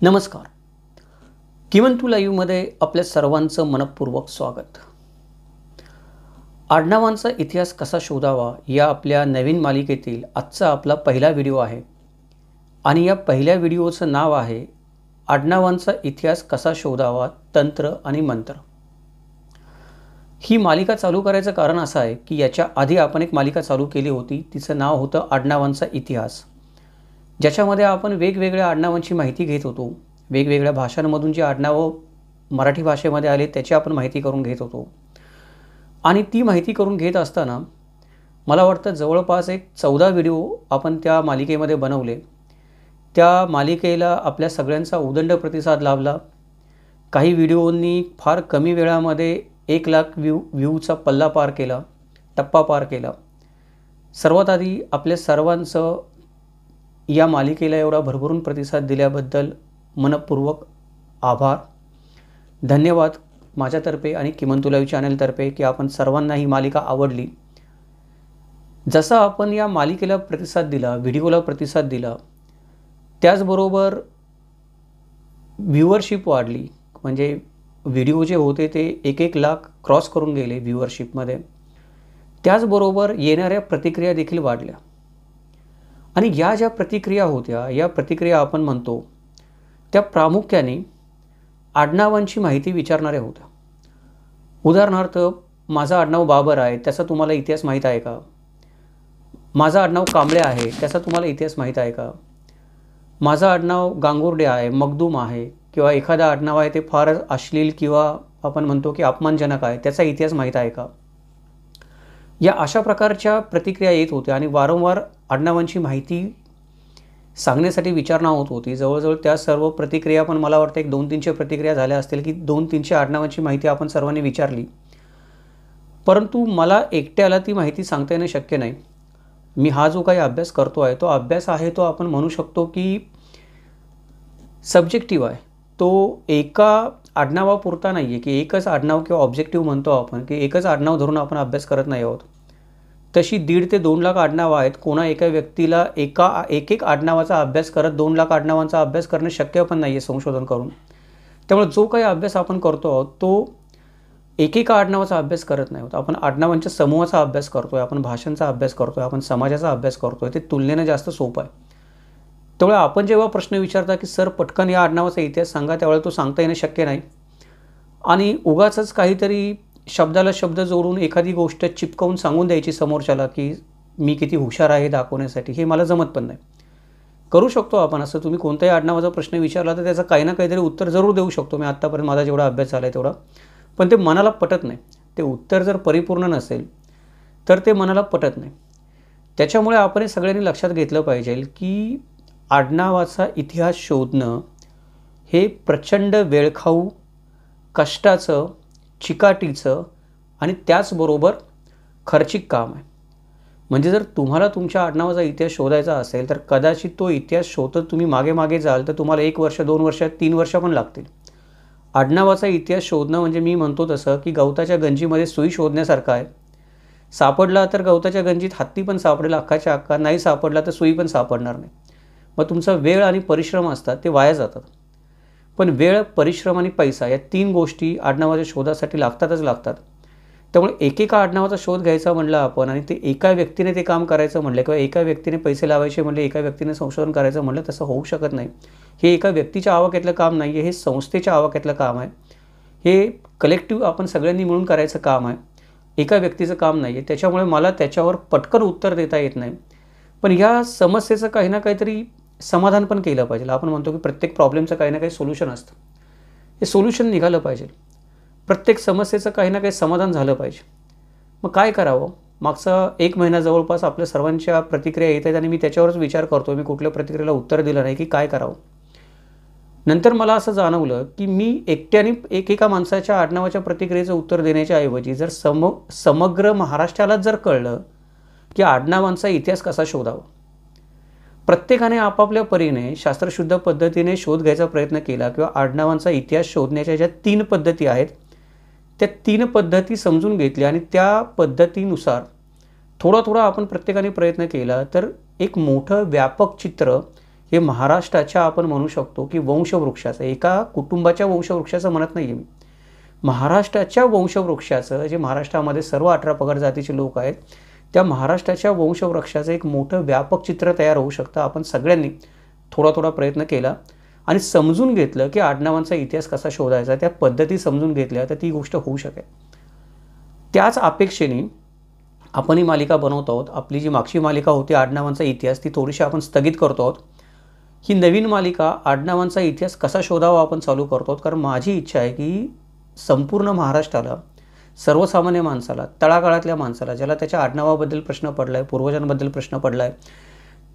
नमस्कार. किमंतू लाईव्हमध्ये आपल्या सर्वांचं मनपूर्वक स्वागत. आडनावांचा इतिहास कसा शोधावा या आपल्या नवीन मालिकेतील आजचा आपला पहिला व्हिडिओ आहे आणि या पहिल्या व्हिडिओचं नाव आहे आडनावांचा इतिहास कसा शोधावा तंत्र आणि मंत्र. ही मालिका चालू करायचं कारण असं आहे की याच्या आधी आपण एक मालिका चालू केली होती, तिचं नाव होतं आडनावांचा इतिहास, ज्याच्यामध्ये आपण वेगवेगळ्या आडनावांची माहिती घेत होतो. वेगवेगळ्या भाषांमधून जी आडनावं मराठी भाषेमध्ये आले त्याची आपण माहिती करून घेत होतो आणि ती माहिती करून घेत असताना मला वाटतं जवळपास एक 14 व्हिडिओ आपण त्या मालिकेमध्ये बनवले. त्या मालिकेला आपल्या सगळ्यांचा उदंड प्रतिसाद लाभला. काही व्हिडिओंनी फार कमी वेळामध्ये 1 लाख व्ह्यूचा पल्ला पार केला, टप्पा पार केला. सर्वात आधी आपल्या सर्वांचं या मालिकेला एवढा भरभरून प्रतिसाद दिल्याबद्दल मनपूर्वक आभार, धन्यवाद माझ्यातर्फे आणि किमंतू लाईव्ह चॅनलतर्फे की आपण सर्वांना ही मालिका आवडली. जसा आपण या मालिकेला प्रतिसाद दिला, व्हिडिओला प्रतिसाद दिला, त्याचबरोबर व्ह्यूअरशिप वाढली. म्हणजे व्हिडिओ जे होते ते 1 लाख क्रॉस करून गेले व्ह्यूअरशिपमध्ये. त्याचबरोबर येणाऱ्या प्रतिक्रिया देखील वाढल्या आणि या ज्या प्रतिक्रिया होत्या, या प्रतिक्रिया आपण म्हणतो त्या प्रामुख्याने आडनावांची माहिती विचारणाऱ्या होत्या. उदाहरणार्थ, माझं आडनाव बाबर आहे, त्याचा तुम्हाला इतिहास माहीत आहे का? माझं आडनाव कांबळे आहे, त्याचा तुम्हाला इतिहास माहीत आहे का? माझं आडनाव गांगुर्डे आहे, मखदूम आहे, किंवा एखादं आडनाव आहे ते फारच अश्लील किंवा आपण म्हणतो की अपमानजनक आहे, त्याचा इतिहास माहीत आहे का? या अशा प्रकारच्या प्रतिक्रिया येत होत्या आणि वारंवार आडनावांची माहिती सांगण्यासाठी विचारणा होत होती. जवळजवळ त्या सर्व प्रतिक्रिया पण मला वाटतं 200-300 प्रतिक्रिया झाल्या असतील की 200-300 आडनावांची माहिती आपण सर्वांनी विचारली. परंतु मला एकट्याला ती माहिती सांगता येणं शक्य नाही. मी हा जो काही अभ्यास करतो आहे तो अभ्यास आहे तो आपण म्हणू शकतो की सब्जेक्टिव्ह आहे. तो एका आडनावापुरता नाही आहे की एकच आडनाव किंवा ऑब्जेक्टिव्ह म्हणतो आपण की एकच आडनाव धरून आपण अभ्यास करत नाही आहोत. तशी 1.5 ते 2 लाख आडनावं आहेत. कोणा एका व्यक्तीला एक आडनावाचा अभ्यास करत 2 लाख आडनावांचा अभ्यास करणं शक्य पण नाही आहे संशोधन करून. त्यामुळे जो काही अभ्यास आपण करतो आहोत तो एकेका आडनावाचा अभ्यास करत नाही आहोत. आपण आडनावांच्या समूहाचा अभ्यास करतो आहे, आपण भाषांचा अभ्यास करतो आहे, आपण समाजाचा अभ्यास करतो आहे. ते तुलनेनं जास्त सोपं आहे. त्यामुळे आपण जेव्हा प्रश्न विचारता की सर पटकन या आडनावाचा इतिहास सांगा, त्यावेळेला तो सांगता येणं शक्य नाही आणि उगाचच काहीतरी शब्दाला शब्द जोडून एखादी गोष्ट चिपकवून सांगून द्यायची समोरच्याला की मी किती हुशार आहे दाखवण्यासाठी, हे मला जमत पण नाही. करू शकतो आपण असं, तुम्ही कोणत्याही आडनावाचा प्रश्न विचारला तर त्याचं काही ना काहीतरी उत्तर जरूर देऊ शकतो मी, आत्तापर्यंत माझा जेवढा अभ्यास झाला आहे तेवढा. पण ते मनाला पटत नाही. ते उत्तर जर परिपूर्ण नसेल तर ते मनाला पटत नाही. त्याच्यामुळे आपण हे सगळ्यांनी लक्षात घेतलं पाहिजे की आडनावाचा इतिहास शोधणं हे प्रचंड वेळखाऊ, कष्टाचं, चिकाटीचं आणि त्याचबरोबर खर्चिक काम आहे. म्हणजे जर तुम्हाला तुमच्या आडनावाचा इतिहास शोधायचा असेल तर कदाचित तो इतिहास शोधत तुम्ही मागे जाल तर तुम्हाला 1 वर्ष, 2 वर्ष, 3 वर्ष पण लागतील. आडनावाचा इतिहास शोधणं म्हणजे मी म्हणतो तसं की गवताच्या गंजीमध्ये सुई शोधण्यासारखं आहे. सापडला तर गवताच्या गंजीत हत्ती पण सापडेल अख्खाच्या अख्खा, नाही सापडला तर सुई पण सापडणार नाही. मग तुमचा वेळ आणि परिश्रम असतात ते वाया जातात. पण वेळ, परिश्रम आणि पैसा या 3 गोष्टी आडनावाच्या शोधासाठी लागतातच लागतात. त्यामुळे एकेका आडनावाचा शोध घ्यायचा म्हणलं आपण आणि ते एका व्यक्तीने ते काम करायचं म्हणलं किंवा एका व्यक्तीने पैसे लावायचे म्हणले, एका व्यक्तीने संशोधन करायचं म्हणलं, तसं होऊ शकत नाही. हे एका व्यक्तीच्या आवाक्यातलं काम नाही आहे, हे संस्थेच्या आवाक्यातलं काम आहे. हे कलेक्टिव्ह आपण सगळ्यांनी मिळून करायचं काम आहे, एका व्यक्तीचं काम नाही आहे. त्याच्यामुळे मला त्याच्यावर पटकन उत्तर देता येत नाही. पण या समस्येचं काही ना काहीतरी समाधान पण केलं पाहिजे. आपण म्हणतो की प्रत्येक प्रॉब्लेमचं काही ना काही सोल्युशन असतं. हे सोल्युशन निघालं पाहिजे. प्रत्येक समस्येचं काही ना काही समाधान झालं पाहिजे. मग काय करावं? मागचा 1 महिना जवळपास आपल्या सर्वांच्या प्रतिक्रिया येत आहेत आणि मी त्याच्यावरच विचार करतो. मी कुठल्या प्रतिक्रियेला उत्तर दिलं नाही की काय करावं. नंतर मला असं जाणवलं की मी एकट्याने एकेका माणसाच्या आडनावाच्या प्रतिक्रियेचं उत्तर देण्याच्या ऐवजी जर समग्र महाराष्ट्रालाच जर कळलं की आडनावांचा इतिहास कसा शोधावा, प्रत्येकाने आपापल्या परीने शास्त्रशुद्ध पद्धतीने शोध घ्यायचा प्रयत्न केला किंवा आडनावांचा इतिहास शोधण्याच्या ज्या 3 पद्धती आहेत त्या 3 पद्धती समजून घेतल्या आणि त्या पद्धतीनुसार थोडा आपण प्रत्येकाने प्रयत्न केला तर एक मोठं व्यापक चित्र हे महाराष्ट्राच्या आपण म्हणू शकतो की वंशवृक्षाचं, एका कुटुंबाच्या वंशवृक्षाचं म्हणत नाही आहे मी, महाराष्ट्राच्या वंशवृक्षाचं, जे महाराष्ट्रामध्ये सर्व 18 पगड जातीचे लोक आहेत त्या महाराष्ट्राच्या वंशवृक्षाचं एक मोठं व्यापक चित्र तयार होऊ शकतं. आपण सगळ्यांनी थोडा थोडा प्रयत्न केला आणि समजून घेतलं की आडनावांचा इतिहास कसा शोधायचा, त्या पद्धती समजून घेतल्या तर ती गोष्ट होऊ शकेल. त्याच अपेक्षेने आपण ही मालिका बनवत आहोत. आपली जी मागची मालिका होती आडनावांचा इतिहास, ती थोडीशी आपण स्थगित करतो आहोत. ही नवीन मालिका आडनावांचा इतिहास कसा शोधावा आपण चालू करतो आहोत. कारण माझी इच्छा आहे की संपूर्ण महाराष्ट्राला, सर्वसामान्य माणसाला, तळागाळातल्या माणसाला, ज्याला त्याच्या आडनावाबद्दल प्रश्न पडला आहे, पूर्वजांबद्दल प्रश्न पडला आहे,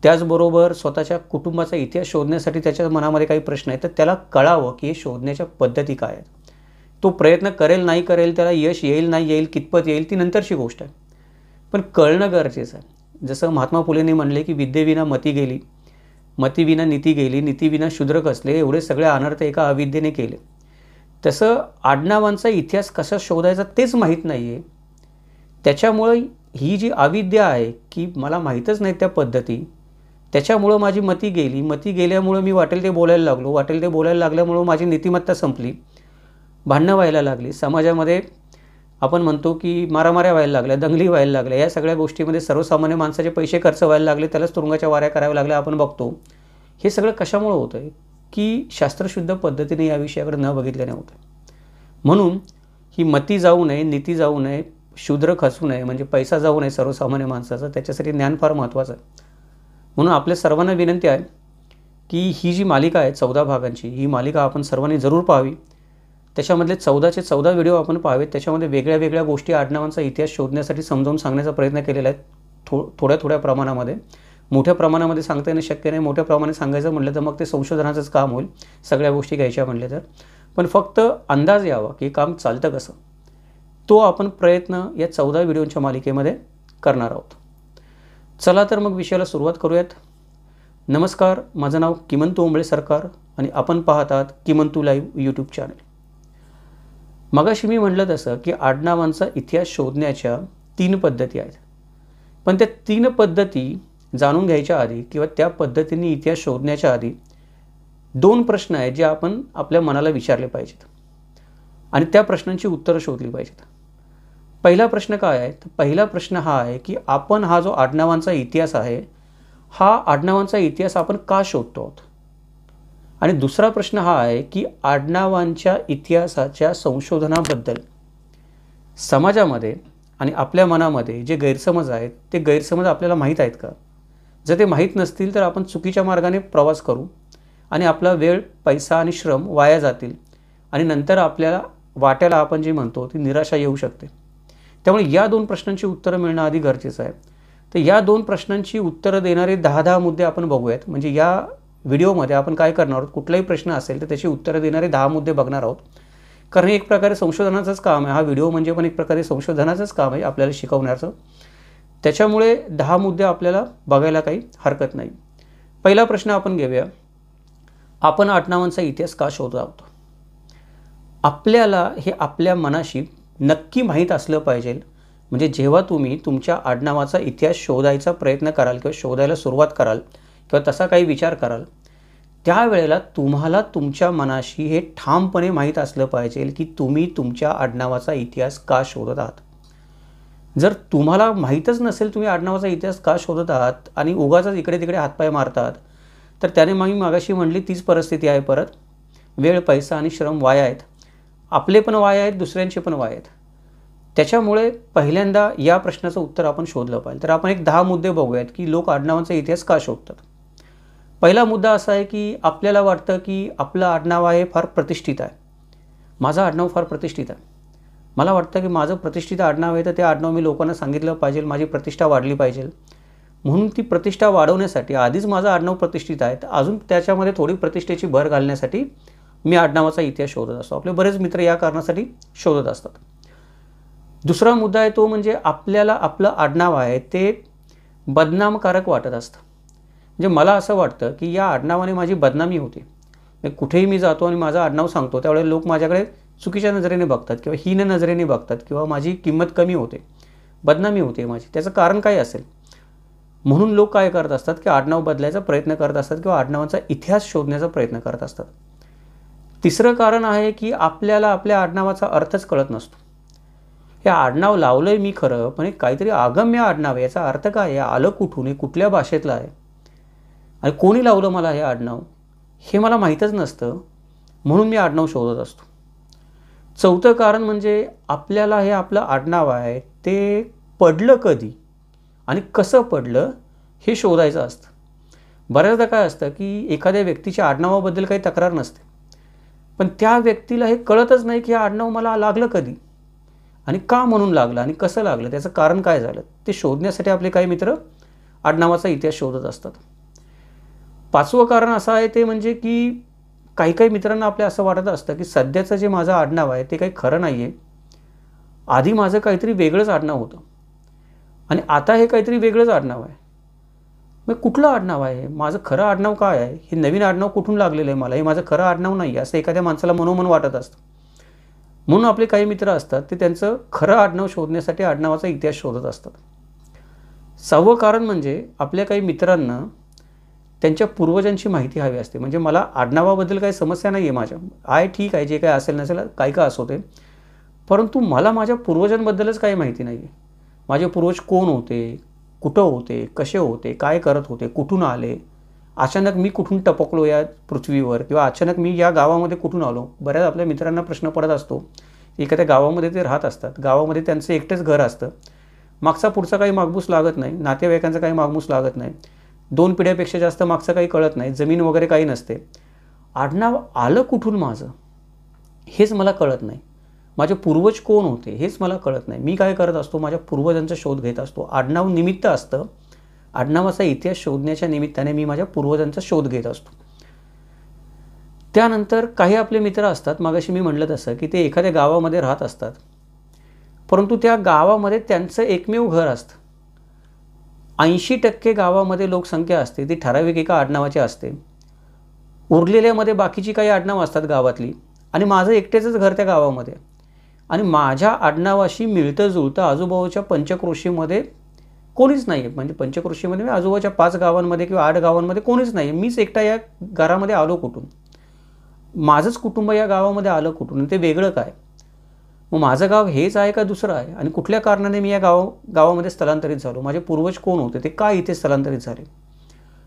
त्याचबरोबर स्वतःच्या कुटुंबाचा इतिहास शोधण्यासाठी त्याच्या मनामध्ये काही प्रश्न आहेत, तर त्याला कळावं की हे शोधण्याच्या पद्धती काय आहेत. तो प्रयत्न करेल नाही करेल, त्याला यश येईल नाही येईल, कितपत येईल ती नंतरची गोष्ट आहे, पण कळणं गरजेचं आहे. जसं महात्मा फुलेंनी म्हणले की विद्येविना मती गेली, मतीविना नीती गेली, नीतीविना शूद्र कसले, एवढे सगळे अनर्थ एका अविद्येने केले. तसं आडनावांचा इतिहास कसा शोधायचा तेच माहीत नाही आहे. त्याच्यामुळं ही जी अविद्या आहे की मला माहीतच नाही त्या पद्धती, त्याच्यामुळं माझी मती गेली, मती गेल्यामुळं मी वाटेल ते बोलायला लागलो, वाटेल ते बोलायला लागल्यामुळं माझी नीतिमत्ता संपली, भांडणं व्हायला लागली, समाजामध्ये आपण म्हणतो की मारामाऱ्या व्हायला लागल्या, दंगली व्हायला लागल्या, या सगळ्या गोष्टीमध्ये सर्वसामान्य माणसाचे पैसे खर्च व्हायला लागले, त्यालाच तुरुंगाच्या वाऱ्या कराव्या लागल्या. आपण बघतो हे सगळं कशामुळं होतं आहे की शास्त्रशुद्ध पद्धतीने या विषयाकडे न बघितल्याने होतं. म्हणून ही मती जाऊ नये, नीती जाऊ नये, शूद्र खचू नये, म्हणजे पैसा जाऊ नये सर्वसामान्य माणसाचा, त्याच्यासाठी ज्ञान फार महत्त्वाचं आहे. म्हणून आपल्या सर्वांना विनंती आहे की ही जी मालिका आहे 14 भागांची, ही मालिका आपण सर्वांनी जरूर पाहावी. त्याच्यामधले 14चे 14 व्हिडिओ आपण पाहावेत. त्याच्यामध्ये वेगळ्या वेगळ्या गोष्टी आडनावांचा इतिहास शोधण्यासाठी समजावून सांगण्याचा प्रयत्न केलेला आहे. थोड्या थोड्या प्रमाणामध्ये, मोठ्या प्रमाणामध्ये सांगता येणं शक्य नाही. मोठ्या प्रमाणात सांगायचं म्हटलं तर मग ते संशोधनाचंच काम होईल, सगळ्या गोष्टी घ्यायच्या म्हटलं तर. पण फक्त अंदाज यावा की काम चालतं कसं, तो आपण प्रयत्न या 14 व्हिडिओच्या मालिकेमध्ये करणार आहोत. चला तर मग विषयाला सुरुवात करूयात. नमस्कार, माझं नाव किमंतू ओंबळे सरकार आणि आपण पाहतात किमंतू लाईव्ह यूट्यूब चॅनल. मगाशी मी म्हटलं तसं की आडनावांचा इतिहास शोधण्याच्या 3 पद्धती आहेत. पण त्या 3 पद्धती जाणून घ्यायच्या आधी किंवा त्या पद्धतीने इतिहास शोधण्याच्या आधी 2 प्रश्न आहेत जे आपण आपल्या मनाला विचारले पाहिजेत आणि त्या प्रश्नांची उत्तरं शोधली पाहिजेत. पहिला प्रश्न काय आहे, तर पहिला प्रश्न हा आहे की आपण हा जो आडनावांचा इतिहास आहे, हा आडनावांचा इतिहास आपण का शोधतो आहोत. आणि दुसरा प्रश्न हा आहे की आडनावांच्या इतिहासाच्या संशोधनाबद्दल समाजामध्ये आणि आपल्या मनामध्ये जे गैरसमज आहेत, ते गैरसमज आपल्याला माहीत आहेत का. जर ते माहीत नसतील तर आपण चुकीच्या मार्गाने प्रवास करू आणि आपला वेळ, पैसा आणि श्रम वाया जातील आणि नंतर आपल्याला वाट्याला आपण जे म्हणतो ती निराशा येऊ शकते. त्यामुळे या 2 प्रश्नांची उत्तरं मिळणं आधी गरजेचं आहे. तर या 2 प्रश्नांची उत्तरं देणारे 10 मुद्दे आपण बघूयात. म्हणजे या व्हिडिओमध्ये आपण काय करणार आहोत, कुठलाही प्रश्न असेल तर त्याची उत्तरं देणारे 10 मुद्दे बघणार आहोत. कारण हे एक प्रकारे संशोधनाचंच काम आहे. हा व्हिडिओ म्हणजे पण एक प्रकारे संशोधनाचंच काम आहे आपल्याला शिकवण्याचं. त्याच्यामुळे 10 मुद्दे आपल्याला बघायला काही हरकत नाही. पहिला प्रश्न आपण घेऊया, आपण आडनावांचा इतिहास का शोधत आहोत. आपल्याला हे आपल्या मनाशी नक्की माहीत असलं पाहिजे. म्हणजे जेव्हा तुम्ही तुमच्या आडनावाचा इतिहास शोधायचा प्रयत्न कराल किंवा शोधायला सुरुवात कराल किंवा तसा काही विचार कराल, त्यावेळेला तुम्हाला तुमच्या मनाशी हे ठामपणे माहीत असलं पाहिजे की तुम्ही तुमच्या आडनावाचा इतिहास का शोधत आहात. जर तुम्हाला माहीतच नसेल तुम्ही आडनावाचा इतिहास का शोधत आहात आणि उगाचच इकडे तिकडे हातपाय मारतात, तर त्याने मी मागाशी म्हटली तीच परिस्थिती आहे. परत वेळ, पैसा आणि श्रम वाया आहेत. आपले पण वाया आहेत, दुसऱ्यांचे पण वाया आहेत. त्याच्यामुळे पहिल्यांदा या प्रश्नाचं उत्तर आपण शोधलं पाहिजे. तर आपण एक 10 मुद्दे बघूयात की लोक आडनावांचा इतिहास का शोधतात. पहिला मुद्दा असा आहे की आपल्याला वाटतं की आपलं आडनाव आहे फार प्रतिष्ठित आहे. माझं आडनाव फार प्रतिष्ठित आहे. मला वाटतं की माझं प्रतिष्ठित आडनाव आहे तर ते आडनाव मी लोकांना सांगितलं पाहिजे, माझी प्रतिष्ठा वाढली पाहिजे. म्हणून ती प्रतिष्ठा वाढवण्यासाठी, आधीच माझं आडनाव प्रतिष्ठित आहे तर अजून त्याच्यामध्ये थोडी प्रतिष्ठेची भर घालण्यासाठी मी आडनावाचा इतिहास शोधत असतो. आपले बरेच मित्र या कारणासाठी शोधत असतात. दुसरा मुद्दा आहे तो म्हणजे आपल्याला आपलं आडनाव आहे ते बदनामकारक वाटत असतं. म्हणजे मला असं वाटतं की या आडनावाने माझी बदनामी होते. कुठेही मी जातो आणि माझं आडनाव सांगतो त्यावेळेला लोक माझ्याकडे चुकीच्या नजरेने बघतात किंवा हीन नजरेने बघतात किंवा माझी किंमत कमी होते, बदनामी होते माझी. त्याचं कारण काय असेल. म्हणून लोक काय करत असतात की आडनाव बदलायचा प्रयत्न करत असतात किंवा आडनावाचा इतिहास शोधण्याचा प्रयत्न करत असतात. तिसरं कारण आहे की आपल्याला आपल्या आडनावाचा अर्थच कळत नसतो. हे आडनाव लावलं आहे मी खरं, पण एक काहीतरी आगम्य आडनाव आहे, याचा अर्थ काय आहे, आलं कुठून, हे कुठल्या भाषेतलं आहे आणि कोणी लावलं मला हे आडनाव हे मला माहीतच नसतं, म्हणून मी आडनाव शोधत असतो. चौथं कारण म्हणजे आपल्याला हे आपलं आडनाव आहे ते पडलं कधी आणि कसं पडलं हे शोधायचं असतं. बऱ्याचदा काय असतं की एखाद्या व्यक्तीच्या आडनावाबद्दल काही तक्रार नसते, पण त्या व्यक्तीला हे कळतच नाही की हे आडनाव मला लागलं कधी आणि का म्हणून लागलं आणि कसं लागलं, त्याचं कारण काय झालं, ते शोधण्यासाठी आपले काही मित्र आडनावाचा इतिहास शोधत असतात. पाचवं कारण असं आहे ते म्हणजे की काही काही मित्रांना आपल्या असं वाटत असतं की सध्याचं जे माझं आडनाव आहे ते काही खरं नाही आहे, आधी माझं काहीतरी वेगळंच आडनाव होतं आणि आता हे काहीतरी वेगळंच आडनाव आहे. मग कुठलं आडनाव आहे, माझं खरं आडनाव काय आहे, हे नवीन आडनाव कुठून लागलेलं आहे मला, हे माझं खरं आडनाव नाही आहे असं एखाद्या माणसाला मनोमन वाटत असतं. म्हणून आपले काही मित्र असतात ते त्यांचं खरं आडनाव शोधण्यासाठी आडनावाचा इतिहास शोधत असतात. सहावं कारण म्हणजे आपल्या काही मित्रांना त्यांच्या पूर्वजांची माहिती हवी असते. म्हणजे मला आडनावाबद्दल काही समस्या नाही आहे, माझ्या आहे ठीक आहे, जे काही असेल नसेल काही का असो ते, परंतु मला माझ्या पूर्वजांबद्दलच काही माहिती नाही आहे. माझे पूर्वज कोण होते, कुठं होते, कसे होते, काय करत होते, कुठून आले, अचानक मी कुठून टपकलो या पृथ्वीवर किंवा अचानक मी या गावामध्ये कुठून आलो. बऱ्याच आपल्या मित्रांना प्रश्न पडत असतो. एखाद्या गावामध्ये ते राहत असतात, गावामध्ये त्यांचं एकटेच घर असतं, मागचा पुढचा काही मागमूस लागत नाही, नातेवाईकांचा काही मागमूस लागत नाही, 2 पिढ्यापेक्षा जास्त मागचं काही कळत नाही, जमीन वगैरे काही नसते. आडनाव आलं कुठून माझं हेच मला कळत नाही, माझे पूर्वज कोण होते हेच मला कळत नाही. मी काय करत असतो, माझ्या पूर्वजांचा शोध घेत असतो. आडनाव निमित्त असतं, आडनावाचा इतिहास शोधण्याच्या निमित्ताने मी माझ्या पूर्वजांचा शोध घेत असतो. त्यानंतर काही आपले मित्र असतात, मागाशी मी म्हटलं तसं की ते एखाद्या गावामध्ये राहत असतात, परंतु त्या गावामध्ये त्यांचं एकमेव घर असतं. 80% गावामध्ये लोकसंख्या असते ती ठराविक एका आडनावाची असते, उरलेल्यामध्ये बाकीची काही आडनावं असतात गावातली आणि माझं एकटेचंच घर त्या गावामध्ये आणि माझ्या आडनावाशी मिळतं जुळतं आजूबाजूच्या पंचक्रोशीमध्ये कोणीच नाही आहे. म्हणजे पंचक्रोशीमध्ये आजूबाजूच्या 5 गावांमध्ये किंवा 8 गावांमध्ये कोणीच नाही आहे. मीच एकटा या घरामध्ये आलो कुठून, माझंच कुटुंब या गावामध्ये आलं कुठून, ते वेगळं काय, मग माझं गाव हेच आहे का दुसरं आहे आणि कुठल्या कारणाने मी या गावामध्ये स्थलांतरित झालो, माझे पूर्वज कोण होते, ते का इथे स्थलांतरित झाले,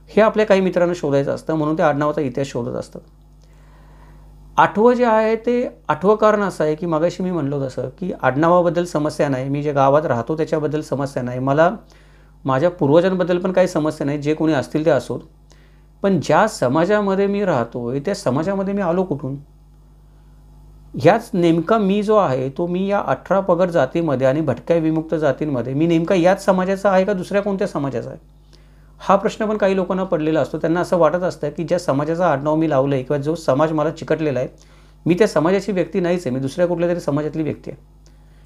हे आपल्या काही मित्रांना शोधायचं असतं. म्हणून ते आडनावाचा इतिहास शोधत असतात. 8वं जे आहे ते 8वं कारण असं आहे की मागाशी मी म्हणलो तसं की आडनावाबद्दल समस्या नाही, मी जे गावात राहतो त्याच्याबद्दल समस्या नाही, मला माझ्या पूर्वजांबद्दल पण काही समस्या नाही, जे कोणी असतील ते असोत, पण ज्या समाजामध्ये मी राहतो त्या समाजामध्ये मी आलो कुठून, ह्याच नेमका मी जो आहे तो मी या 18 पगड जातीमध्ये आणि भटक्या विमुक्त जातींमध्ये मी नेमका याच समाजाचा आहे का दुसऱ्या कोणत्या समाजाचा आहे, हा प्रश्न पण काही लोकांना पडलेला असतो. त्यांना असं वाटत असतं की ज्या समाजाचा आडनाव मी लावलं आहे किंवा जो समाज मला चिकटलेला आहे मी त्या समाजाची व्यक्ती नाहीच आहे, मी दुसऱ्या कुठल्या तरी समाजातली व्यक्ती आहे.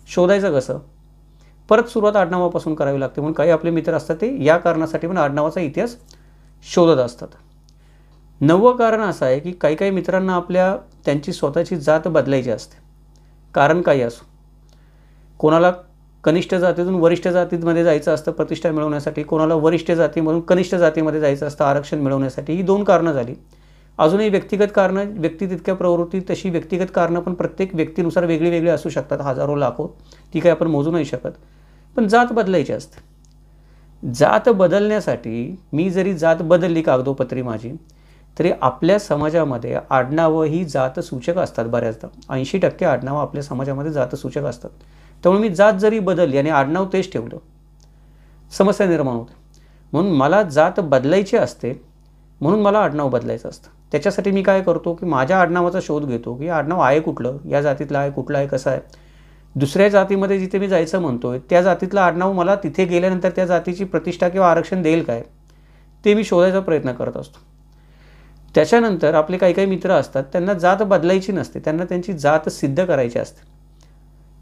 शोधायचं कसं, परत सुरुवात आडनावापासून करावी लागते. म्हणून काही आपले मित्र असतात ते या कारणासाठी पण आडनावाचा इतिहास शोधत असतात. 9वं कारण असं आहे की काही काही मित्रांना त्यांची स्वतःची जात बदलायची असते, कारण काही असो. कोणाला कनिष्ठ जातीतून वरिष्ठ जातीमध्ये जायचं असतं प्रतिष्ठा मिळवण्यासाठी, कोणाला वरिष्ठ जातीमधून कनिष्ठ जातीमध्ये जायचं असतं आरक्षण मिळवण्यासाठी. ही 2 कारणं झाली. अजूनही व्यक्तिगत कारणं, व्यक्ती तितक्या प्रवृत्ती तशी व्यक्तिगत कारणं पण प्रत्येक व्यक्तीनुसार वेगळी वेगळी असू शकतात, हजारो लाखो, ती काही आपण मोजू नाही शकत. पण जात बदलायची असते. जात बदलण्यासाठी मी जरी जात बदलली कागदोपत्री माझी, तरी आपल्या समाजामध्ये आडनावं ही जातसूचक असतात. बऱ्याचदा 80% आडनावं आपल्या समाजामध्ये जातसूचक असतात. त्यामुळे मी जात जरी बदलली आणि आडनाव तेच ठेवलं, समस्या निर्माण होते. म्हणून मला जात बदलायची असते, म्हणून मला आडनाव बदलायचं असतं. त्याच्यासाठी मी काय करतो की माझ्या आडनावाचा शोध घेतो की आडनाव आहे कुठलं, या जातीतलं आहे, कुठलं आहे, कसं आहे. दुसऱ्या जातीमध्ये जिथे मी जायचं म्हणतोय त्या जातीतलं आडनाव मला तिथे गेल्यानंतर त्या जातीची प्रतिष्ठा किंवा आरक्षण देईल काय, ते मी शोधायचा प्रयत्न करत असतो. त्याच्यानंतर आपले काही काही मित्र असतात त्यांना जात बदलायची नसते, त्यांना त्यांची जात सिद्ध करायची असते.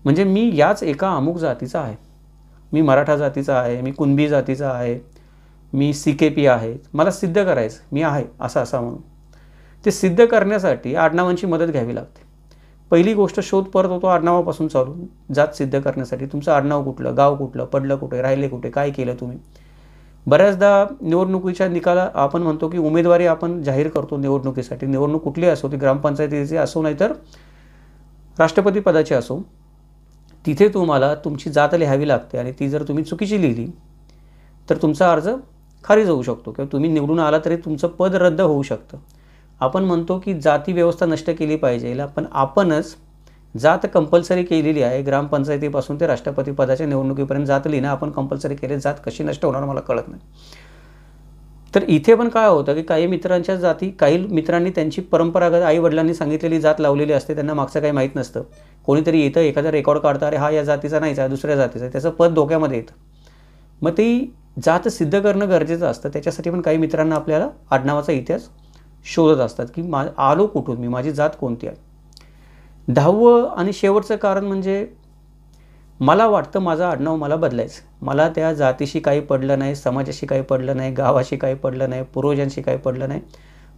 म्हणजे मी याच एका अमुक जातीचा आहे, मी मराठा जातीचा आहे, मी कुणबी जातीचा आहे, मी CKP आहे, मला सिद्ध करायचं मी आहे असा म्हणून. ते सिद्ध करण्यासाठी आडनावांची मदत घ्यावी लागते. पहिली गोष्ट शोध परत होतो आडनावापासून चालू. जात सिद्ध करण्यासाठी तुमचं आडनाव कुठलं, गाव कुठलं, पडलं कुठे, राहिले कुठे, काय केलं तुम्ही, बऱ्याचदा निवडणुकीच्या निकाला आपण म्हणतो की उमेदवारी आपण जाहीर करतो निवडणुकीसाठी. निवडणूक कुठली असो, ती ग्रामपंचायतीची असो नाहीतर राष्ट्रपती पदाची असो, तिथे तुम्हाला तुमची जात लिहावी लागते आणि ती जर तुम्ही चुकीची लिहिली तर तुमचा अर्ज खारिज होऊ शकतो किंवा तुम्ही निवडून आला तरी तुमचं पद रद्द होऊ शकतं. आपण म्हणतो की जाती व्यवस्था नष्ट केली पाहिजे, पण आपणच जात कंपल्सरी केलेली आहे. ग्रामपंचायतीपासून ते राष्ट्रपती पदाच्या निवडणुकीपर्यंत जात लिहिणं आपण कंपल्सरी केले. जात कशी नष्ट होणार मला कळत नाही. तर इथे पण काय होतं की काही मित्रांच्या जाती, काही मित्रांनी त्यांची परंपरागत आई वडिलांनी सांगितलेली जात लावलेली असते, त्यांना मागचं काही माहीत नसतं. कोणीतरी येतं, एखादा रेकॉर्ड काढतं, अरे हा या जातीचा नाहीच आहे, दुसऱ्या जातीचा आहे, त्याचं पद धोक्यामध्ये येतं. मग ती जात सिद्ध करणं गरजेचं असतं. त्याच्यासाठी पण काही मित्रांना आपल्याला आडनावाचा इतिहास शोधत असतात की आलो कुठून, मी, माझी जात कोणती आहे. 10वं आणि शेवटचं कारण म्हणजे मला वाटतं माझं आडनाव मला बदलायचं. मला त्या जातीशी काही पडलं नाही, समाजाशी काही पडलं नाही, गावाशी काही पडलं नाही, पूर्वजांशी काही पडलं नाही.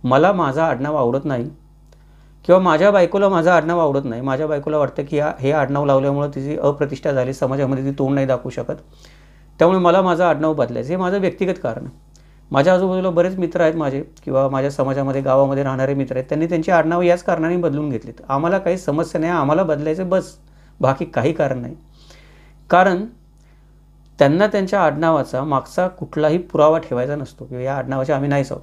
मला माझं आडनाव आवडत नाही किंवा माझ्या बायकोला माझं आडनाव आवडत नाही. माझ्या बायकोला वाटतं की हे आडनाव लावल्यामुळं तिची अप्रतिष्ठा झाली, समाजामध्ये ती तोंड नाही दाखवू शकत, त्यामुळे मला माझं आडनाव बदलायचं. हे माझं व्यक्तिगत कारण आहे. माझ्या आजूबाजूला बरेच मित्र आहेत माझे किंवा माझ्या समाजामध्ये गावामध्ये राहणारे मित्र आहेत, त्यांनी त्यांची आडनाव याच कारणाने बदलून घेतलीत. आम्हाला काही समस्या नाही, आम्हाला बदलायचं बस, बाकी काही कारण नाही. कारण त्यांना त्यांच्या आडनावाचा मागचा कुठलाही पुरावा ठेवायचा नसतो किंवा या आडनावाचे आम्ही नाहीच आहोत.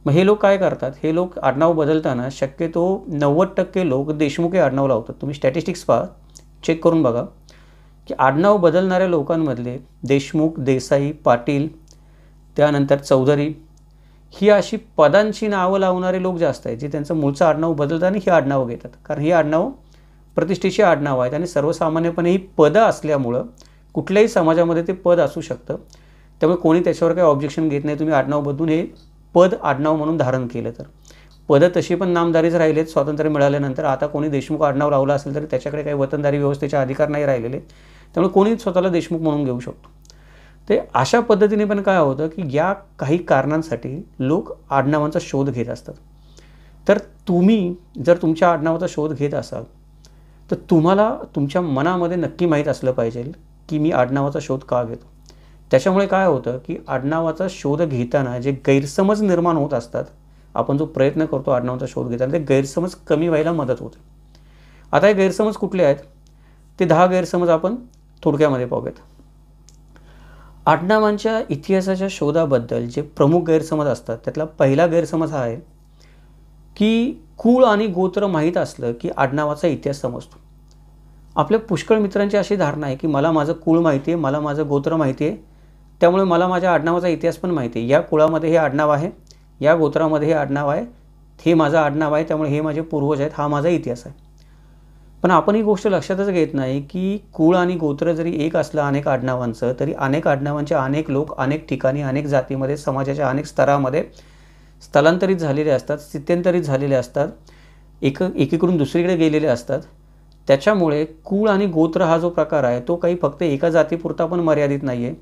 मग हे लोक काय करतात, हे लोक आडनाव बदलताना शक्यतो 90% लोक देशमुख हे आडनाव लावतात. तुम्ही स्टॅटिस्टिक्स पहा, चेक करून बघा की आडनाव बदलणाऱ्या लोकांमधले देशमुख, देसाई, पाटील, त्यानंतर चौधरी ही अशी पदांची नावं लावणारे लोक जास्त आहेत, जे त्यांचं मूळचं आडनाव बदलताना ही आडनावं घेतात. कारण ही आडनावं प्रतिष्ठेची आडनावं आहेत आणि सर्वसामान्यपणे ही पदं असल्यामुळं कुठल्याही समाजामध्ये ते पद असू शकतं. त्यामुळे कोणी त्याच्यावर काही ऑब्जेक्शन घेत नाही. तुम्ही आडनाव बदलून हे पद आडनाव म्हणून धारण केलं तर. पदं तशी पण नामदारीच राहिलेत स्वातंत्र्य मिळाल्यानंतर. आता कोणी देशमुख आडनाव लावला असेल तरी त्याच्याकडे काही वतनदारी व्यवस्थेचे अधिकार नाही राहिलेले, त्यामुळे कोणी स्वतःला देशमुख म्हणून घेऊ शकतो. ते अशा पद्धतीने पण काय होतं की या काही कारणांसाठी लोक आडनावांचा शोध घेत असतात. तर तुम्ही जर तुमच्या आडनावाचा शोध घेत असाल तर तुम्हाला तुमच्या मनामध्ये नक्की माहीत असलं पाहिजे की मी आडनावाचा शोध का घेतो. त्याच्यामुळे काय होतं की आडनावाचा शोध घेताना जे गैरसमज निर्माण होत असतात, आपण जो प्रयत्न करतो आडनावाचा शोध घेताना, ते गैरसमज कमी व्हायला मदत होते. आता हे गैरसमज कुठले आहेत ते 10 गैरसमज आपण थोडक्यामध्ये पाहूयात. आडनावांच्या इतिहासाच्या शोधाबद्दल जे प्रमुख गैरसमज असतात त्यातला पहिला गैरसमज हा आहे की कुळ आणि गोत्र माहीत असलं की आडनावाचा इतिहास समजतो. आपल्या पुष्कळ मित्रांची अशी धारणा आहे की मला माझं कुळ माहिती आहे, मला माझं गोत्र माहिती आहे, त्यामुळे मला माझ्या आडनावाचा इतिहास पण माहिती आहे. या कुळामध्ये हे आडनाव आहे, या गोत्रामध्ये हे आडनाव आहे, हे माझं आडनाव आहे, त्यामुळे हे माझे पूर्वज आहेत, हा माझा इतिहास आहे. पण आपण ही गोष्ट लक्षातच घेत नाही की कुळ आणि गोत्र जरी एक असलं अनेक आडनावांचं, तरी अनेक आडनावांचे अनेक लोक अनेक ठिकाणी अनेक जातीमध्ये समाजाच्या अनेक स्तरामध्ये स्थलांतरित झालेले असतात, स्थित्यंतरित झालेले असतात, एकीकडून दुसरीकडे गेलेले असतात. त्याच्यामुळे कुळ आणि गोत्र हा जो प्रकार आहे तो काही फक्त एका जातीपुरता पण मर्यादित नाही आहे.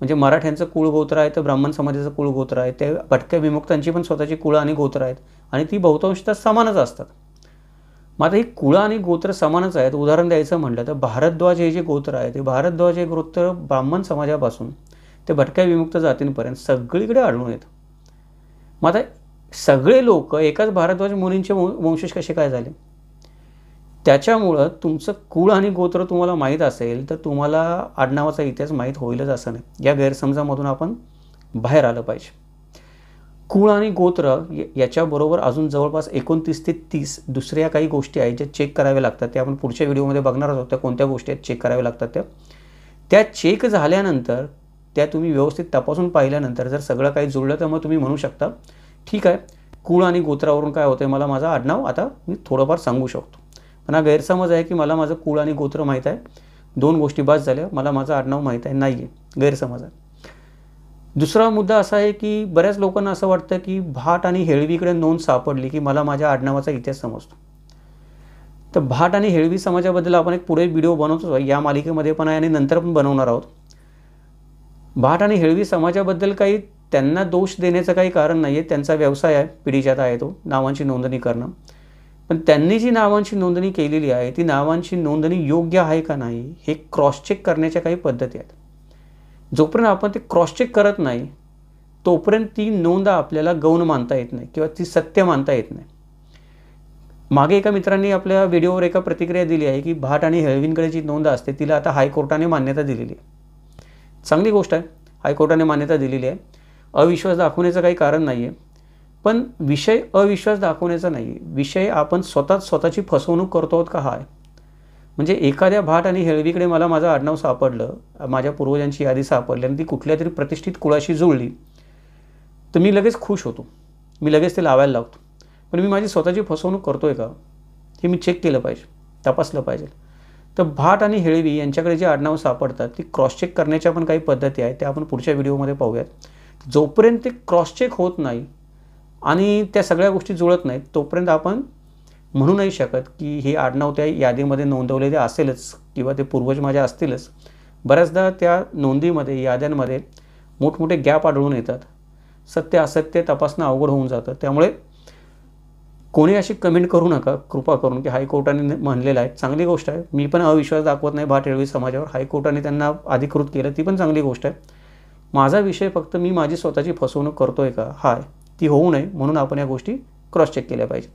म्हणजे मराठ्यांचं कुळ गोत्र आहे तर ब्राह्मण समाजाचं कुळ गोत्र आहे, ते भटक्या विमुक्तांची पण स्वतःची कुळं आणि गोत्र आहेत आणि ती बहुतांशतः समानच असतात. मग आता ही कुळं आणि गोत्र समानच आहेत. उदाहरण द्यायचं म्हटलं तर भारद्वाज हे जे गोत्र आहे ते भारद्वाज हे गोत्र ब्राह्मण समाजापासून ते भटक्या विमुक्त जातींपर्यंत सगळीकडे आढळून येतं. मग आता सगळे लोक एकाच भारद्वाज मुनींचे वंशज कसे काय झाले? त्याच्यामुळं तुमचं कुळ आणि गोत्र तुम्हाला माहीत असेल तर तुम्हाला आडनावाचा इतिहास माहीत होईलच असं नाही. या गैरसमजामधून आपण बाहेर आलं पाहिजे. कुळ आणि गोत्र याच्याबरोबर अजून जवळपास 29 ते 30 दुसऱ्या काही गोष्टी आहेत ज्या चेक कराव्या लागतात. त्या आपण पुढच्या व्हिडिओमध्ये बघणार आहोत. त्या कोणत्या गोष्टी आहेत चेक कराव्या लागतात त्या चेक झाल्यानंतर त्या तुम्ही व्यवस्थित तपासून पाहिल्यानंतर जर सगळं काही जुळलं तर मग तुम्ही म्हणू शकता ठीक आहे, कुळ आणि गोत्रावरून काय होतं मला माझं आडनाव आता मी थोडंफार सांगू शकतो. पण हा गैरसमज आहे की मला माझं कुळ आणि गोत्र माहीत आहे, 2 गोष्टी बस झाल्या, मला माझं आडनाव माहीत आहे, नाही आहे, गैरसमज आहे. दुसरा मुद्दा असा आहे की बऱ्याच लोकांना असं वाटतं की भाट आणि हेळवीकडे नोंद सापडली की मला माझ्या आडनावाचा इतिहास समजतो. तर भाट आणि हेळवी समाजाबद्दल आपण एक पुढे व्हिडिओ बनवतो, या मालिकेमध्ये पण आहे आणि नंतर पण बनवणार आहोत. भाट आणि हेळवी समाजाबद्दल काही त्यांना दोष देण्याचं काही कारण नाही आहे. त्यांचा व्यवसाय आहे, पिढीजात आहे तो, नावांची नोंदणी करणं. पण त्यांनी जी नावांची नोंदणी केलेली आहे ती नावांची नोंदणी योग्य आहे का नाही हे क्रॉस चेक करण्याच्या काही पद्धती आहेत. जोपर्यंत आपण ते क्रॉस चेक करत नाही तोपर्यंत ती नोंद आपल्याला गौण मानता येत नाही किंवा ती सत्य मानता येत नाही. मागे एका मित्रांनी आपल्या व्हिडिओवर एका प्रतिक्रिया दिली आहे की भाट आणि हेळवींकडे जी नोंद असते तिला आता हायकोर्टाने मान्यता दिलेली आहे. चांगली गोष्ट आहे, हायकोर्टाने मान्यता दिलेली आहे. अविश्वास दाखवण्याचं काही कारण नाही आहे. पण विषय अविश्वास दाखवण्याचा नाही आहे, विषय आपण स्वतःची फसवणूक करतो आहोत का हा आहे. म्हणजे एखाद्या भाट आणि हेळवीकडे मला माझं आडनाव सापडलं, माझ्या पूर्वजांची यादी सापडली आणि ती कुठल्या तरी प्रतिष्ठित कुळाशी जुळली तर मी लगेच खुश होतो, मी लगेच ते लावायला लागतो. पण मी माझी स्वतःची फसवणूक करतो आहे का हे मी चेक केलं पाहिजे, तपासलं पाहिजे. तर भाट आणि हेळवी यांच्याकडे जे आडनाव सापडतात ती क्रॉस चेक करण्याच्या पण काही पद्धती आहेत, त्या आपण पुढच्या व्हिडिओमध्ये पाहूयात. जोपर्यंत ते क्रॉस चेक होत नाही आणि त्या सगळ्या गोष्टी जुळत नाहीत तोपर्यंत आपण म्हणू नाही शकत की हे आडनाव त्या यादीमध्ये नोंदवलेले असेलच किंवा ते पूर्वज माझ्या असतीलच. बऱ्याचदा त्या नोंदीमध्ये याद्यांमध्ये मोठमोठे गॅप आढळून येतात, सत्य असत्य तपासणं अवघड होऊन जातं. त्यामुळे कोणी अशी कमेंट करू नका कृपा करून की हायकोर्टाने म्हणलेलं आहे. चांगली गोष्ट आहे, मी पण अविश्वास दाखवत नाही भाट हेळवी समाजावर, हायकोर्टाने त्यांना अधिकृत केलं ती पण चांगली गोष्ट आहे. माझा विषय फक्त मी माझी स्वतःची फसवणूक करतो आहे का हा आहे, ती होऊ नये म्हणून आपण या गोष्टी क्रॉस चेक केल्या पाहिजेत.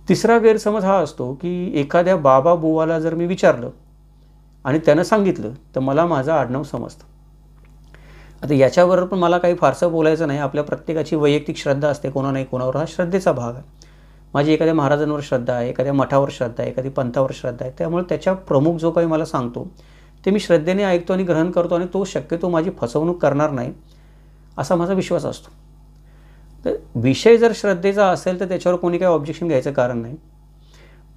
तिसरा गैरसमज हा असतो की एखाद्या बाबा बुवाला जर मी विचारलं आणि त्यानं सांगितलं तर मला माझं आडनाव समजतं. आता याच्यावर पण मला काही फारसं बोलायचं नाही, आपल्या प्रत्येकाची वैयक्तिक श्रद्धा असते, कोणा नाही कोणावर, हा श्रद्धेचा भाग आहे. माझी एखाद्या महाराजांवर श्रद्धा आहे, एखाद्या मठावर श्रद्धा आहे, एखादी पंथावर श्रद्धा आहे. त्यामुळे त्याच्या प्रमुख जो काही मला सांगतो ते मी श्रद्धेने ऐकतो आणि ग्रहण करतो आणि तो शक्यतो माझी फसवणूक करणार नाही असा माझा विश्वास असतो. तर विषय जर श्रद्धेचा असेल तर त्याच्यावर कोणी काही ऑब्जेक्शन घ्यायचं कारण नाही.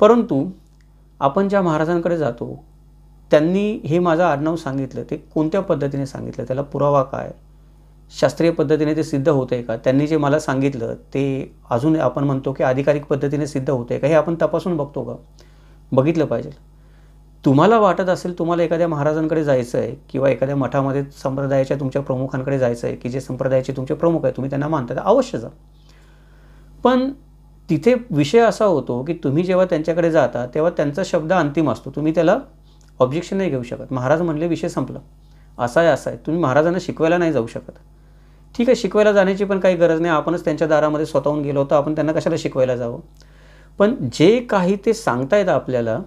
परंतु आपण ज्या महाराजांकडे जातो त्यांनी हे माझं आडनाव सांगितलं ते कोणत्या पद्धतीने सांगितलं, त्याला पुरावा काय, शास्त्रीय पद्धतीने ते सिद्ध होतं आहे का, त्यांनी जे मला सांगितलं ते अजून आपण म्हणतो की आधिकारिक पद्धतीने सिद्ध होतं आहे का, हे आपण तपासून बघतो का, बघितलं पाहिजे. तुम्हाला वाटत असेल तुम्हाला एखाद्या महाराजांकडे जायचं आहे किंवा एखाद्या मठामध्ये संप्रदायाच्या तुमच्या प्रमुखांकडे जायचं आहे की जे संप्रदायाचे तुमचे प्रमुख आहे, तुम्ही त्यांना मानता, तर अवश्य जा. पण तिथे विषय असा होतो की तुम्ही जेव्हा त्यांच्याकडे जाता तेव्हा त्यांचा शब्द अंतिम असतो, तुम्ही त्याला ऑब्जेक्शन नाही घेऊ शकत. महाराज म्हणले विषय संपला, असा आहे, तुम्ही महाराजांना शिकवायला नाही जाऊ शकत. ठीक आहे, शिकवायला जाण्याची पण काही गरज नाही, आपणच त्यांच्या दारामध्ये स्वतःहून गेलो होतो, आपण त्यांना कशाला शिकवायला जावं. पण जे काही ते सांगतायत आपल्याला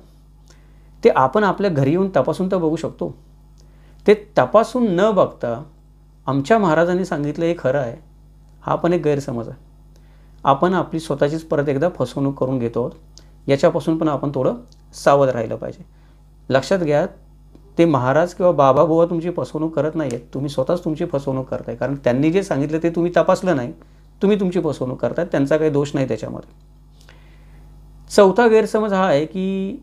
ते आपण आपल्या घरी येऊन तपासून तर बघू शकतो. ते तपासून न बघता आमच्या महाराजांनी सांगितलं हे खरं आहे हा पण एक गैरसमज आहे. आपण आपली स्वतःचीच परत एकदा फसवणूक करून घेतो आहोत, याच्यापासून पण आपण थोडं सावध राहिलं पाहिजे. लक्षात घ्या, ते महाराज किंवा बाबा बुवा तुमची फसवणूक करत नाही आहेत, तुम्ही स्वतःच तुमची फसवणूक करताय. कारण त्यांनी जे सांगितलं ते तुम्ही तपासलं नाही, तुम्ही तुमची फसवणूक करताय, त्यांचा काही दोष नाही त्याच्यामध्ये. चौथा गैरसमज हा आहे की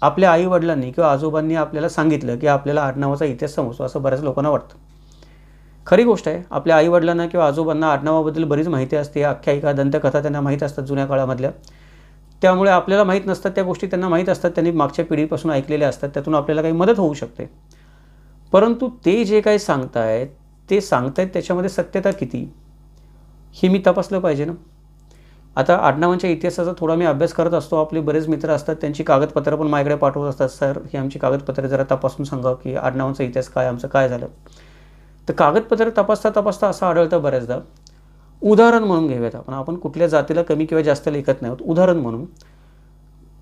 आपल्या आईवडिलांनी किंवा आजोबांनी आपल्याला सांगितलं की आपल्याला आडनावाचा इतिहास समजतो असं बऱ्याच लोकांना वाटतं. खरी गोष्ट आहे, आपल्या आईवडिलांना किंवा आजोबांना आडनावाबद्दल बरीच माहिती असते, आख्यायिका दंतकथा त्यांना माहीत असतात जुन्या काळामधल्या. त्यामुळे आपल्याला माहीत नसतात त्या गोष्टी त्यांना माहीत असतात, त्यांनी मागच्या पिढीपासून ऐकलेल्या असतात, त्यातून आपल्याला काही मदत होऊ शकते. परंतु ते जे काही सांगतायत ते सांगतायत त्याच्यामध्ये सत्यता किती हे मी तपासलं पाहिजे ना. आता आडनावांच्या इतिहासाचा थोडा मी अभ्यास करत असतो, आपले बरेच मित्र असतात त्यांची कागदपत्रं पण माझ्याकडे पाठवत असतात, सर ही आमची कागदपत्रे जरा तपासून सांगा की आडनावांचा इतिहास काय, आमचं काय झालं. तर कागदपत्र तपासता असं आढळतं बऱ्याचदा. उदाहरण म्हणून घेऊयात आपण कुठल्या जातीला कमी किंवा जास्त लेखत नाही आहोत, उदाहरण म्हणून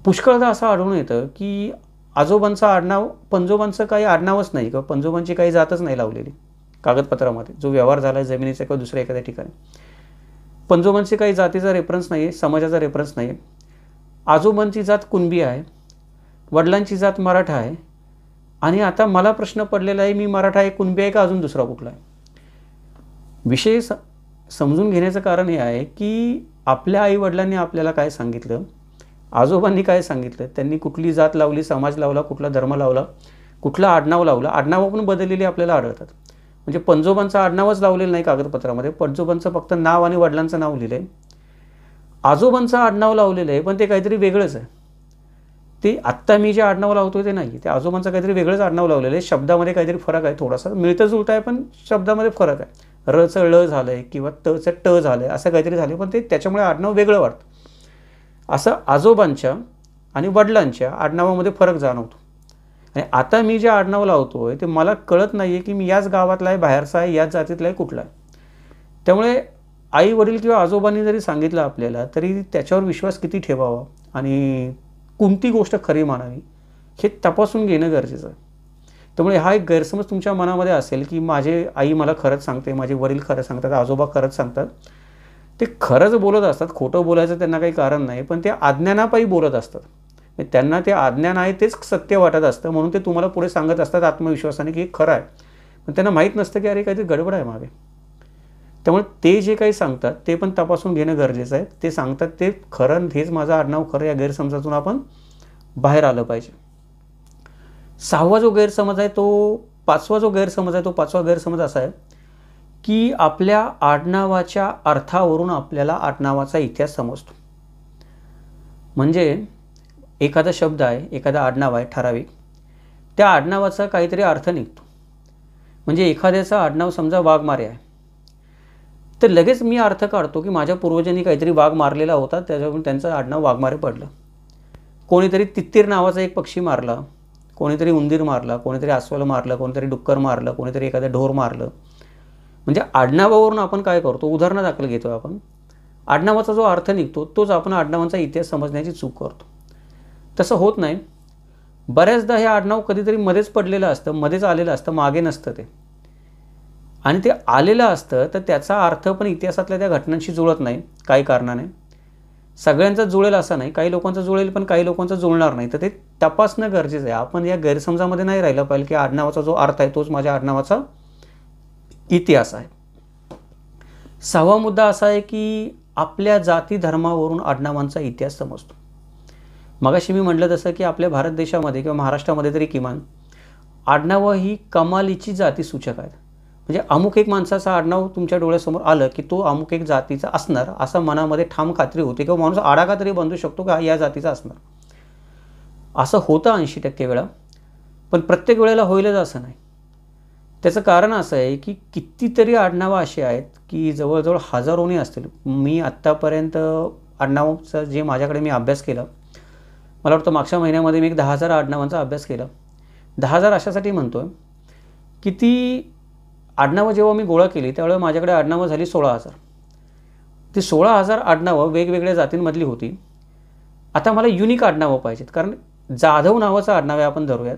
पुष्कळदा असं आढळून येतं की आजोबांचं आडनाव पंजोबांचं काही आडनावच नाही किंवा पंजोबांची काही जातच नाही लावलेली कागदपत्रामध्ये, जो व्यवहार झाला आहे जमिनीचा किंवा दुसऱ्या एखाद्या ठिकाणी. पंजोबांची काही जातीचा रेफरन्स नाही आहे, समाजाचा रेफरन्स नाही आहे. आजोबांची जात कुणबी आहे, वडिलांची जात मराठा आहे. आणि आता मला प्रश्न पडलेला आहे, मी मराठा आहे, कुणबी आहे का अजून दुसरा कुठला आहे. विषय समजून घेण्याचं कारण हे आहे की आपल्या आईवडिलांनी आपल्याला काय सांगितलं, आजोबांनी काय सांगितलं, त्यांनी कुठली जात लावली, समाज लावला, कुठला धर्म लावला, कुठला आडनाव लावला. आडनावं पण बदललेली आपल्याला आढळतात. म्हणजे पंजोबांचं आडनावच लावलेलं नाही कागदपत्रामध्ये, पंजोबांचं फक्त नाव आणि वडिलांचं नाव लिहिलं आहे. आजोबांचं आडनाव लावलेलं आहे पण ते काहीतरी वेगळंच आहे. ते आत्ता मी जे आडनाव लावतोय ते नाही, ते आजोबांचं काहीतरी वेगळंच आडनाव लावलेलं आहे. शब्दामध्ये काहीतरी फरक आहे, थोडासा मिळतं जुळतं आहे पण शब्दामध्ये फरक आहे. रचं ळ झालं आहे किंवा तचं ट झालं आहे असं काहीतरी झालं, पण ते त्याच्यामुळे आडनाव वेगळं वाटतं. असं आजोबांच्या आणि वडिलांच्या आडनावामध्ये फरक जाणवतो. आणि आता मी जे आडनाव लावतोय ते मला कळत नाही आहे की मी याच गावातला आहे, बाहेरचा आहे, याच जातीतला आहे, कुठला आहे. त्यामुळे आई वडील किंवा आजोबांनी जरी सांगितलं आपल्याला तरी त्याच्यावर विश्वास किती ठेवावा आणि कोणती गोष्ट खरी मानावी हे तपासून घेणं गरजेचं आहे. त्यामुळे हा एक गैरसमज तुमच्या मनामध्ये असेल की माझे आई मला खरंच सांगते, माझे वडील खरं सांगतात, आजोबा खरंच सांगतात. ते खरंच बोलत असतात, खोटं बोलायचं त्यांना काही कारण नाही, पण ते अज्ञानापायी बोलत असतात. त्यांना ते अज्ञान आहे तेच सत्य वाटत असतं, म्हणून ते तुम्हाला पुढे सांगत असतात आत्मविश्वासाने की हे खरं आहे. पण त्यांना माहीत नसतं की अरे काहीतरी गडबड आहे मागे. त्यामुळे ते जे काही सांगतात ते पण तपासून घेणं गरजेचं आहे. ते सांगतात ते खरं, हेच माझं आडनाव खरं, या गैरसमजातून आपण बाहेर आलं पाहिजे. पाचवा जो गैरसमज आहे तो पाचवा गैरसमज असा आहे की आपल्या आडनावाच्या अर्थावरून आपल्याला आडनावाचा इतिहास समजतो. म्हणजे एखादा शब्द आहे, एखादा आडनाव आहे ठराविक, त्या आडनावाचा काहीतरी अर्थ निघतो. म्हणजे एखाद्याचं आडनाव समजा वाघमारे आहे, तर लगेच मी अर्थ काढतो की माझ्या पूर्वजांनी काहीतरी वाघ मारलेला होता, त्याच्यामुळे त्यांचं आडनाव वाघमारे पडलं. कोणीतरी तित्तीर नावाचा एक पक्षी मारला, कोणीतरी उंदीर मारला, कोणीतरी अस्वल मारलं, कोणीतरी डुक्कर मारलं, कोणीतरी एखादं ढोर मारलं. म्हणजे आडनावावरून आपण काय करतो, उदाहरणादाखल घेतो आपण, आडनावाचा जो अर्थ निघतो तोच आपण आडनावाचा इतिहास समजण्याची चूक करतो. तसं होत नाही. बऱ्याचदा हे आडनाव कधीतरी मध्येच पडलेलं असतं, मध्येच आलेलं असतं, मागे नसतं ते. आणि ते आलेलं असतं तर त्याचा अर्थ पण इतिहासातल्या त्या घटनांशी जुळत नाही काही कारणाने. सगळ्यांचा जुळेल असं नाही, काही लोकांचा जुळेल पण काही लोकांचा जुळणार नाही. तर ते तपासणं गरजेचं आहे. आपण या गैरसमजामध्ये नाही राहिलं पाहिजे की आडनावाचा जो अर्थ आहे तोच माझ्या आडनावाचा इतिहास आहे. सहावा मुद्दा असा आहे की आपल्या जाती धर्मावरून आडनावांचा इतिहास समजतो. मगाशी मी म्हटलं तसं की आपल्या भारत देशामध्ये किंवा महाराष्ट्रामध्ये तरी किमान आडनावं ही कमालीची जातीसूचक आहेत. म्हणजे अमुक एक माणसाचं आडनाव तुमच्या डोळ्यासमोर आलं की तो अमुक एक जातीचा असणार असं मनामध्ये ठाम खात्री होते, किंवा माणूस आडाका तरी बांधू शकतो की हा या जातीचा असणार. असं होतं 80% वेळा, पण प्रत्येक वेळेला होईलच असं नाही. त्याचं कारण असं आहे की कितीतरी आडनावं अशी आहेत की जवळजवळ हजारोनी असतील. मी आत्तापर्यंत आडनावाचं जे माझ्याकडे मी अभ्यास केला, मला वाटतं मागच्या महिन्यामध्ये मी एक 10,000 आडनावांचा अभ्यास केला. 10,000 अशासाठी म्हणतो आहे की ती आडनावं जेव्हा मी गोळा केली त्यावेळेला माझ्याकडे आडनावं झाली 16,000. ती 16,000 आडनावं वेगवेगळ्या जातींमधली होती. आता मला युनिक आडनावं पाहिजेत, कारण जाधव नावाचं आडनाव आहे आपण धरूयात,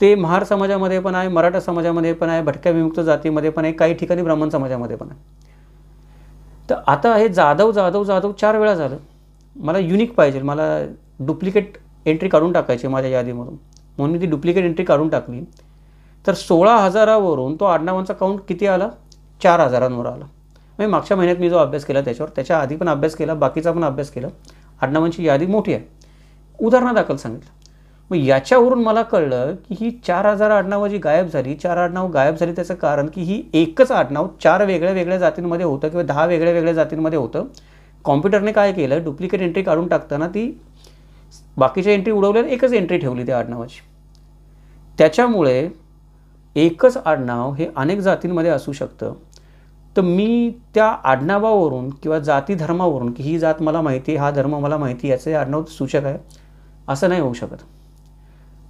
ते महार समाजामध्ये पण आहे, मराठा समाजामध्ये पण आहे, भटक्या विमुक्त जातीमध्ये पण आहे, काही ठिकाणी ब्राह्मण समाजामध्ये पण आहे. तर आता हे जाधव 4 वेळा झालं. मला युनिक पाहिजे, मला डुप्लिकेट एंट्री काढून टाकायची माझ्या यादीमधून, म्हणून मी ती डुप्लिकेट एंट्री काढून टाकली. तर 16,000वरून तो आडनावांचा काउंट किती आला, 4,000वर आला. म्हणजे मागच्या महिन्यात मी जो अभ्यास केला त्याच्यावर, त्याच्या आधी पण अभ्यास केला, बाकीचा पण अभ्यास केला, आडनावांची यादी मोठी आहे, उदाहरणादाखल सांगितलं. मग याच्यावरून मला कळलं की ही 4,000 आडनावं जी गायब झाली, 4 आडनावं गायब झाली त्याचं कारण की ही एकच आडनाव 4 वेगळ्या वेगळ्या जातींमध्ये होतं किंवा 10 वेगळ्या वेगळ्या जातींमध्ये होतं. कॉम्प्युटरने काय केलं, डुप्लिकेट एंट्री काढून टाकताना ती बाकीच्या एंट्री उडवल्या, एकच एंट्री ठेवली त्या आडनावाची. त्याच्यामुळे एकच आडनाव हे अनेक जातींमध्ये असू शकतं. तर मी त्या आडनावावरून किंवा जाती धर्मावरून की ही जात मला माहिती, हा धर्म मला माहिती, याचे आडनाव सूचक आहे असं नाही होऊ शकत.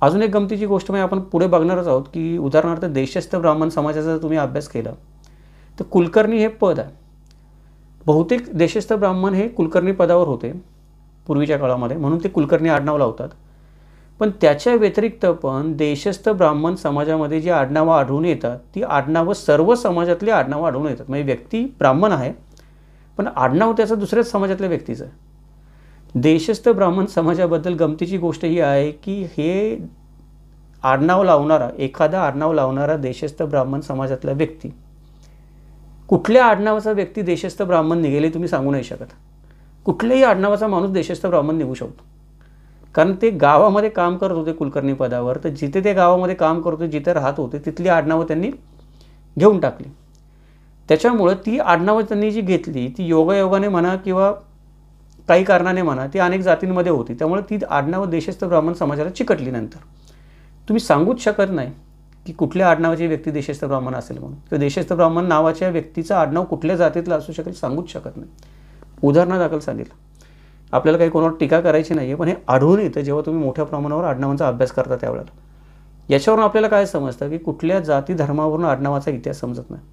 अजून एक गमतीची गोष्ट म्हणजे आपण पुढे बघणारच आहोत की उदाहरणार्थ देशस्थ ब्राह्मण समाजाचा जर तुम्ही अभ्यास केला तर कुलकर्णी हे पद आहे. बहुतेक देशस्थ ब्राह्मण हे कुलकर्णी पदावर होते पूर्वीच्या काळामध्ये, म्हणून ते कुलकर्णी आडनाव लावतात. पण त्याच्या व्यतिरिक्त पण देशस्थ ब्राह्मण समाजामध्ये जी आडनावं आढळून येतात ती आडनावं सर्व समाजातली आडनावं आढळून येतात. म्हणजे व्यक्ती ब्राह्मण आहे पण आडनाव त्याचं दुसऱ्याच समाजातल्या व्यक्तीचं आहे. देशस्थ ब्राह्मण समाजाबद्दल गमतीची गोष्ट ही आहे की हे आडनाव लावणारा, एखादा आडनाव लावणारा देशस्थ ब्राह्मण समाजातला व्यक्ती, कुठल्या आडनावाचा व्यक्ती देशस्थ ब्राह्मण निघेल तुम्ही सांगू नाही शकत. कुठल्याही आडनावाचा माणूस देशस्थ ब्राह्मण निघू शकतो, कारण ते गावामध्ये काम करत होते कुलकर्णी पदावर. तर जिथे ते गावामध्ये काम करत होते, जिथे राहत होते, तिथली आडनावं त्यांनी घेऊन टाकली. त्याच्यामुळं ती आडनावं त्यांनी जी घेतली ती योगायोगाने म्हणा किंवा काही कारणाने म्हणा ती अनेक जातींमध्ये होती. त्यामुळे ती आडनावं देशस्थ ब्राह्मण समाजाला चिकटली. नंतर तुम्ही सांगूच शकत नाही की कुठल्या आडनावाची व्यक्ती देशस्थ ब्राह्मण असेल म्हणून, किंवा देशस्थ ब्राह्मण नावाच्या व्यक्तीचं आडनाव कुठल्या जातीतलं असू शकेल सांगूच शकत नाही. उदाहरणादाखल सांगितलं. आपल्याला काही कोणावर टीका करायची नाही आहे, पण हे आढळून येतं जेव्हा तुम्ही मोठ्या प्रमाणावर आडनावांचा अभ्यास करता त्यावेळेला. याच्यावरून आपल्याला काय समजतं की कुठल्या जाती धर्मावरून आडनावाचा इतिहास समजत नाही.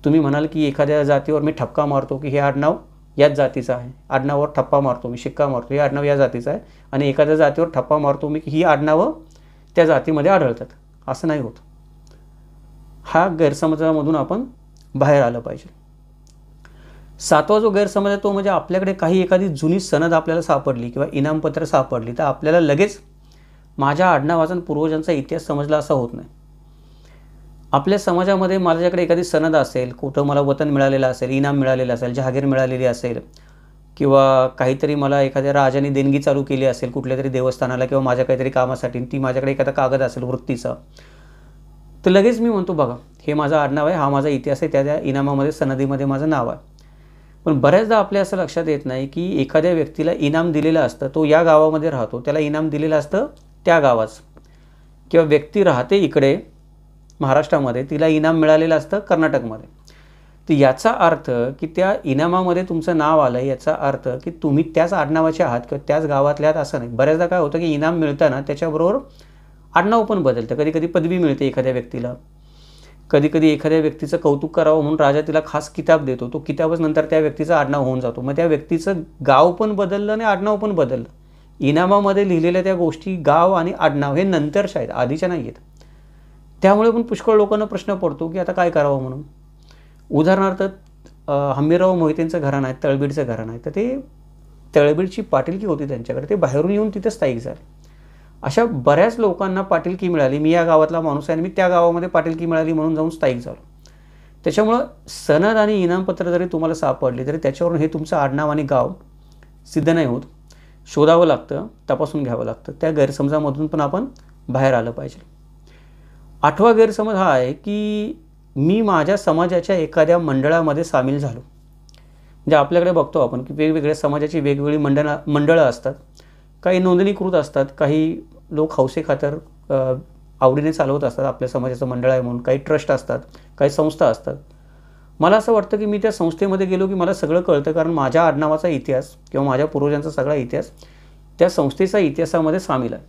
तुम्ही म्हणाल की एखाद्या जातीवर मी ठपका मारतो की हे आडनाव याच जातीचं आहे, आडनावावर ठप्पा मारतो मी, शिक्का मारतो हे आडनाव या जातीचं आहे, आणि एखाद्या जातीवर ठप्पा मारतो मी की ही आडनावं त्या जातीमध्ये आढळतात, असं नाही होत. हा गैरसमजामधून आपण बाहेर आलं पाहिजे. 7वा जो गैरसमज आहे तो म्हणजे आपल्याकडे काही एखादी जुनी सनद आपल्याला सापडली किंवा इनामपत्र सापडली तर आपल्याला लगेच माझ्या आडनावाचा आणि पूर्वजांचा इतिहास समजला असा होत नाही. आपल्या समाजामध्ये माझ्याकडे एखादी सनद असेल, कुठं मला वतन मिळालेलं असेल, इनाम मिळालेलं असेल, जहागीर मिळालेली असेल, किंवा काहीतरी मला एखाद्या राजाने देणगी चालू केली असेल कुठल्या तरी देवस्थानाला किंवा माझ्या काहीतरी कामासाठी, ती माझ्याकडे एखादा कागद असेल वृत्तीचा, तर लगेच मी म्हणतो बघा हे माझं आडनाव आहे, हा माझा इतिहास आहे, त्या इनामामध्ये सनदीमध्ये माझं नाव आहे. पण बऱ्याचदा आपल्या असं लक्षात येत नाही की एखाद्या व्यक्तीला इनाम दिलेलं असतं, तो या गावामध्ये राहतो, त्याला इनाम दिलेलं असतं त्या गावाचं, किंवा व्यक्ती राहते इकडे महाराष्ट्रामध्ये, तिला इनाम मिळालेलं असतं कर्नाटकमध्ये. तर याचा अर्थ की त्या इनामामध्ये तुमचं नाव आलं, याचा अर्थ की तुम्ही त्याच आडनावाचे आहात किंवा त्याच गावातल्या आहात असं नाही. बऱ्याचदा काय होतं की इनाम मिळताना त्याच्याबरोबर आडनाव पण बदलतं. कधी कधी पदवी मिळते एखाद्या व्यक्तीला, कधी कधी एखाद्या व्यक्तीचं कौतुक करावं म्हणून राजा तिला खास किताब देतो, तो किताबच नंतर त्या व्यक्तीचं आडनाव होऊन जातो. मग त्या व्यक्तीचं गाव पण बदललं आणि आडनाव पण बदललं. इनामामध्ये लिहिलेल्या त्या गोष्टी गाव आणि आडनाव हे नंतरच्या आहेत, आधीच्या नाही आहेत. त्यामुळे पण पुष्कळ लोकांना प्रश्न पडतो की आता काय करावं म्हणून. उदाहरणार्थ हंबीरराव मोहितेंचं घराणं आहे, तळबीडचं घराणं आहे, तर ते तळबीडची पाटीलकी होती त्यांच्याकडे, ते बाहेरून येऊन तिथं स्थायिक झाले. अशा बऱ्याच लोकांना पाटीलकी मिळाली, मी या गावातला माणूस आहे आणि मी त्या गावामध्ये पाटीलकी मिळाली म्हणून जाऊन स्थायिक झालो. त्याच्यामुळं सनद आणि इनामपत्र जरी तुम्हाला सापडली तरी त्याच्यावरून हे तुमचं आडनाव आणि गाव सिद्ध नाही होत, शोधावं लागतं, तपासून घ्यावं लागतं. त्या गैरसमजामधून पण आपण बाहेर आलं पाहिजे. 8वा गैरसमज हा आहे की मी माझ्या समाजाच्या एखाद्या मंडळामध्ये सामील झालो. म्हणजे आपल्याकडे बघतो आपण की वेगवेगळ्या समाजाची वेगवेगळी मंडळं असतात, काही नोंदणीकृत असतात, काही लोक हौसेखातर आवडीने चालवत असतात, आपल्या समाजाचं मंडळ आहे म्हणून, काही ट्रस्ट असतात, काही संस्था असतात. मला असं वाटतं की मी त्या संस्थेमध्ये गेलो की मला सगळं कळतं, कारण माझ्या आडनावाचा इतिहास किंवा माझ्या पूर्वजांचा सगळा इतिहास त्या संस्थेचा इतिहासामध्ये सामील आहे.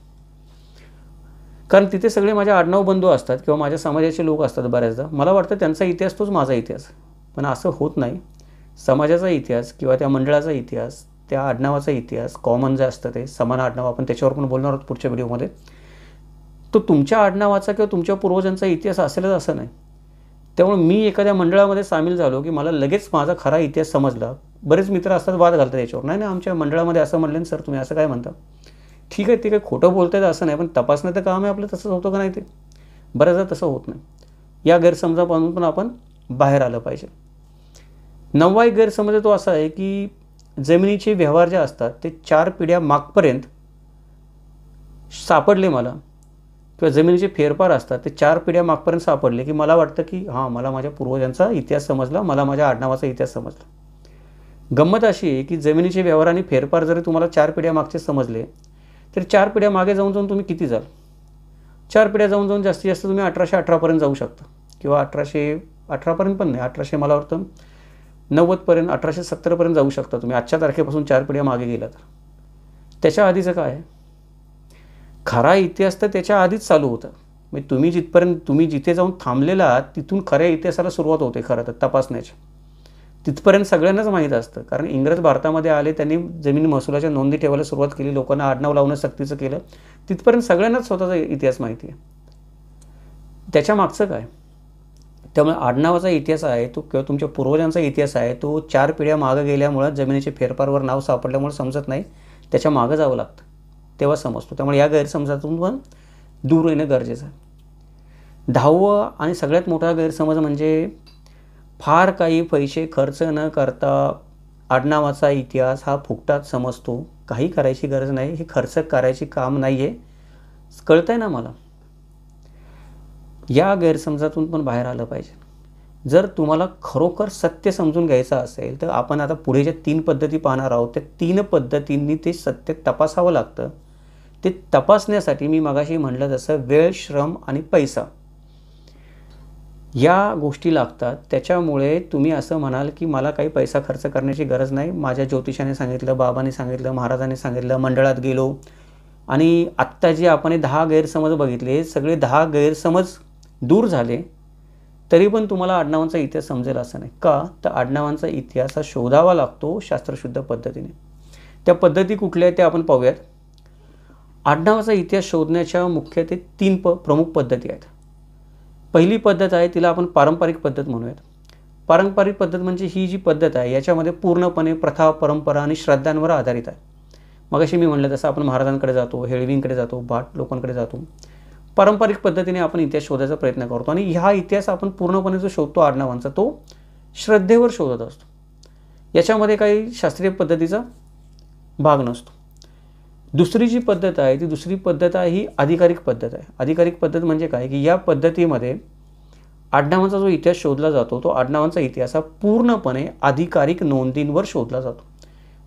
कारण तिथे सगळे माझे आडनाव बंधू असतात किंवा माझ्या समाजाचे लोक असतात. बऱ्याचदा मला वाटतं त्यांचा इतिहास तोच माझा इतिहास, पण असं होत नाही. समाजाचा इतिहास किंवा त्या मंडळाचा इतिहास, त्या आडनावाचा इतिहास कॉमन जे असतं ते समान आडनाव, आपण त्याच्यावर पण बोलणार आहोत पुढच्या व्हिडिओमध्ये, तो तुमच्या आडनावाचा किंवा तुमच्या पूर्वजांचा इतिहास असेलच असं नाही. त्यामुळे मी एखाद्या मंडळामध्ये सामील झालो की मला लगेच माझा खरा इतिहास समजला. बरेच मित्र असतात वाद घालतात याच्यावर, नाही आमच्या मंडळामध्ये असं म्हणलं सर, तुम्ही असं काय म्हणता. ठीक आहे, ते काही खोटं बोलतायत असं नाही, पण तपासणं तर काम आहे आपलं, तसंच होतं का नाही ते. बऱ्याचदा तसं होत नाही. या गैरसमजापासून पण आपण बाहेर आलं पाहिजे. 9वा एक गैरसमज तो असा आहे की जमिनीचे व्यवहार जे असतात ते 4 पिढ्या मागपर्यंत सापडले मला, किंवा जमिनीचे फेरफार असतात ते 4 पिढ्या मागपर्यंत सापडले की मला वाटतं की हां, मला माझ्या पूर्वजांचा इतिहास समजला, मला माझ्या आडनावाचा इतिहास समजला. गंमत अशी आहे की जमिनीचे व्यवहार आणि फेरफार जरी तुम्हाला 4 पिढ्या मागचे समजले तर 4 पिढ्या मागे जाऊन जाऊन तुम्ही किती जाल. 4 पिढ्या जाऊन जाऊन जास्तीत जास्त तुम्ही 1818पर्यंत जाऊ शकता, किंवा 1818पर्यंत पण नाही, 1800 मला वाटतं 90पर्यंत, 1870पर्यंत जाऊ शकता तुम्ही आजच्या तारखेपासून 4 पिढ्या मागे गेला तर. त्याच्या आधीचं काय आहे, खरा इतिहास तर त्याच्या आधीच चालू होता. म्हणजे तुम्ही जिथे जाऊन थांबलेला आहात तिथून खऱ्या इतिहासाला सुरुवात होते खरं तर तपासण्याची. तिथपर्यंत सगळ्यांनाच माहीत असतं, कारण इंग्रज भारतामध्ये आले, त्यांनी जमीन महसुलाच्या नोंदी ठेवायला सुरुवात केली, लोकांना आडनाव लावणं सक्तीचं केलं. तिथपर्यंत सगळ्यांनाच स्वतःचा इतिहास माहिती आहे. त्याच्या मागचं काय, त्यामुळे आडनावाचा इतिहास आहे तो किंवा तुमच्या पूर्वजांचा इतिहास आहे तो 4 पिढ्या मागं गेल्यामुळं जमिनीचे फेरफारवर नाव सापडल्यामुळे समजत नाही, त्याच्या मागं जावं लागतं, तेव्हा समजतो. त्यामुळे या गैरसमजातून पण दूर येणं गरजेचं आहे. 10वा आणि सगळ्यात मोठा गैरसमज म्हणजे फार काही पैसे खर्च न करता आडनावाचा इतिहास हा फुकटात समजतो, काही करायची गरज नाही, हे खर्च करायची काम नाही आहे, कळतं आहे ना मला. या गैरसमजातून पण बाहेर आलं पाहिजे. जर तुम्हाला खरोखर सत्य समजून घ्यायचं असेल तर आपण आता पुढे ज्या 3 पद्धती पाहणार आहोत त्या 3 पद्धतींनी ते सत्य तपासावं लागतं. ते तपासण्यासाठी मी मगाशी म्हटलं तसं वेळ, श्रम आणि पैसा या गोष्टी लागतात. त्याच्यामुळे तुम्ही असं म्हणाल की मला काही पैसा खर्च करण्याची गरज नाही, माझ्या ज्योतिषाने सांगितलं, बाबांनी सांगितलं, महाराजांनी सांगितलं, मंडळात गेलो, आणि आत्ता जे आपण हे 10 गैरसमज बघितले, सगळे 10 गैरसमज दूर झाले, तरी पण तुम्हाला आडनावांचा इतिहास समजेल असं नाही. का? तर आडनावांचा इतिहास हा शोधावा लागतो शास्त्रशुद्ध पद्धतीने. त्या पद्धती कुठल्या आहेत ते आपण पाहूयात. आडनावाचा इतिहास शोधण्याच्या मुख्यत्वे 3 प्रमुख पद्धती आहेत. पहिली पद्धत आहे, तिला आपण पारंपरिक पद्धत म्हणूयात. पारंपरिक पद्धत म्हणजे ही जी पद्धत आहे याच्यामध्ये पूर्णपणे प्रथा, परंपरा आणि श्रद्धांवर आधारित आहे. मगाशी मी म्हटलं तसं आपण महाराजांकडे जातो, हेळवींकडे जातो, भाट लोकांकडे जातो. पारंपरिक पद्धतीने आपण इतिहास शोधायचा प्रयत्न करतो आणि हा इतिहास आपण पूर्णपणे जो शोधतो आडनावांचा, तो श्रद्धेवर शोधत असतो. याच्यामध्ये काही शास्त्रीय पद्धतीचा भाग नसतो. दुसरी जी पद्धत आहे ती दुसरी पद्धत आहे ही अधिकारिक पद्धत आहे. अधिकारिक पद्धत म्हणजे काय की या पद्धतीमध्ये आडनावांचा जो इतिहास शोधला जातो तो आडनावांचा इतिहास हा पूर्णपणे अधिकारिक नोंदींवर शोधला जातो.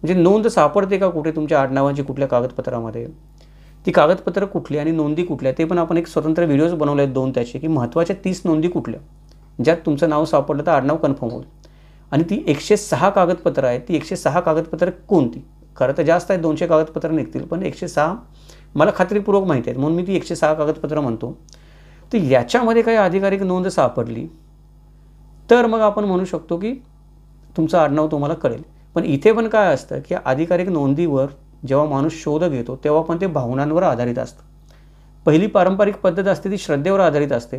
म्हणजे नोंद सापडते का कुठे तुमच्या आडनावांची कुठल्या कागदपत्रामध्ये, ती कागदपत्र कुठली आणि नोंदी कुठल्या, ते पण आपण एक स्वतंत्र व्हिडिओज बनवले आहेत 2 त्याचे, की महत्त्वाच्या 30 नोंदी कुठल्या ज्यात तुमचं नाव सापडलं तर आडनाव कन्फर्म होईल. आणि ती 106 कागदपत्र आहेत, ती 106 कागदपत्र कोणती, खरं तर जास्त आहे 200 कागदपत्र निघतील, पण 106 मला खात्रीपूर्वक माहिती आहेत म्हणून मी ती 106 कागदपत्र म्हणतो. तर याच्यामध्ये काही अधिकारिक नोंद सापडली तर मग आपण म्हणू शकतो की तुमचं आडनाव तुम्हाला कळेल. पण इथे पण काय असतं की अधिकारिक नोंदीवर जेव्हा माणूस शोध घेतो तेव्हा पण ते भावनांवर आधारित असतं. पहिली पारंपरिक पद्धत असते ती श्रद्धेवर आधारित असते.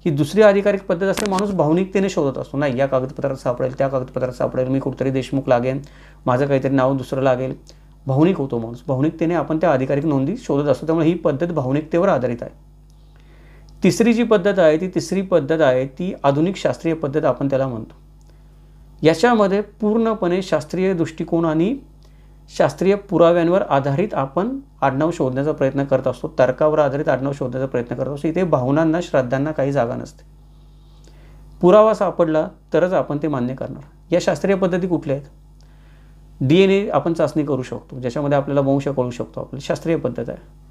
ही दुसरी अधिकारिक पद्धत असते, माणूस भावनिकतेने शोधत असतो. नाही, या कागदपत्रात सापडेल, त्या कागदपत्रात सापडेल, मी कुठेतरी देशमुख लागेल, माझं काहीतरी नाव दुसरं लागेल. भावनिक होतो माणूस, भावनिकतेने आपण त्या अधिकारिक नोंदी शोधत असतो. त्यामुळे ही पद्धत भावनिकतेवर आधारित आहे. तिसरी जी पद्धत आहे ती तिसरी पद्धत आहे ती आधुनिक शास्त्रीय पद्धत आपण त्याला म्हणतो. याच्यामध्ये पूर्णपणे शास्त्रीय दृष्टिकोन आणि शास्त्रीय पुराव्यांवर आधारित आपण आडनाव शोधण्याचा प्रयत्न करत असतो, तर्कावर आधारित आडनाव शोधण्याचा प्रयत्न करत असतो. इथे भावनांना, श्रद्धांना काही जागा नसते. पुरावा सापडला तरच आपण ते मान्य करणार. या शास्त्रीय पद्धती कुठल्या आहेत? DNA आपण चाचणी करू शकतो, ज्याच्यामध्ये आपल्याला वंश कळू शकतो, आपली शास्त्रीय पद्धत आहे.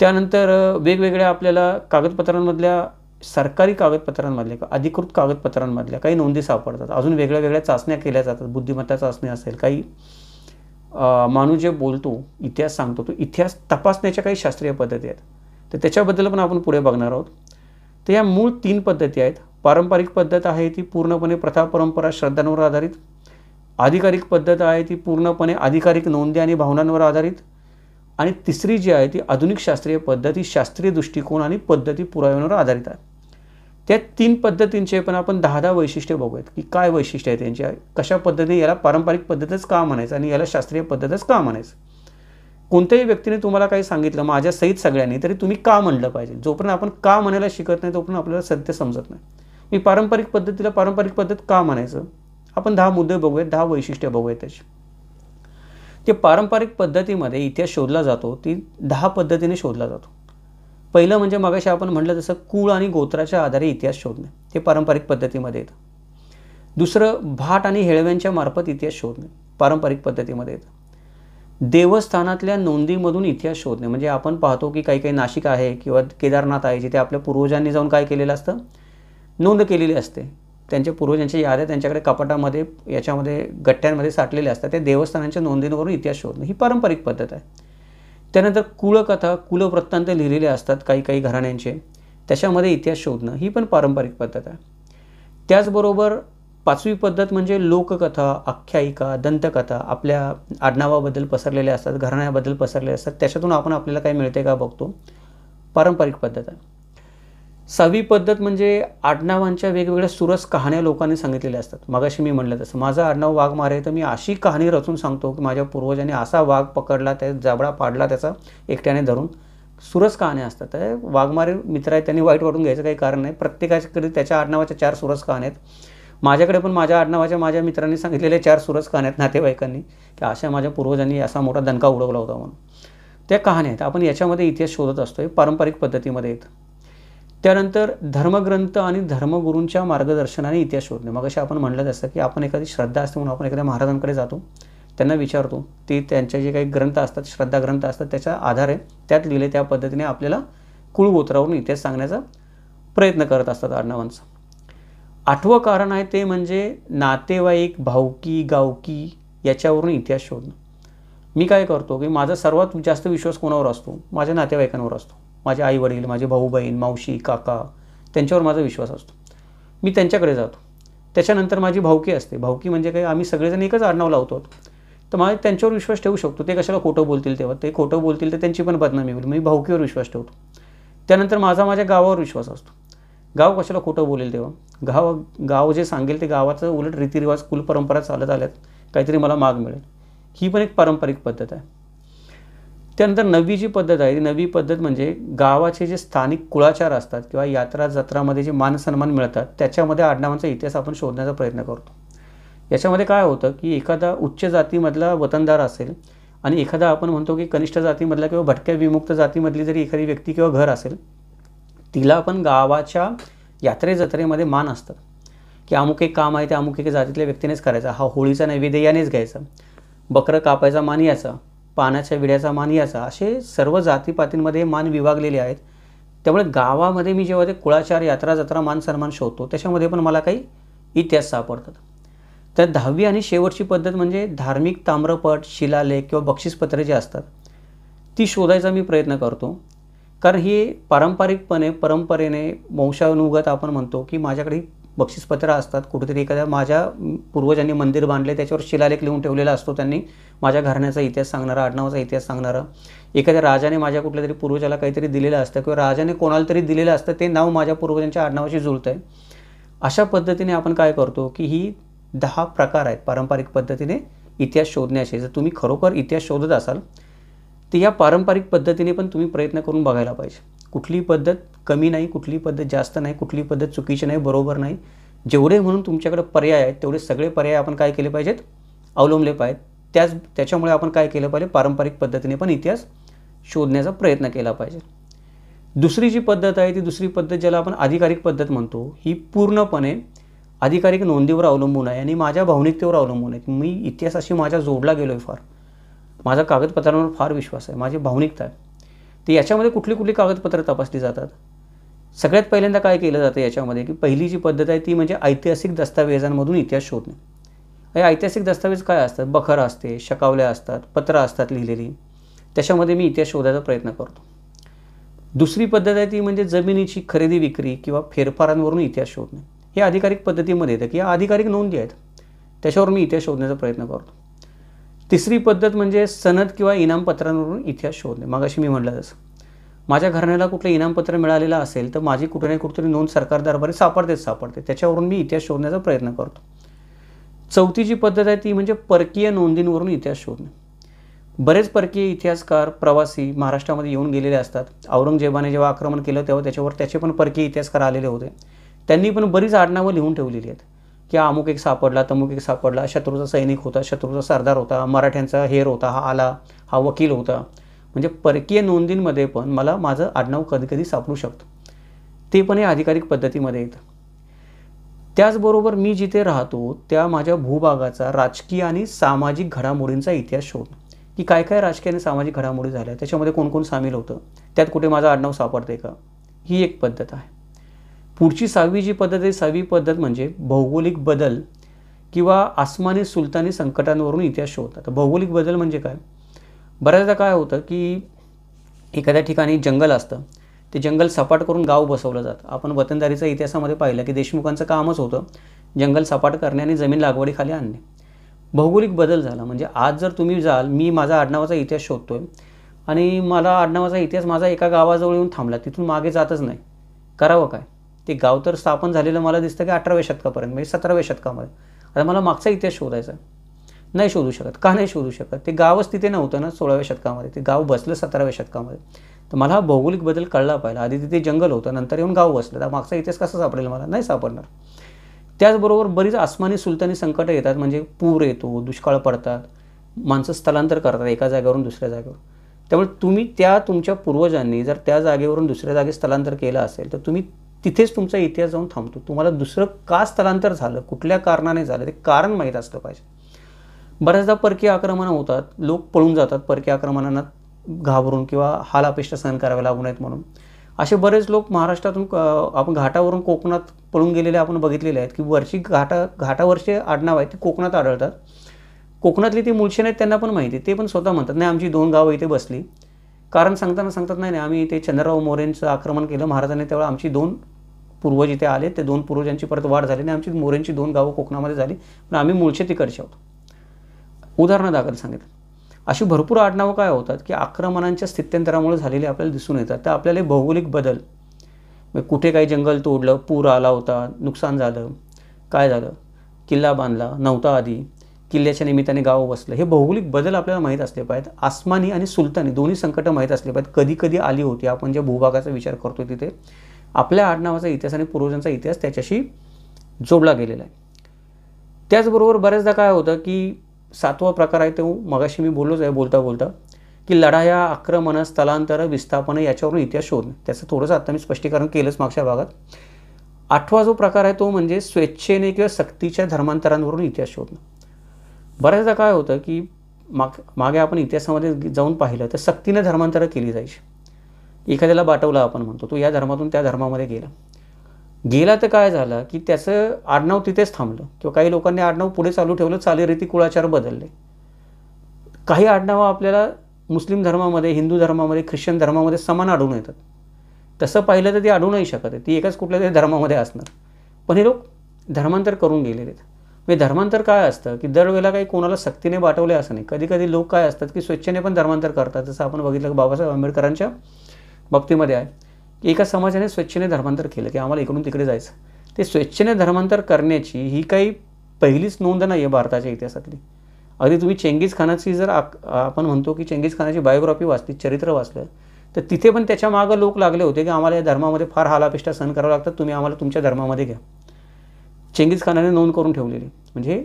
त्यानंतर वेगवेगळ्या आपल्याला कागदपत्रांमधल्या, सरकारी कागदपत्रांमधल्या, अधिकृत कागदपत्रांमधल्या काही नोंदी सापडतात. अजून वेगळ्या वेगळ्या चाचण्या केल्या जातात. बुद्धिमत्ता चाचणी असेल, काही माणूस जे बोलतो, इतिहास सांगतो, तो इतिहास तपासण्याच्या काही शास्त्रीय पद्धती आहेत. तर त्याच्याबद्दल पण आपण पुढे बघणार आहोत. तर या मूळ 3 पद्धती आहेत. पारंपरिक पद्धत आहे ती पूर्णपणे प्रथा, परंपरा, श्रद्धांवर आधारित. अधिकारिक पद्धत आहे ती पूर्णपणे अधिकारिक नोंदी आणि भावनांवर आधारित. आणि तिसरी जी आहे ती आधुनिक शास्त्रीय पद्धती शास्त्रीय दृष्टिकोन आणि पद्धती पुराव्यांवर आधारित आहे. त्या 3 पद्धतींचे पण आपण 10 वैशिष्ट्ये बघूयात की काय वैशिष्ट्य आहे त्यांची, कशा पद्धतीने याला पारंपरिक पद्धतच का म्हणायचं आणि याला शास्त्रीय पद्धतच का म्हणायचं. कोणत्याही व्यक्तीने तुम्हाला काही सांगितलं माझ्या सहित सगळ्यांनी, तरी तुम्ही का म्हणलं पाहिजे. जोपर्यंत आपण का म्हणायला शिकत नाही तोपर्यंत आपल्याला सत्य समजत नाही. मी पारंपरिक पद्धतीला पारंपरिक पद्धत का म्हणायचं, आपण 10 मुद्दे बघूयात, 10 वैशिष्ट्ये बघूयात त्याची. ते पारंपरिक पद्धतीमध्ये इतिहास शोधला जातो ती 10 पद्धतीने शोधला जातो. पहिलं म्हणजे मगाशी आपण म्हटलं तसं कुळ आणि गोत्राच्या आधारे इतिहास शोधणे, हे पारंपरिक पद्धतीमध्ये येतं. दुसरं भाट आणि हेळव्यांच्या मार्फत इतिहास शोधणे, पारंपरिक पद्धतीमध्ये येतं. देवस्थानातल्या नोंदीमधून इतिहास शोधणे, म्हणजे आपण पाहतो की काही काही नाशिक आहे किंवा केदारनाथ आहे जिथे आपल्या पूर्वजांनी जाऊन काय केलेलं असतं, नोंद केलेली असते. त्यांच्या पूर्वजांच्या याद्या त्यांच्याकडे कपाटामध्ये, याच्यामध्ये गठ्ठ्यांमध्ये साठलेल्या असतात. त्या देवस्थानांच्या नोंदींवरून इतिहास शोधणं ही पारंपरिक पद्धत आहे. त्यानंतर कुळकथा, कुलवृत्तांत लिहिलेले असतात काही काही घराण्यांचे, त्याच्यामध्ये इतिहास शोधणं ही पण पारंपरिक पद्धत आहे. त्याचबरोबर 5वी पद्धत म्हणजे लोककथा, आख्यायिका, दंतकथा आपल्या आडनावाबद्दल पसरलेल्या असतात, घराण्याबद्दल पसरलेल्या असतात. त्याच्यातून आपण आपल्याला काय मिळते का बघतो, पारंपरिक पद्धत आहे. 6वी पद्धत म्हणजे आडनावांच्या वेगवेगळ्या सुरस कहाण्या लोकांनी सांगितलेल्या असतात. मगाशी मी म्हटलं तसं माझं आडनाव वाघमारे, तर मी अशी कहाणी रचून सांगतो की माझ्या पूर्वजांनी असा वाघ पकडला, त्या जाबडा पाडला त्याचा एकट्याने धरून. सुरस कहाण्या असतात. वाघमारे मित्र आहेत त्यांनी वाईट वाटून घ्यायचं काही कारण नाही. प्रत्येकाकडे त्याच्या आडनावाच्या 4 सुरस कहाण्या आहेत. माझ्याकडे पण माझ्या आडनावाच्या माझ्या मित्रांनी सांगितलेल्या 4 सुरस कहाण्या आहेत, नातेवाईकांनी, की अशा माझ्या पूर्वजांनी असा मोठा दणका उडवला होता म्हणून. त्या कहाण्या आहेत. आपण याच्यामध्ये इतिहास शोधत असतो, हे पारंपरिक पद्धतीमध्ये येतं. त्यानंतर धर्मग्रंथ आणि धर्मगुरूंच्या मार्गदर्शनाने इतिहास शोधणे. मग अशा आपण म्हटलं तसं की आपण एखादी श्रद्धा असते म्हणून आपण एखाद्या महाराजांकडे जातो, त्यांना विचारतो, ते त्यांचे जे काही ग्रंथ असतात, श्रद्धा ग्रंथ असतात, त्याच्या आधारे त्यात लिहिले त्या पद्धतीने आपल्याला कुळगोत्रावरून इतिहास सांगण्याचा प्रयत्न करत असतात आडनावांचा. 8वं कारण आहे ते म्हणजे नातेवाईक, भावकी, गावकी याच्यावरून इतिहास शोधणं. मी काय करतो की माझा सर्वात जास्त विश्वास कोणावर असतो? माझ्या नातेवाईकांवर असतो. माझे आई-वडील, माझे भाऊ-बहीण, मावशी, काका त्यांच्यावर माझा विश्वास असतो. मी त्यांच्याकडे जातो. त्याच्यानंतर माझी भावकी असते. भावकी म्हणजे काय, आम्ही सगळेजण एकच आडनाव लावतो. तर मला त्यांच्यावर विश्वास ठेवू शकतो. ते कशाला खोटं बोलतील तेव्हा. ते खोटं बोलतील तर त्यांची पण बदनामी होईल. मी भावकीवर विश्वास ठेवतो. त्यानंतर माझ्या गावावर विश्वास असतो. गाव कशाला खोटं बोलेल तेव्हा. गाव जे सांगेल ते गावाचं उलट रीतिरिवाज, कुलपरंपरा चालत आल्यात. काहीतरी मला माग मिळेल. ही पण एक पारंपरिक पद्धत आहे. त्यानंतर नववी जी पद्धत आहे, ती नववी पद्धत म्हणजे गावाचे जे स्थानिक कुळाचार असतात किंवा यात्रा जत्रामध्ये जे मानसन्मान मिळतात त्याच्यामध्ये आडनावांचा इतिहास आपण शोधण्याचा प्रयत्न करतो. याच्यामध्ये काय होतं की एखादा उच्च जातीमधला वतनदार असेल आणि एखादा आपण म्हणतो की कनिष्ठ जातीमधला किंवा भटक्या विमुक्त जातीमधली जरी एखादी व्यक्ती किंवा घर असेल, तिला पण गावाच्या यात्रे जत्रेमध्ये मान असतात की अमुक एक काम आहे ते अमुक एक जातीतल्या व्यक्तीनेच करायचा. हा होळीचा नैवेद्य यानेच घ्यायचा. बकरं कापायचा मान याचा, पाण्याच्या विड्याचा मान याचा. असे सर्व जातीपातींमध्ये मान विभागलेले आहेत. त्यामुळे गावामध्ये मी जेव्हा ते कुळाचार, यात्रा जत्रा, मान सन्मान शोधतो त्याच्यामध्ये पण मला काही इतिहास सापडतात. तर 10वी आणि शेवटची पद्धत म्हणजे धार्मिक ताम्रपट, शिलालेख किंवा बक्षीसपत्रे जे असतात ती शोधायचा मी प्रयत्न करतो. कारण ही पारंपरिकपणे, परंपरेने, वंशानुगत आपण म्हणतो की माझ्याकडे बक्षीसपत्र असतात. कुठेतरी एखाद्या माझ्या पूर्वजांनी मंदिर बांधले त्याच्यावर शिलालेख लिहून ठेवलेला असतो. त्यांनी माझ्या घराण्याचा इतिहास सांगणारा, आडनावाचा इतिहास सांगणारा. एखाद्या राजाने माझ्या कुठल्या तरी पूर्वजाला काहीतरी दिलेलं असतं किंवा राजाने कोणाला तरी दिलेलं असतं, ते नाव माझ्या पूर्वजांच्या आडनावाशी जुळतं आहे. अशा पद्धतीने आपण काय करतो की ही 10 प्रकार आहेत पारंपरिक पद्धतीने इतिहास शोधण्याचे. जर तुम्ही खरोखर इतिहास शोधत असाल तर या पारंपरिक पद्धतीने पण तुम्ही प्रयत्न करून बघायला पाहिजे. कुठली पद्धत कमी नाही, कुठली पद्धत जास्त नाही, कुठली पद्धत चुकीची नाही, बरोबर नाही. जेवढे म्हणून तुमच्याकडे पर्याय आहेत तेवढे सगळे पर्याय आपण काय केले पाहिजेत, अवलंबले पाहिजेत. त्याच्यामुळे आपण काय केलं पाहिजे, पारंपरिक पद्धतीने पण इतिहास शोधण्याचा प्रयत्न केला पाहिजे. दुसरी जी पद्धत आहे ती दुसरी पद्धत ज्याला आपण अधिकारिक पद्धत म्हणतो, ही पूर्णपणे अधिकारिक नोंदीवर अवलंबून आहे आणि माझ्या भावनिकतेवर अवलंबून आहे. मी इतिहासाशी माझ्या जोडला गेलो आहे फार. माझा कागदपत्रांवर फार विश्वास आहे, माझी भावनिकता आहे. तर याच्यामध्ये कुठली कागदपत्रं तपासली जातात. सगळ्यात पहिल्यांदा काय केलं जातं याच्यामध्ये की पहिली जी पद्धत आहे ती म्हणजे ऐतिहासिक दस्तावेजांमधून इतिहास शोधणे. हे ऐतिहासिक दस्तावेज काय असतात, बखर असते, शकावल्या असतात, पत्र असतात लिहिलेली. त्याच्यामध्ये मी इतिहास शोधायचा प्रयत्न करतो. दुसरी पद्धत आहे ती म्हणजे जमिनीची खरेदी विक्री किंवा फेरफारांवरून इतिहास शोधणे. हे अधिकारिक पद्धतीमध्ये येतं की या अधिकारिक नोंदी आहेत, त्याच्यावर मी इतिहास शोधण्याचा प्रयत्न करतो. तिसरी पद्धत म्हणजे सनद किंवा इनामपत्रांवरून इतिहास शोधणे. मगाशी मी म्हटलं तसं माझ्या घराण्याला कुठलं इनामपत्र मिळालेलं असेल तर माझी कुठे ना कुठेतरी नोंद सरकार दरबारी सापडते. त्याच्यावरून मी इतिहास शोधण्याचा प्रयत्न करतो. चौथी जी पद्धत आहे ती म्हणजे परकीय नोंदींवरून इतिहास शोधणे. बरेच परकीय इतिहासकार, प्रवासी महाराष्ट्रामध्ये येऊन गेलेले असतात. औरंगजेबाने जेव्हा आक्रमण केलं तेव्हा त्याच्यावर त्याचे पण परकीय इतिहासकार आलेले होते. त्यांनी पण बरीच आडनावं लिहून ठेवलेली आहेत की अमुक एक सापडला, तमुक एक सापडला, शत्रूचा सैनिक होता, शत्रूचा सरदार होता, मराठ्यांचा हेर होता, हा आला, हा वकील होता. म्हणजे परकीय नोंदींमध्ये पण मला माझं आडनाव कधी सापडू शकतं. ते पण हे अधिकारिक पद्धतीमध्ये येतं. त्याचबरोबर मी जिथे राहतो त्या माझ्या भूभागाचा राजकीय आणि सामाजिक घडामोडींचा इतिहास शोधणं की काय राजकीय आणि सामाजिक घडामोडी झाल्या, त्याच्यामध्ये कोण सामील होतं, त्यात कुठे माझं आडनाव सापडते का, ही एक पद्धत आहे. पुढची 6वी जी पद्धत आहे, 6वी पद्धत म्हणजे भौगोलिक बदल किंवा आसमानी सुलतानी संकटांवरून इतिहास शोधतात. भौगोलिक बदल म्हणजे काय, बऱ्याचदा काय होतं की एखाद्या ठिकाणी जंगल असतं, ते जंगल सपाट करून गाव बसवलं जातं. आपण वतनदारीचा इतिहासामध्ये पाहिलं की देशमुखांचं कामच होतं जंगल सपाट करणे आणि जमीन लागवडीखाली आणणे. भौगोलिक बदल झाला म्हणजे आज जर तुम्ही जाल, मी माझा आडनावाचा इतिहास शोधतोय आणि मला आडनावाचा इतिहास माझा एका गावाजवळ येऊन थांबला, तिथून मागे जातच नाही. करावं काय, ते गाव तर स्थापन झालेलं मला दिसतं की 18व्या शतकापर्यंत, म्हणजे 17व्या शतकामध्ये. आता मला मागचा इतिहास शोधायचा नाही शोधू शकत. का नाही शोधू शकत, ते गावच तिथे नव्हतं ना 16व्या शतकामध्ये, ते गाव बसलं 17व्या शतकामध्ये. तर मला भौगोलिक बदल कळला पाहिजे. आधी तिथे जंगल होतं, नंतर येऊन गाव बसलं, तर मागचा इतिहास कसा सापडेल मला, नाही सापडणार. त्याचबरोबर बरीच आसमानी सुलतानी संकटं येतात, म्हणजे पूर येतो, दुष्काळ पडतात, माणसं स्थलांतर करतात एका जागेवरून दुसऱ्या जागेवर. त्यामुळे तुम्ही तुमच्या पूर्वजांनी जर त्या जागेवरून दुसऱ्या जागी स्थलांतर केलं असेल तर तुम्ही तिथेच तुमचा इतिहास जाऊन थांबतो. तुम्हाला दुसरं का स्थलांतर झालं, कुठल्या कारणाने झालं, ते कारण माहीत असलं पाहिजे. बऱ्याचदा परकीय आक्रमणं होतात, लोक पळून जातात परकीय आक्रमणांना घाबरून किंवा हाल अपेष्टा सहन कराव्या लागू नयेत म्हणून. असे बरेच लोक महाराष्ट्रातून आपण घाटावरून कोकणात पळून गेलेले आपण बघितलेले आहेत की घाटावरचे आडनाव आहेत ते कोकणात आढळतात. कोकणातली ती मूळची नाहीत त्यांना पण माहिती, ते पण स्वतः म्हणतात नाही आमची 2 गावं इथे बसली. कारण सांगताना सांगतात नाही आम्ही इथे चंद्रराव मोरेंचं आक्रमण केलं महाराजांनी, तेव्हा आमची 2 पूर्वज इथे आले, ते 2 पूर्वजांची परत वाढ झाली नाही, आमची मोरेंची 2 गावं कोकणामध्ये झाली, पण आम्ही मूळचे तिकडचे आहोत. उदाहरणादाखल सांगितलं. अशी भरपूर आडनावं काय होतात की आक्रमणांच्या स्थित्यंतरामुळे झालेले आपल्याला दिसून येतात. तर आपल्याला भौगोलिक बदल, कुठे काही जंगल तोडलं, पूर आला होता, नुकसान झालं, काय झालं, किल्ला बांधला नव्हता आधी, किल्ल्याच्या निमित्ताने गाव बसलं, हे भौगोलिक बदल आपल्याला माहीत असले पाहिजेत. आसमानी आणि सुलतानी दोन्ही संकटं माहीत असले पाहिजेत. कधी कधी आली होती, आपण ज्या भूभागाचा विचार करतो तिथे आपल्या आडनावाचा इतिहास आणि पूर्वजांचा इतिहास त्याच्याशी जोडला गेलेला आहे. त्याचबरोबर बऱ्याचदा काय होतं की 7वा प्रकार आहे तो मगाशी मी बोललोच आहे बोलता बोलता की लढाया, आक्रमणं, स्थलांतर, विस्थापनं याच्यावरून इतिहास शोधणं. त्याचं थोडंसं आता मी स्पष्टीकरण केलंच मागच्या भागात. 8वा जो प्रकार आहे तो म्हणजे स्वेच्छेने किंवा सक्तीच्या धर्मांतरांवरून इतिहास शोधणं. बऱ्याचदा काय होतं की मागे आपण इतिहासामध्ये जाऊन पाहिलं तर सक्तीने धर्मांतरं केली जायची. एखाद्याला बाटवला आपण म्हणतो, तो या धर्मातून त्या धर्मामध्ये गेला तर काय झालं की त्याचं आडनाव तिथेच थांबलं, किंवा काही लोकांनी आडनाव पुढे चालू ठेवलं, चालीरीती कुळाचार बदलले. काही आडनावं आपल्याला मुस्लिम धर्मामध्ये, हिंदू धर्मामध्ये, ख्रिश्चन धर्मामध्ये समान आढळून येतात. तसं पाहिलं तर ती आढळू नाही शकत आहे, ती एकाच कुठल्या तरी धर्मामध्ये असणार. पण हे लोक धर्मांतर करून गेलेले आहेत. म्हणजे धर्मांतर काय असतं की दरवेळेला काही कोणाला सक्तीने बाटवले असं नाही. कधी कधी लोक काय असतात की स्वेच्छेने पण धर्मांतर करतात. जसं आपण बघितलं की बाबासाहेब आंबेडकरांच्या बाबतीमध्ये आहे की एका समाजाने स्वेच्छेने धर्मांतर केलं की आम्हाला इकडून तिकडे जायचं. ते स्वेच्छेने धर्मांतर करण्याची ही काही पहिलीच नोंद नाही आहे भारताच्या इतिहासातली. अगदी तुम्ही चेंगीज खानाची जर आपण म्हणतो की चेंगीज खानाची बायोग्राफी वाचली, चरित्र वाचलं, तर तिथे पण त्याच्या मागं लोक लागले होते की आम्हाला या धर्मामध्ये फार हालापिष्टा सहन करावं लागतात, तुम्ही आम्हाला तुमच्या धर्मामध्ये घ्या. चेंगीज खानाने नोंद करून ठेवलेली. म्हणजे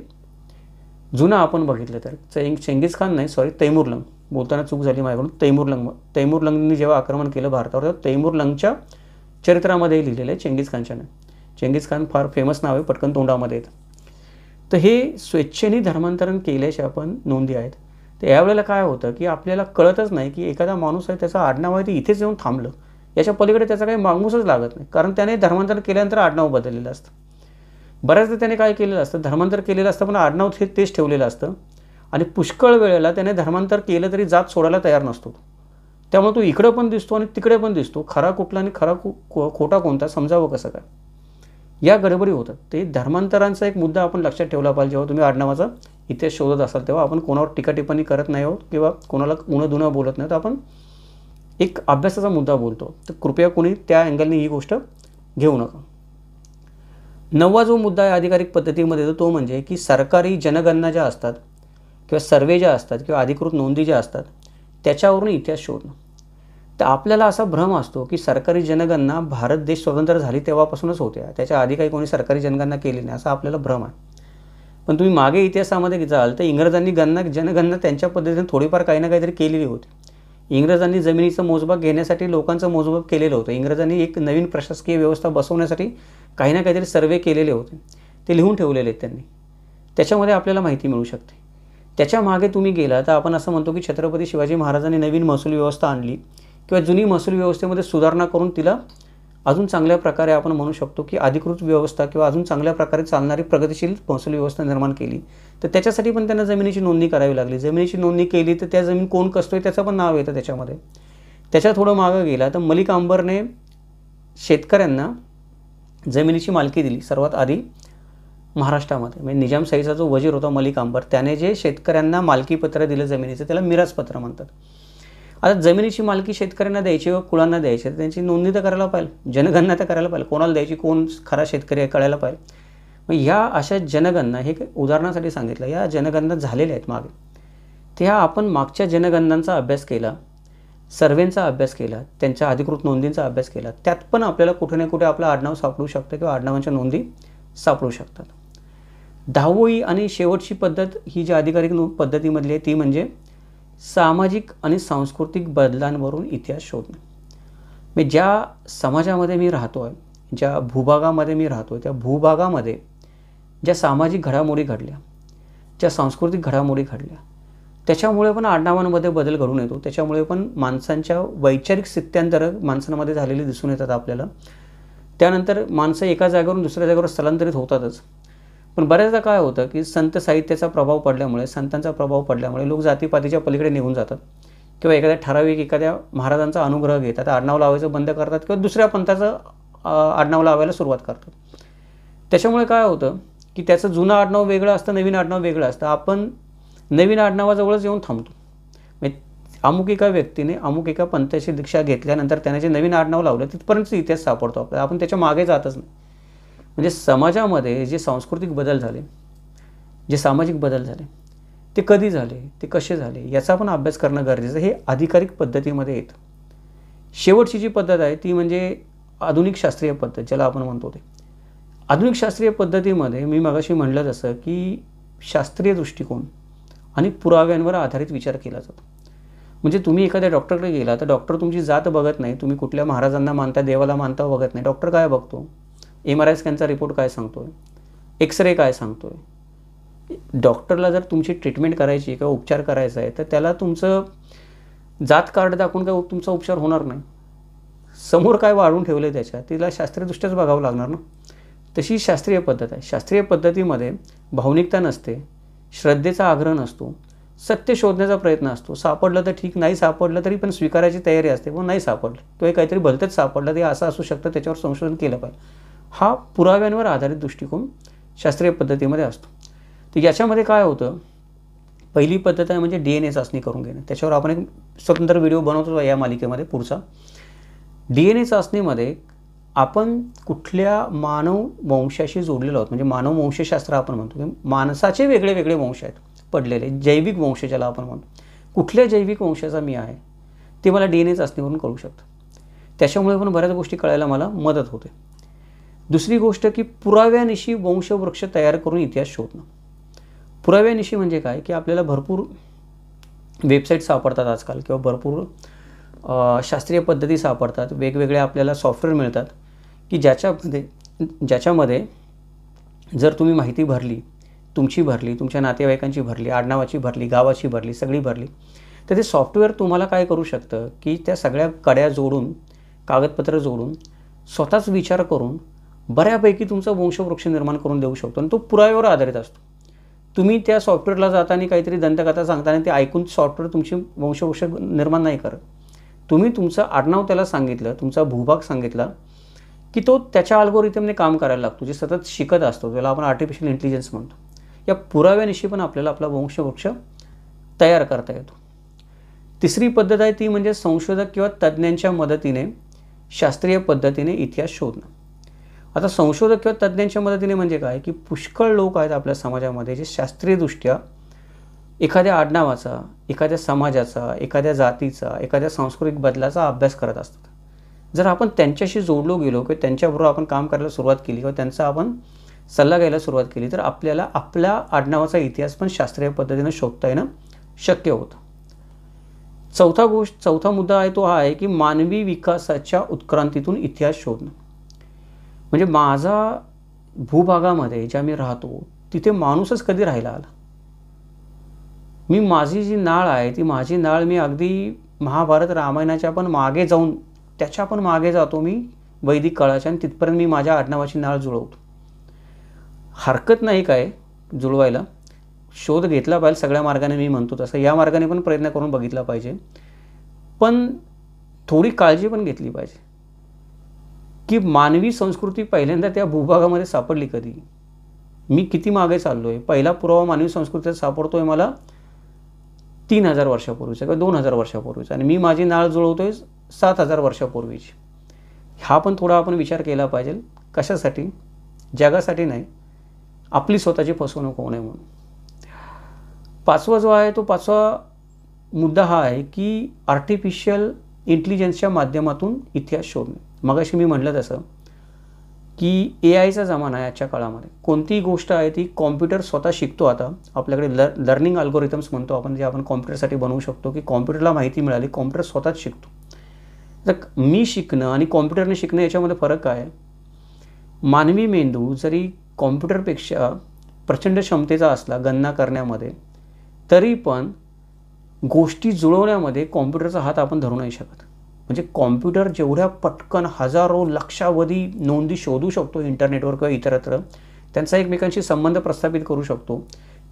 जुना आपण बघितलं तर चेंगीज खान नाही, सॉरी, तैमूरलंग, बोलताना चूक झाली माझ्याकडून. तैमूरलंगनी जेव्हा आक्रमण केलं भारतावर, तर तैमूरलंगच्या चरित्रामध्ये लिहिलेलं आहे चेंगीज खानच्या नाव. चेंगीज खान फार फेमस नाव आहे, पटकन तोंडामध्ये येतं. तर हे स्वेच्छेने धर्मांतरण केल्याचे आपण नोंदी आहेत. तर यावेळेला काय होतं की आपल्याला कळतच नाही की एखादा माणूस आहे, त्याचं आडनाव आहे ते इथेच येऊन थांबलं, याच्या पलीकडे त्याचा काही मागमूसच लागत नाही. कारण त्याने धर्मांतर केल्यानंतर आडनाव बदललेलं असतं. बऱ्याचदा त्याने काय केलेलं असतं, धर्मांतर केलेलं असतं पण आडनाव तेच ठेवलेलं असतं. आणि पुष्कळ वेळेला त्याने धर्मांतर केलं तरी जात सोडायला तयार नसतो. त्यामुळे तो इकडं पण दिसतो आणि तिकडे पण दिसतो. खरा कुठला आणि खोटा कोणता समजावं कसं काय, या गडबडी होतात. ते धर्मांतरांचा एक मुद्दा आपण लक्षात ठेवला पाहिजे. जेव्हा तुम्ही आडनावाचा इतिहास शोधत असाल तेव्हा आपण कोणावर टीका टिप्पणी करत नाही आहोत किंवा कोणाला उणं बोलत नाही, तर आपण एक अभ्यासाचा मुद्दा बोलतो. तर कृपया कोणी त्या अँगलने ही गोष्ट घेऊ नका. 9वा जो मुद्दा आहे अधिकारिक पद्धतीमध्ये तो म्हणजे की सरकारी जनगणना ज्या असतात किंवा सर्वे ज्या असतात किंवा अधिकृत नोंदी ज्या असतात त्याच्यावरून इतिहास शोधणं. तर आपल्याला असा भ्रम असतो की सरकारी जनगणना भारत देश स्वतंत्र झाली तेव्हापासूनच होते, त्याच्या आधी काही कोणी सरकारी जनगणना केली नाही असा आपल्याला भ्रम आहे. पण तुम्ही मागे इतिहासामध्ये जाल तर इंग्रजांनी जनगणना त्यांच्या पद्धतीने थोडीफार काही ना काहीतरी केलेली होती. इंग्रजांनी जमिनीचं मोजमाप घेण्यासाठी लोकांचं मोजमाप केलेलं होतं. इंग्रजांनी एक नवीन प्रशासकीय व्यवस्था बसवण्यासाठी काही ना काहीतरी सर्वे केलेले होते, ते लिहून ठेवलेले आहेत त्यांनी. त्याच्यामध्ये आपल्याला माहिती मिळू शकते. त्याच्या मागे तुम्ही गेला तर आपण असं म्हणतो की छत्रपती शिवाजी महाराजांनी नवीन महसूल व्यवस्था आणली किंवा जुनी महसूल व्यवस्थेमध्ये सुधारणा करून तिला अजून चांगल्या प्रकारे आपण म्हणू शकतो की अधिकृत व्यवस्था किंवा अजून चांगल्या प्रकारे चालणारी प्रगतिशील महसूल व्यवस्था निर्माण केली. तर त्याच्यासाठी पण त्यांना जमिनीची नोंदणी करावी लागली. जमिनीची नोंदणी केली तर त्या जमीन कोण कसतोय त्याचं पण नाव येतं त्याच्यामध्ये. त्याच्या थोडं मागं गेला तर मलिक अंबरने शेतकऱ्यांना जमिनीची मालकी दिली सर्वात आधी महाराष्ट्रामध्ये. म्हणजे निजामशाहीचा जो वजीर होता मलिक अंबर, त्याने जे शेतकऱ्यांना मालकीपत्र दिलं जमिनीचं त्याला मिराजपत्र म्हणतात. आता जमिनीची मालकी शेतकऱ्यांना द्यायची व कुळांना द्यायची तर त्यांची नोंदणी तर करायला पाहिजे, जनगणना तर करायला पाहिजे, कोणाला द्यायची, कोण खरा शेतकरी आहे कळायला पाहिजे. मग ह्या अशा जनगणना, हे उदाहरणासाठी सांगितलं, या जनगणना झालेल्या आहेत मागे. त्या आपण मागच्या जनगणनांचा अभ्यास केला, सर्वेंचा अभ्यास केला, त्यांच्या अधिकृत नोंदींचा अभ्यास केला, त्यात पण आपल्याला कुठे ना कुठे आपलं आडनाव सापडू शकतं किंवा आडनावांच्या नोंदी सापडू शकतात. 10वी आणि शेवटची पद्धत ही जी अधिकारिक पद्धतीमधली आहे ती म्हणजे सामाजिक आणि सांस्कृतिक बदलांवरून इतिहास शोधणे. म्हणजे ज्या समाजामध्ये मी राहतो आहे, ज्या भूभागामध्ये मी राहतो आहे, त्या भूभागामध्ये ज्या सामाजिक घडामोडी घडल्या, ज्या सांस्कृतिक घडामोडी घडल्या, त्याच्यामुळे पण आडनावांमध्ये बदल घडून येतो. त्याच्यामुळे पण माणसांच्या वैचारिक स्थित्यंतर माणसांमध्ये झालेली दिसून येतात आपल्याला. त्यानंतर माणसं एका जागेवरून दुसऱ्या जागेवर स्थलांतरित होतातच. पण बऱ्याचदा काय होतं की संत साहित्याचा प्रभाव पडल्यामुळे, संतांचा प्रभाव पडल्यामुळे लोक जातीपातीच्या पलीकडे निघून जातात किंवा एखाद्या महाराजांचा अनुग्रह घेतात, आडनाव लावायचं बंद करतात किंवा दुसऱ्या पंथाचं आडनाव लावायला सुरुवात करतात. त्याच्यामुळे काय होतं की त्याचं जुनं आडनाव वेगळं असतं, नवीन आडनाव वेगळं असतं. आपण नवीन आडनावाजवळच येऊन थांबतो. म्हणजे अमुक एका व्यक्तीने अमुक एका पंथाची दीक्षा घेतल्यानंतर त्याने जे नवीन आडनाव लावलं तिथपर्यंत इतिहास सापडतो आपल्याला, आपण त्याच्या मागे जातच नाही. म्हणजे समाजामध्ये जे सांस्कृतिक बदल झाले, जे सामाजिक बदल झाले, ते कधी झाले, ते कसे झाले याचा पण अभ्यास करणं गरजेचं. हे अधिकारिक पद्धतीमध्ये येतं. शेवटची जी पद्धत आहे ती म्हणजे आधुनिक शास्त्रीय पद्धत, ज्याला आपण म्हणतो ते. आधुनिक शास्त्रीय पद्धतीमध्ये मी मगाशी म्हटलं तसं की शास्त्रीय दृष्टिकोन आणि पुराव्यांवर आधारित विचार केला जातो. म्हणजे तुम्ही एखाद्या डॉक्टरकडे गेला तर डॉक्टर तुमची जात बघत नाही, तुम्ही कुठल्या महाराजांना मानता, देवाला मानता बघत नाही. डॉक्टर काय बघतो? MRI स्कॅनचा रिपोर्ट काय सांगतोय, एक्सरे काय सांगतोय. डॉक्टरला जर तुमची ट्रीटमेंट करायची किंवा उपचार करायचा आहे तर त्याला तुमचं जात कार्ड दाखवून काय तुमचा उपचार होणार नाही. समोर काय वाढून ठेवलं आहे त्याच्या, तिला शास्त्रीयदृष्ट्याच बघावं लागणार ना. तशी शास्त्रीय पद्धत आहे. शास्त्रीय पद्धतीमध्ये भावनिकता नसते, श्रद्धेचा आग्रह नसतो, सत्य शोधण्याचा प्रयत्न असतो. सापडलं तर ठीक, नाही सापडलं तरी पण स्वीकारायची तयारी असते. पण नाही सापडलं किंवा काहीतरी भलतंच सापडलं ते असं असू शकतं, त्याच्यावर संशोधन केलं पाहिजे. हा पुराव्यांवर आधारित दृष्टिकोन शास्त्रीय पद्धतीमध्ये असतो. तर याच्यामध्ये काय होतं, पहिली पद्धत आहे म्हणजे DNA चाचणी करून घेणं. त्याच्यावर आपण एक स्वतंत्र व्हिडिओ बनवतो या मालिकेमध्ये पुढचा. DNA चाचणीमध्ये आपण कुठल्या मानव वंशाशी जोडलेलो आहोत, म्हणजे मानव वंशशास्त्र आपण म्हणतो की माणसाचे वेगळे वेगळे वंश आहेत पडलेले, जैविक वंश ज्याला आपण म्हणतो. कुठल्या जैविक वंशाचा मी आहे ते मला DNA चाचणीवरून कळू शकतं. त्याच्यामुळे पण बऱ्याच गोष्टी कळायला मला मदत होते. दुसरी गोष्ट की पुराव्यानिशी वंशवृक्ष तयार करून इतिहास शोधणं. पुराव्यानिशी म्हणजे काय की आपल्याला भरपूर वेबसाईट सापडतात आजकाल किंवा भरपूर शास्त्रीय पद्धती सापडतात, वेगवेगळे आपल्याला सॉफ्टवेअर मिळतात की ज्याच्यामध्ये जर तुम्ही माहिती भरली, तुमची भरली, तुमच्या नातेवाईकांची भरली, आडनावाची भरली, गावाची भरली, सगळी भरली, तर ते सॉफ्टवेअर तुम्हाला काय करू शकतं की त्या सगळ्या कड्या जोडून, कागदपत्र जोडून, स्वतःच विचार करून बऱ्यापैकी तुमचा वंशवृक्ष निर्माण करून देऊ शकतो. आणि तो पुराव्यावर आधारित असतो. तुम्ही त्या सॉफ्टवेअरला जाताना काहीतरी दंतकथा सांगताना ते ऐकून सॉफ्टवेअर तुमची वंशवृक्ष निर्माण नाही करत. तुम्ही तुमचं आडनाव त्याला सांगितलं, तुमचा भूभाग सांगितला की तो त्याच्या अल्गोरिथमने काम करायला लागतो, जे सतत शिकत असतो, त्याला आपण आर्टिफिशियल इंटेलिजन्स म्हणतो. या पुराव्यानिशी पण आपल्याला आपला वंशवृक्ष तयार करता येतो. तिसरी पद्धत आहे ती म्हणजे संशोधक किंवा तज्ज्ञांच्या मदतीने शास्त्रीय पद्धतीने इतिहास शोधणं. आता संशोधक किंवा तज्ज्ञांच्या मदतीने म्हणजे काय की पुष्कळ लोक आहेत आपल्या समाजामध्ये जे शास्त्रीयदृष्ट्या एखाद्या आडनावाचा, एखाद्या समाजाचा, एखाद्या जातीचा, एखाद्या सांस्कृतिक बदलाचा अभ्यास करत असतात. जर आपण त्यांच्याशी जोडलो गेलो किंवा त्यांच्याबरोबर आपण काम करायला सुरुवात केली किंवा त्यांचा आपण सल्ला घ्यायला सुरुवात केली तर आपल्याला आपल्या आडनावाचा इतिहास पण शास्त्रीय पद्धतीनं शोधता येणं शक्य होतं. चौथा मुद्दा आहे तो हा आहे की मानवी विकासाच्या उत्क्रांतीतून इतिहास शोधणं. म्हणजे माझा भूभागामध्ये ज्या मी राहतो तिथे माणूसच कधी राहायला आला. मी माझी जी नाळ आहे ती माझी नाळ मी अगदी महाभारत रामायणाच्या पण मागे जाऊन त्याच्या पण मागे जातो मी वैदिक काळाच्या, आणि तिथपर्यंत मी माझ्या आडनावाची नाळ जुळवतो. हरकत नाही काय जुळवायला, शोध घेतला पाहिजे सगळ्या मार्गाने. मी म्हणतो तसं या मार्गाने पण प्रयत्न करून बघितला पाहिजे, पण थोडी काळजी पण घेतली पाहिजे की मानवी संस्कृती पहिल्यांदा त्या भूभागामध्ये सापडली कधी, मी किती मागे चाललो आहे. पहिला पुरावा मानवी संस्कृतीत सापडतो आहे मला 3000 वर्षापूर्वीचा किंवा 2000 वर्षापूर्वीचा, आणि मी माझी नाळ जुळवतोय 7000 वर्षापूर्वीची. हा पण थोडा आपण विचार केला पाहिजे. कशासाठी? जगासाठी नाही, आपली स्वतःची फसवणूक होऊ नये म्हणून. पाचवा जो आहे तो पाचवा मुद्दा हा आहे की आर्टिफिशियल इंटेलिजन्सच्या माध्यमातून इतिहास शोधणे. मगाशी मी म्हटलं तसं की AIचा जमाना आहे आजच्या काळामध्ये. कोणतीही गोष्ट आहे ती कॉम्प्युटर स्वतः शिकतो. आता आपल्याकडे लर्निंग अल्गोरिथम्स म्हणतो आपण, जे आपण कॉम्प्युटरसाठी बनवू शकतो की कॉम्प्युटरला माहिती मिळाली, कॉम्प्युटर स्वतःच शिकतो. तर मी शिकणं आणि कॉम्प्युटरने शिकणं याच्यामध्ये फरक काय आहे? मानवी मेंदू जरी कॉम्प्युटरपेक्षा प्रचंड क्षमतेचा असला गणना करण्यामध्ये, तरी पण गोष्टी जुळवण्यामध्ये कॉम्प्युटरचा हात आपण धरू नाही शकत. म्हणजे कॉम्प्युटर जेवढ्या पटकन हजारो लक्षावधी नोंदी शोधू शकतो इंटरनेटवर किंवा इतरत्र, त्यांचा एकमेकांशी संबंध प्रस्थापित करू शकतो.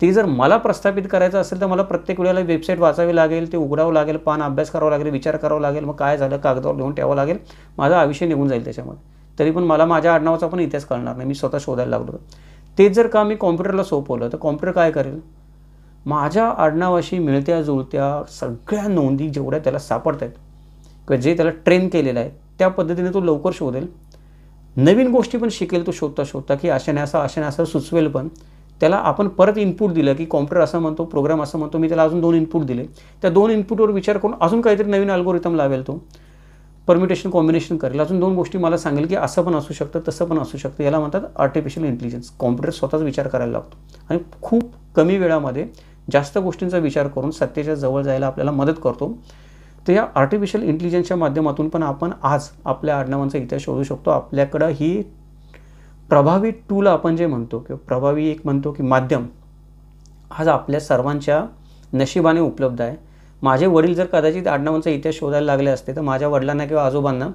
ते जर मला प्रस्थापित करायचं असेल तर मला प्रत्येक वेळेला वेबसाईट वाचावी लागेल, ते उघडावं लागेल, पान अभ्यास करावा लागेल, विचार करावा लागेल, मग काय झालं कागदावर लिहून ठेवावं लागेल, माझा आयुष्य निघून जाईल त्याच्यामध्ये. तरी पण मला माझ्या आडनावाचा पण इतिहास कळणार नाही, मी स्वतः शोधायला लागलो. तेच जर का मी कॉम्प्युटरला सोपवलं तर कॉम्प्युटर काय करेल, माझ्या आडनावाशी मिळत्या जुळत्या सगळ्या नोंदी जेवढ्या त्याला सापडत आहेत किंवा जे त्याला ट्रेन केलेलं आहे त्या पद्धतीने तो लवकर शोधेल. नवीन गोष्टी पण शिकेल तो शोधता शोधता, की अशाने असं सुचवेल. पण त्याला आपण परत इनपुट दिलं की कॉम्प्युटर असं म्हणतो, प्रोग्राम असं म्हणतो, मी त्याला अजून 2 इनपुट दिले, त्या 2 इनपुटवर विचार करून अजून काहीतरी नवीन अल्गोरिदम लावेल, तो परम्युटेशन कॉम्बिनेशन करेल, अजून 2 गोष्टी मला सांगेल की असं पण असू शकतं, तसं पण असू शकतं. याला म्हणतात आर्टिफिशियल इंटेलिजन्स. कॉम्प्युटर स्वतःच विचार करायला लागतो आणि खूप कमी वेळामध्ये जास्त गोष्टींचा विचार करून सत्तेच्या जवळ जायला आपल्याला मदत करतो. तर या आर्टिफिशियल इंटेलिजन्सच्या माध्यमातून पण आपण आज आपल्या आडनावांचा इतिहास शोधू शकतो. आपल्याकडं ही प्रभावी टूल आपण जे म्हणतो किंवा प्रभावी एक म्हणतो की माध्यम आज आपल्या सर्वांच्या नशिबाने उपलब्ध आहे. माझे वडील जर कदाचित आडनावांचा इतिहास शोधायला लागले असते तर माझ्या वडिलांना किंवा आजोबांना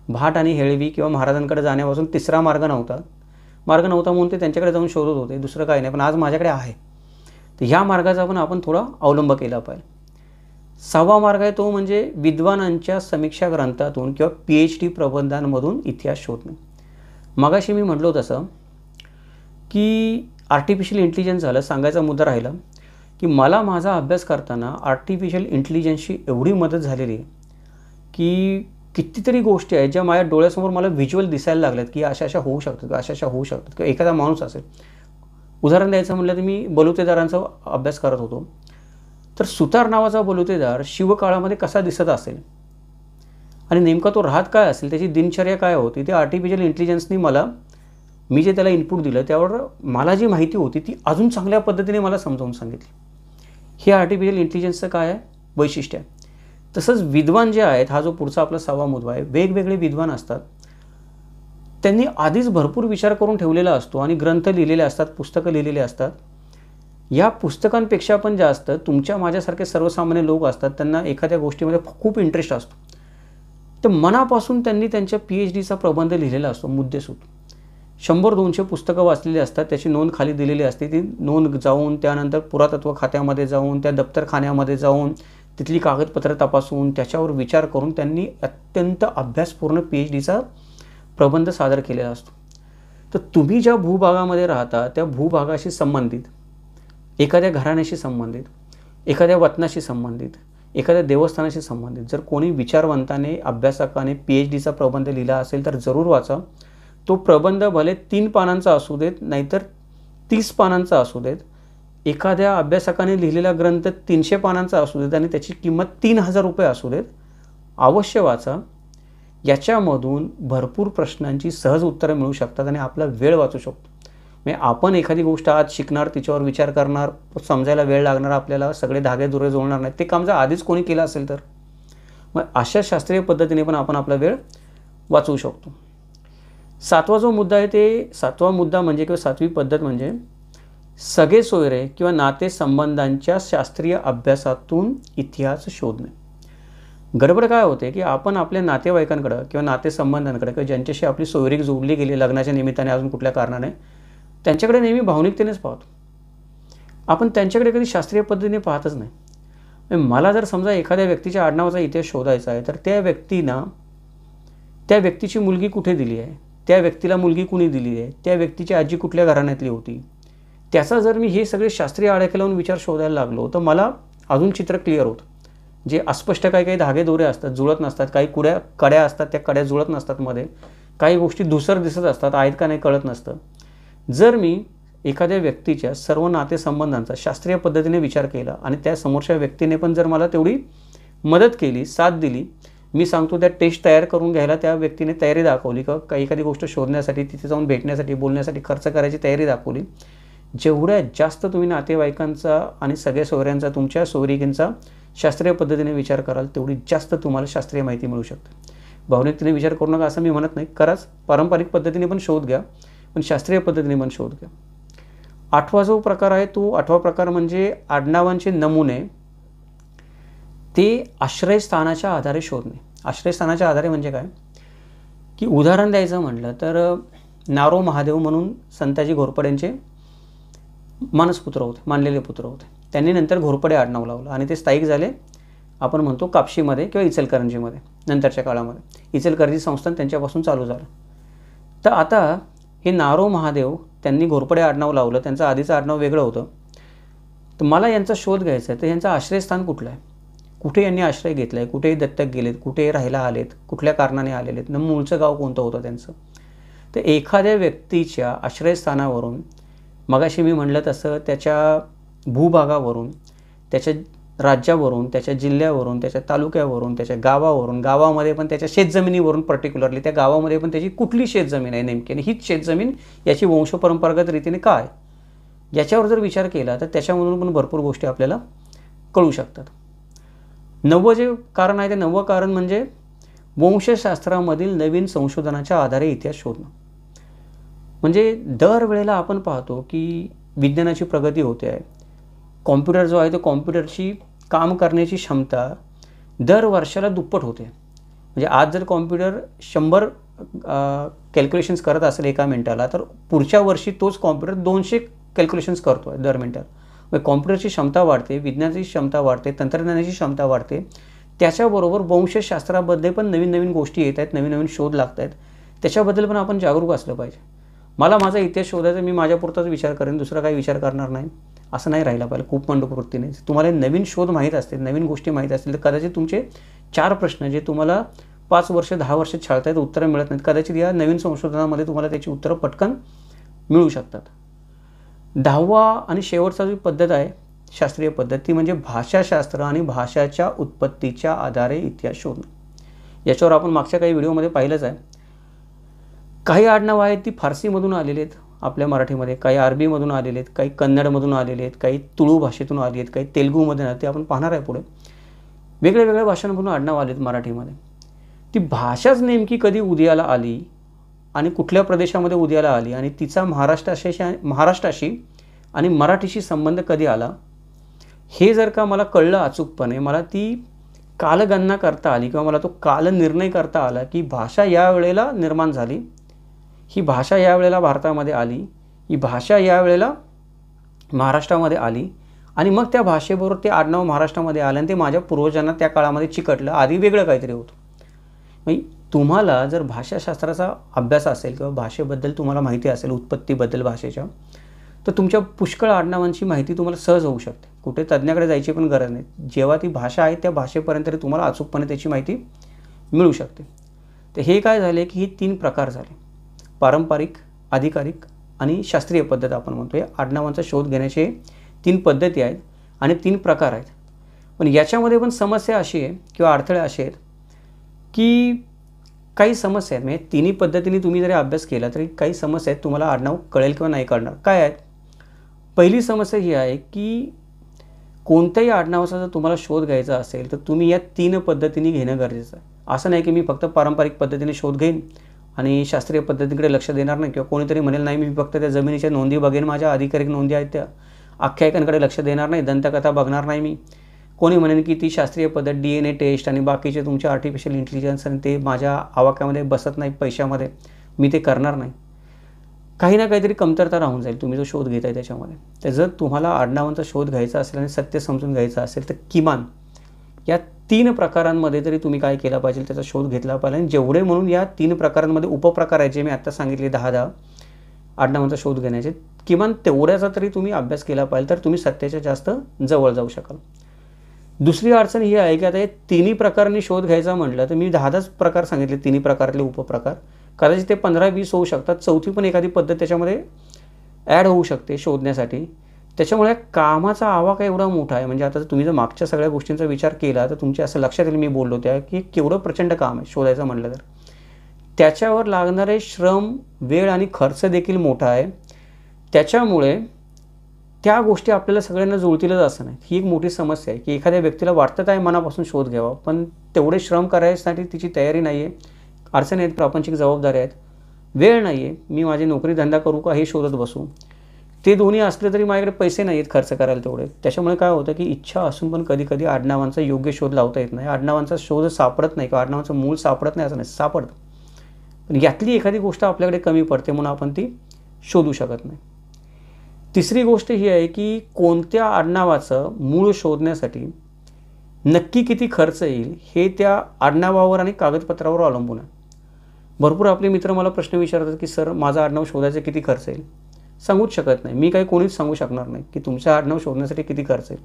भाट आणि हेळवी किंवा महाराजांकडे जाण्यापासून तिसरा मार्ग नव्हता म्हणून ते त्यांच्याकडे जाऊन शोधत होते, दुसरं काही नाही. पण आज माझ्याकडे आहे, तर ह्या मार्गाचा पण आपण थोडा अवलंब केला पाहिजे. 6वा मार्ग आहे तो म्हणजे विद्वानांच्या समीक्षा ग्रंथातून किंवा PhD प्रबंधांमधून इतिहास शोधणे. मगाशी मी म्हटलो तसं की आर्टिफिशियल इंटेलिजन्स झालं, सांगायचा मुद्दा राहिला की मला माझा अभ्यास करताना आर्टिफिशियल इंटेलिजन्सची एवढी मदत झालेली आहे की कितीतरी गोष्टी आहेत ज्या माझ्या डोळ्यासमोर मला व्हिज्युअल दिसायला लागल्यात की अशा होऊ शकतात, अशा होऊ शकतात. किंवा एखादा माणूस असेल, उदाहरण द्यायचं म्हटलं तर मी बलुतेदारांचा अभ्यास करत होतो, तर सुतार नावाचा बलुतेदार शिवकाळामध्ये कसा दिसत असेल आणि नेमका तो राहत काय असेल, त्याची दिनचर्या काय होती, ते आर्टिफिशियल इंटेलिजन्सनी मी जे त्याला इनपुट दिलं त्यावर मला जी माहिती होती ती अजून चांगल्या पद्धतीने मला समजावून सांगितली. हे आर्टिफिशियल इंटेलिजन्सचं काय आहे, वैशिष्ट्य आहे. तसंच विद्वान जे आहेत, हा जो पुढचा आपला 6वा मुद्दा आहे, वेगवेगळे विद्वान असतात, त्यांनी आधीच भरपूर विचार करून ठेवलेला असतो आणि ग्रंथ लिहिलेले असतात, पुस्तकं लिहिलेली असतात. या पुस्तकांपेक्षा पण जास्त तुमच्या माझ्यासारखे सर्वसामान्य लोक असतात, त्यांना एखाद्या गोष्टीमध्ये खूप इंटरेस्ट असतो, तर मनापासून त्यांनी त्यांच्या PhDचा प्रबंध लिहिलेला असतो मुद्देसूद. 100-200 पुस्तकं वाचलेली असतात, त्याची नोंद खाली दिलेली असते. ती नोंद जाऊन त्यानंतर पुरातत्व खात्यामध्ये जाऊन त्या दप्तरखान्यामध्ये जाऊन तिथली कागदपत्रं तपासून त्याच्यावर विचार करून त्यांनी अत्यंत अभ्यासपूर्ण PhDचा प्रबंध सादर केलेला असतो. तर तुम्ही ज्या भूभागामध्ये राहता त्या भूभागाशी संबंधित, एखाद्या घराण्याशी संबंधित, एखाद्या वतनाशी संबंधित, एखाद्या देवस्थानाशी संबंधित जर कोणी विचारवंताने, अभ्यासकाने PhDचा प्रबंध लिहिला असेल तर जरूर वाचा. तो प्रबंध भले 3 पानांचा असू देत, नाहीतर 30 पानांचा असू देत. एखाद्या अभ्यासकाने लिहिलेला ग्रंथ 300 पानांचा असू देत आणि त्याची किंमत 3000 रुपये असू देत, अवश्य वाचा. याच्यामधून भरपूर प्रश्नांची सहज उत्तरं मिळू शकतात आणि आपला वेळ वाचू शकतो. म्हणजे आपण एखादी गोष्ट आज शिकणार, तिच्यावर विचार करणार, समजायला वेळ लागणार, आपल्याला सगळे धागे दुरे जुळणार नाहीत, ते काम जर आधीच कोणी केलं असेल तर मग अशा शास्त्रीय पद्धतीने पण आपण आपला वेळ वाचवू शकतो. 7वा जो मुद्दा आहे ते 7वा मुद्दा म्हणजे किंवा 7वी पद्धत म्हणजे सगळे सोयरे किंवा नातेसंबंधांच्या शास्त्रीय अभ्यासातून इतिहास शोधणे. गडबड काय होते की आपण आपल्या नातेवाईकांकडं किंवा नातेसंबंधांकडे किंवा ज्यांच्याशी आपली सोयरीक जोडली गेली लग्नाच्या निमित्ताने अजून कुठल्या कारणाने, त्यांच्याकडे नेहमी भावनिकतेनेच पाहतो. आपण त्यांच्याकडे कधी शास्त्रीय पद्धतीने पाहतच नाही. मला जर समजा एखाद्या व्यक्तीच्या आडनावाचा इतिहास शोधायचा आहे तर त्या व्यक्तीची मुलगी कुठे दिली आहे, त्या व्यक्तीला मुलगी कुणी दिली आहे, त्या व्यक्तीची आजी कुठल्या घराण्यातली होती, त्याचा जर मी हे सगळे शास्त्रीय आडाखे लावून विचार शोधायला लागलो तर मला अजून चित्र क्लिअर होतं. जे अस्पष्ट काही धागे दोरे असतात, जुळत नसतात, काही कड्या असतात, त्या कड्या जुळत नसतात, मध्ये काही गोष्टी धुसर दिसत असतात, आहेत का नाही कळत नसतं. जर मी एखाद्या व्यक्तीच्या सर्व नातेसंबंधांचा शास्त्रीय पद्धतीने विचार केला आणि त्या समोरच्या व्यक्तीने पण जर मला तेवढी मदत केली, साथ दिली, मी सांगतो त्या टेस्ट तयार करून घ्यायला त्या व्यक्तीने तयारी दाखवली, का एखादी गोष्ट शोधण्यासाठी, तिथे जाऊन भेटण्यासाठी, बोलण्यासाठी खर्च करायची तयारी दाखवली, जेवढ्या जास्त तुम्ही नातेवाईकांचा आणि सगळ्या सोयऱ्यांचा, तुमच्या सोयरिकींचा शास्त्रीय पद्धतीने विचार कराल तेवढी जास्त तुम्हाला शास्त्रीय माहिती मिळू शकते. भावनिकतेने विचार करू नका असं मी म्हणत नाही, कराच. पारंपरिक पद्धतीने पण शोध घ्या, पण शास्त्रीय पद्धतीने पण शोध घ्या. 8वा जो प्रकार आहे तो 8वा प्रकार म्हणजे आडनावांचे नमुने ते आश्रयस्थानाच्या आधारे शोधणे. आश्रयस्थानाच्या आधारे म्हणजे काय की उदाहरण द्यायचं म्हटलं तर नारो महादेव म्हणून संताजी घोरपड्यांचे मानसपुत्र होते, मानलेले पुत्र होते. त्यांनी नंतर घोरपडे आडनाव लावलं आणि ते स्थायिक झाले आपण म्हणतो कापशीमध्ये किंवा इचलकरंजीमध्ये. नंतरच्या काळामध्ये इचलकरंजी संस्थान त्यांच्यापासून चालू झालं. तर आता हे नारो महादेव त्यांनी घोरपडे आडनाव लावलं, त्यांचं आधीचं आडनाव वेगळं होतं. तर मला यांचा शोध घ्यायचा आहे. तर यांचं आश्रयस्थान कुठलं आहे, कुठे यांनी आश्रय घेतला आहे, कुठे दत्तक गेलेत, कुठे राहायला आलेत, कुठल्या कारणाने आलेले आहेत, मूळचं गाव कोणतं होतं त्यांचं. तर एखाद्या व्यक्तीच्या आश्रयस्थानावरून, मगाशी मी म्हटलं तसं त्याच्या भूभागावरून, त्याच्या राज्यावरून, त्याच्या जिल्ह्यावरून, त्याच्या तालुक्यावरून, त्याच्या गावावरून, गावामध्ये पण त्याच्या शेतजमिनीवरून, पर्टिक्युलरली त्या गावामध्ये पण त्याची कुठली शेतजमीन आहे नेमकी आणि हीच शेतजमीन याची वंशपरंपरागत रीतीने काय, याच्यावर जर विचार केला तर त्याच्यामधून पण भरपूर गोष्टी आपल्याला कळू शकतात. 9वं जे कारण आहे ते 9वं कारण म्हणजे वंशशास्त्रामधील नवीन संशोधनाच्या आधारे इतिहास शोधणं. म्हणजे दरवेळेला आपण पाहतो की विज्ञानाची प्रगती होते आहे. कॉम्प्युटर जो आहे तो कॉम्प्युटरची काम करण्याची क्षमता दर वर्षाला दुप्पट होते. म्हणजे आज जर कॉम्प्युटर 100 कॅल्क्युलेशन्स करत असेल एका मिनिटाला, तर पुढच्या वर्षी तोच कॉम्प्युटर 200 कॅल्क्युलेशन्स करतो आहे दर मिनिटाला. म्हणजे कॉम्प्युटरची क्षमता वाढते, विज्ञानाची क्षमता वाढते, तंत्रज्ञानाची क्षमता वाढते. त्याच्याबरोबर वंशशास्त्राबद्दल पण नवीन नवीन गोष्टी येत आहेत, नवीन नवीन शोध लागत आहेत. त्याच्याबद्दल पण आपण जागरूक असलं पाहिजे. मला माझा इतिहास शोधायचा, मी माझ्यापुरताच विचार करेन, दुसरा काही विचार करणार नाही, असं नाही राहिला पाहिजे. खूप मंडपवृत्तीने तुम्हाला नवीन शोध माहीत असतील, नवीन गोष्टी माहीत असतील तर कदाचित तुमचे 4 प्रश्न जे तुम्हाला 5 वर्ष 10 वर्ष छाळतायत उत्तरं मिळत नाहीत, कदाचित या नवीन संशोधनामध्ये तुम्हाला त्याची उत्तरं पटकन मिळू शकतात. 10वा आणि शेवटचा जी पद्धत आहे शास्त्रीय पद्धत, ती म्हणजे भाषाशास्त्र आणि भाषाच्या उत्पत्तीच्या आधारे इतिहास शोधणं. याच्यावर आपण मागच्या काही व्हिडिओमध्ये पाहिलंच आहे. काही आडनावं आहेत ती फारसीमधून आलेली आहेत आपल्या मराठीमध्ये, काही अरबीमधून आलेले आहेत, काही कन्नडमधून आलेले आहेत, काही तुळू भाषेतून आली आहेत, काही तेलुगूमध्ये आले, ते आपण पाहणार आहे पुढे. वेगळ्या वेगळ्या भाषांमधून आडनावं आलेत मराठीमध्ये. ती भाषाच नेमकी कधी उदयाला आली आणि कुठल्या प्रदेशामध्ये उदयाला आली आणि तिचा महाराष्ट्राशी आणि मराठीशी संबंध कधी आला, हे जर का मला कळलं अचूकपणे, मला ती कालगणना करता आली किंवा मला तो कालनिर्णय करता आला की भाषा या वेळेला निर्माण झाली, ही भाषा या वेळेला भारतामध्ये आली, ही भाषा या वेळेला महाराष्ट्रामध्ये आली आणि मग त्या भाषेबरोबर ते आडनाव महाराष्ट्रामध्ये आलं आणि ते माझ्या पूर्वजांना त्या काळामध्ये चिकटलं, आधी वेगळं काहीतरी होतं. म्हणजे तुम्हाला जर भाषाशास्त्राचा अभ्यास असेल किंवा भाषेबद्दल तुम्हाला माहिती असेल, उत्पत्तीबद्दल भाषेच्या, तर तुमच्या पुष्कळ आडनावांची माहिती तुम्हाला सहज होऊ शकते. कुठे तज्ज्ञाकडे जायची पण गरज नाही. जेव्हा ती भाषा आहे त्या भाषेपर्यंत तुम्हाला अचूकपणे त्याची माहिती मिळू शकते. तर हे काय झाले की हे 3 प्रकार झाले, पारंपरिक, अधिकारिक आणि शास्त्रीय पद्धत आपण म्हणतो. आडनावांचा शोध घेण्याचे 3 पद्धती आहेत आणि 3 प्रकार आहेत. पण याच्यामध्ये पण समस्या अशी आहे किंवा अडथळे असे आहेत की काही समस्या आहेत. म्हणजे 3ही पद्धतीने तुम्ही जरी अभ्यास केला तरी काही समस्या आहेत, तुम्हाला आडनाव कळेल किंवा नाही कळणार. काय आहेत? पहिली समस्या ही आहे की कोणत्याही आडनावाचा जर तुम्हाला शोध घ्यायचा असेल तर तुम्ही या 3 पद्धतीने घेणं गरजेचं आहे. असं नाही की मी फक्त पारंपरिक पद्धतीने शोध घेईन आणि शास्त्रीय पद्धतीकडे लक्ष देणार नाही, किंवा कोणीतरी म्हणेल नाही मी फक्त त्या जमिनीच्या नोंदी बघेन, माझ्या अधिकारिक नोंदी आहेत त्या, आख्यायिकांकडे लक्ष देणार नाही, दंतकथा बघणार नाही मी. कोणी म्हणेन की ती शास्त्रीय पद्धत DNA टेस्ट आणि बाकीचे तुमचे आर्टिफिशियल इंटेलिजन्स आणि ते माझ्या आवाक्यामध्ये बसत नाही, पैशामध्ये, मी ते करणार नाही. काही ना काहीतरी कमतरता राहून जाईल तुम्ही जो शोध घेताय त्याच्यामध्ये. तर जर तुम्हाला आडनावांचा शोध घ्यायचा असेल आणि सत्य समजून घ्यायचं असेल तर किमान या 3 प्रकारांमध्ये तरी तुम्ही काय केलं पाहिजे, त्याचा शोध घेतला पाहिजे. आणि जेवढे म्हणून या 3 प्रकारांमध्ये उपप्रकार आहेत जे मी आत्ता सांगितले 10 आडनावांचा शोध घेण्याचे, किमान तेवढ्याचा तरी तुम्ही अभ्यास केला पाहिजे, तर तुम्ही सत्याच्या जास्त जवळ जाऊ शकाल. दुसरी अडचण ही आहे की आता हे 3ही प्रकारांनी शोध घ्यायचा म्हटलं तर मी 10 प्रकार सांगितले, 3ही प्रकारातले उपप्रकार, कदाचित ते 15-20 होऊ शकतात. चौथी पण एखादी पद्धत त्याच्यामध्ये ॲड होऊ शकते शोधण्यासाठी. त्याच्यामुळे कामाचा आवाका एवढा मोठा आहे. म्हणजे आता तुम्ही जर मागच्या सगळ्या गोष्टींचा विचार केला तर तुमच्या असं लक्षात येईल, मी बोललो त्या की केवढं प्रचंड काम आहे शोधायचं म्हटलं तर. त्याच्यावर लागणारे श्रम, वेळ आणि खर्च देखील मोठा आहे. त्याच्यामुळे त्या गोष्टी आपल्याला सगळ्यांना जुळतीलच असं नाही. ही एक मोठी समस्या आहे की एखाद्या व्यक्तीला वाटतं आहे मनापासून शोध घ्यावा, पण तेवढे श्रम करायसाठी तिची तयारी नाही आहे, अडचणी आहेत, प्रापंचिक जबाबदाऱ्या आहेत, वेळ नाही आहे, मी माझी नोकरी धंदा करू का हे शोधत बसू. ते दोन्ही असले तरी माझ्याकडे पैसे नाही आहेत खर्च करायला तेवढे. त्याच्यामुळे काय होतं की इच्छा असून पण कधी कधी आडनावांचा योग्य शोध लावता येत नाही, आडनावांचा शोध सापडत नाही किंवा आडनावांचं मूळ सापडत नाही असं नाही, सापडतं पण यातली एखादी गोष्ट आपल्याकडे कमी पडते म्हणून आपण ती शोधू शकत नाही. तिसरी गोष्ट ही आहे की कोणत्या आडनावाचं मूळ शोधण्यासाठी नक्की किती खर्च येईल हे त्या आडनावावर आणि कागदपत्रावर अवलंबून आहे. भरपूर आपले मित्र मला प्रश्न विचारतात की सर माझं आडनाव शोधायचं किती खर्च येईल. सांगूच शकत नाही, मी काही कोणीच सांगू शकणार नाही की तुमचं आडनाव शोधण्यासाठी किती खर्च येईल.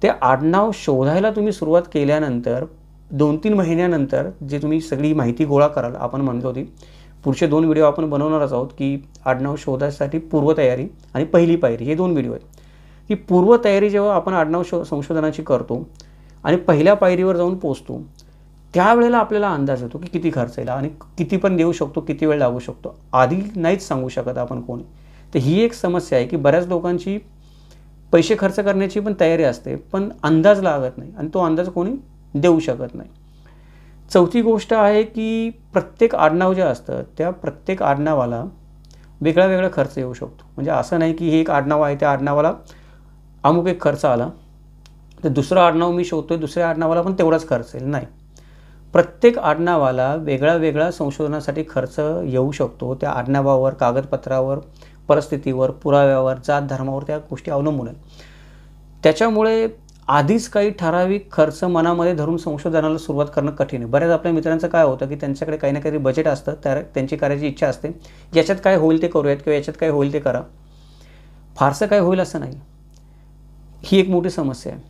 ते आडनाव शोधायला तुम्ही सुरुवात केल्यानंतर 2-3 महिन्यानंतर जे तुम्ही सगळी माहिती गोळा कराल, आपण म्हणतो ती पुढचे 2 व्हिडिओ आपण बनवणारच आहोत की आडनाव शोधायसाठी पूर्वतयारी आणि पहिली पायरी, हे 2 व्हिडिओ आहेत. ती पूर्वतयारी जेव्हा आपण आडनाव संशोधनाची करतो आणि पहिल्या पायरीवर जाऊन पोहोचतो त्यावेळेला आपल्याला अंदाज येतो की किती खर्च येईल आणि किती पण देऊ शकतो, किती वेळ लागू शकतो. आधी नाहीच सांगू शकत आपण कोणी. तर ही एक समस्या आहे की बऱ्याच लोकांची पैसे खर्च करण्याची पण तयारी असते पण अंदाज लागत नाही आणि तो अंदाज कोणी देऊ शकत नाही. चौथी गोष्ट आहे की प्रत्येक आडनाव जे असतं त्या प्रत्येक आडनावाला वेगळा वेगळा खर्च येऊ शकतो. म्हणजे असं नाही की हे एक आडनाव आहे त्या आडनावाला अमुक एक खर्च आला तर दुसरं आडनाव मी शोधतोय दुसऱ्या आडनावाला पण तेवढाच खर्च येईल, नाही. प्रत्येक आडनावाला वेगळा वेगळा संशोधनासाठी खर्च येऊ शकतो. त्या आडनावावर, कागदपत्रावर, परिस्थितीवर, पुराव्यावर, जात धर्मावर त्या गोष्टी अवलंबून आहेत. त्याच्यामुळे आधीच काही ठराविक खर्च मनामध्ये धरून संशोधनाला सुरुवात करणं कठीण आहे. बऱ्याच आपल्या मित्रांचं काय होतं की त्यांच्याकडे काही ना काही बजेट असतं, त्यांची करायची इच्छा असते, याच्यात काय होईल ते करूयात किंवा याच्यात काय होईल ते करा. फारसं काय होईल असं नाही. ही एक मोठी समस्या आहे.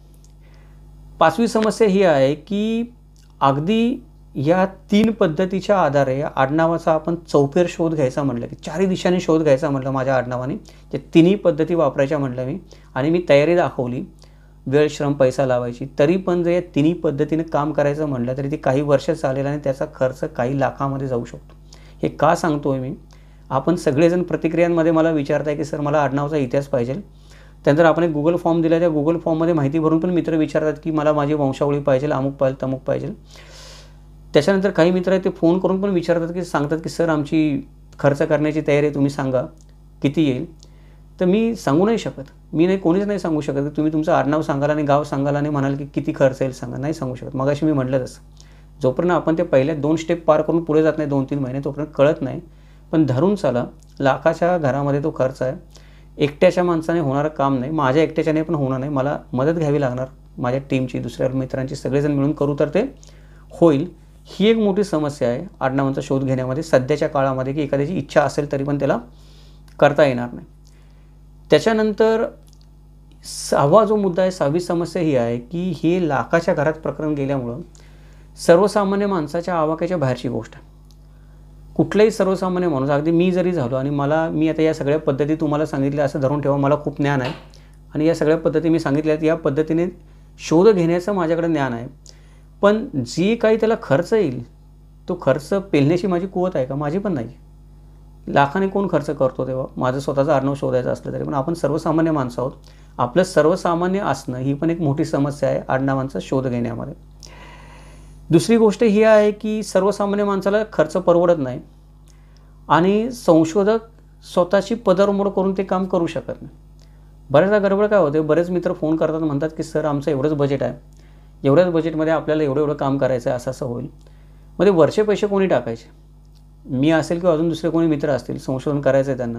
5वी समस्या ही आहे की अगदी या 3 पद्धतीच्या आधारे आडनावाचा आपण चौफेर शोध घ्यायचा म्हटलं की 4ही दिशांनी शोध घ्यायचा म्हटलं माझ्या आडनावाने, त्या 3ही पद्धती वापरायच्या म्हटलं मी आणि मी तयारी दाखवली, वेळ, श्रम, पैसा लावायची, तरी पण जर या 3ही पद्धतीने काम करायचं म्हटलं तरी ती काही वर्ष चालेल आणि त्याचा खर्च काही लाखामध्ये जाऊ शकतो. हे का सांगतोय मी? आपण सगळेजण प्रतिक्रियांमध्ये मला विचारताय की सर मला आडनावाचा इतिहास पाहिजे. त्यानंतर आपण एक गुगल फॉर्म दिला, त्या गुगल फॉर्ममध्ये माहिती भरून पण मित्र विचारतात की मला माझी वंशावळी पाहिजे, अमुक पाहिजे, तमुक पाहिजे. त्याच्यानंतर काही मित्र आहेत ते फोन करून पण विचारतात की सांगतात की सर आमची खर्च करण्याची तयारी आहे, तुम्ही सांगा किती येईल. तर मी सांगू नाही शकत, मी नाही, कोणीच नाही सांगू शकत की तुम्ही तुमचं आडनाव सांगाल आणि गाव सांगाल आणि म्हणाल की किती खर्च येईल सांगा, नाही सांगू शकत. मगाशी मी म्हटलं तसं जोपर्यंत आपण ते पहिल्या 2 स्टेप पार करून पुढे जात नाही 2-3 महिने तोपर्यंत कळत नाही. पण धरून चला, लाखाच्या घरामध्ये तो खर्च आहे. एकट्याच्या माणसाने होणारं काम नाही, माझ्या एकट्याच्याने पण होणार नाही, मला मदत घ्यावी लागणार, माझ्या टीमची, दुसऱ्या मित्रांची, सगळेजण मिळून करू तर ते होईल. ही एक मोठी समस्या आहे आडनावांचा शोध घेण्यामध्ये सध्याच्या काळामध्ये की एखाद्याची इच्छा असेल तरी पण त्याला करता येणार नाही. त्याच्यानंतर 6वा जो मुद्दा आहे, 6वी समस्या ही आहे की हे लाखाच्या घरात प्रकरण गेल्यामुळं सर्वसामान्य माणसाच्या आवाक्याच्या बाहेरची गोष्ट आहे. कुठलाही सर्वसामान्य माणूस, अगदी मी जरी झालो आणि मी आता या सगळ्या पद्धती तुम्हाला सांगितल्या असं धरून ठेवा, मला खूप ज्ञान आहे आणि या सगळ्या पद्धती मी सांगितल्या आहेत, या पद्धतीने शोध घेण्याचं माझ्याकडे ज्ञान आहे. पण जी काही त्याला खर्च येईल तो खर्च पेलण्याची माझी कुवत आहे का? माझी पण नाही. लाखाने कोण खर्च करतो तेव्हा माझं स्वतःचं आडनाव शोधायचं असलं तरी. पण आपण सर्वसामान्य माणसं आहोत, आपलं सर्वसामान्य असणं ही पण एक मोठी समस्या आहे आडनावांचा शोध घेण्यामध्ये. दुसरी गोष्ट ही आहे की सर्वसामान्य माणसाला खर्च परवडत नाही आणि संशोधक स्वतःची पदरमोड करून ते काम करू शकत नाही. बऱ्याचदा गडबड काय होते, बरेच मित्र फोन करतात, म्हणतात की सर आमचं एवढंच बजेट आहे, एवढ्याच बजेटमध्ये आपल्याला एवढं काम करायचं आहे, असं होईल. मग ते वरचे पैसे कोणी टाकायचे? मी असेल किंवा अजून दुसरे कोणी मित्र असतील, संशोधन करायचं आहे त्यांना,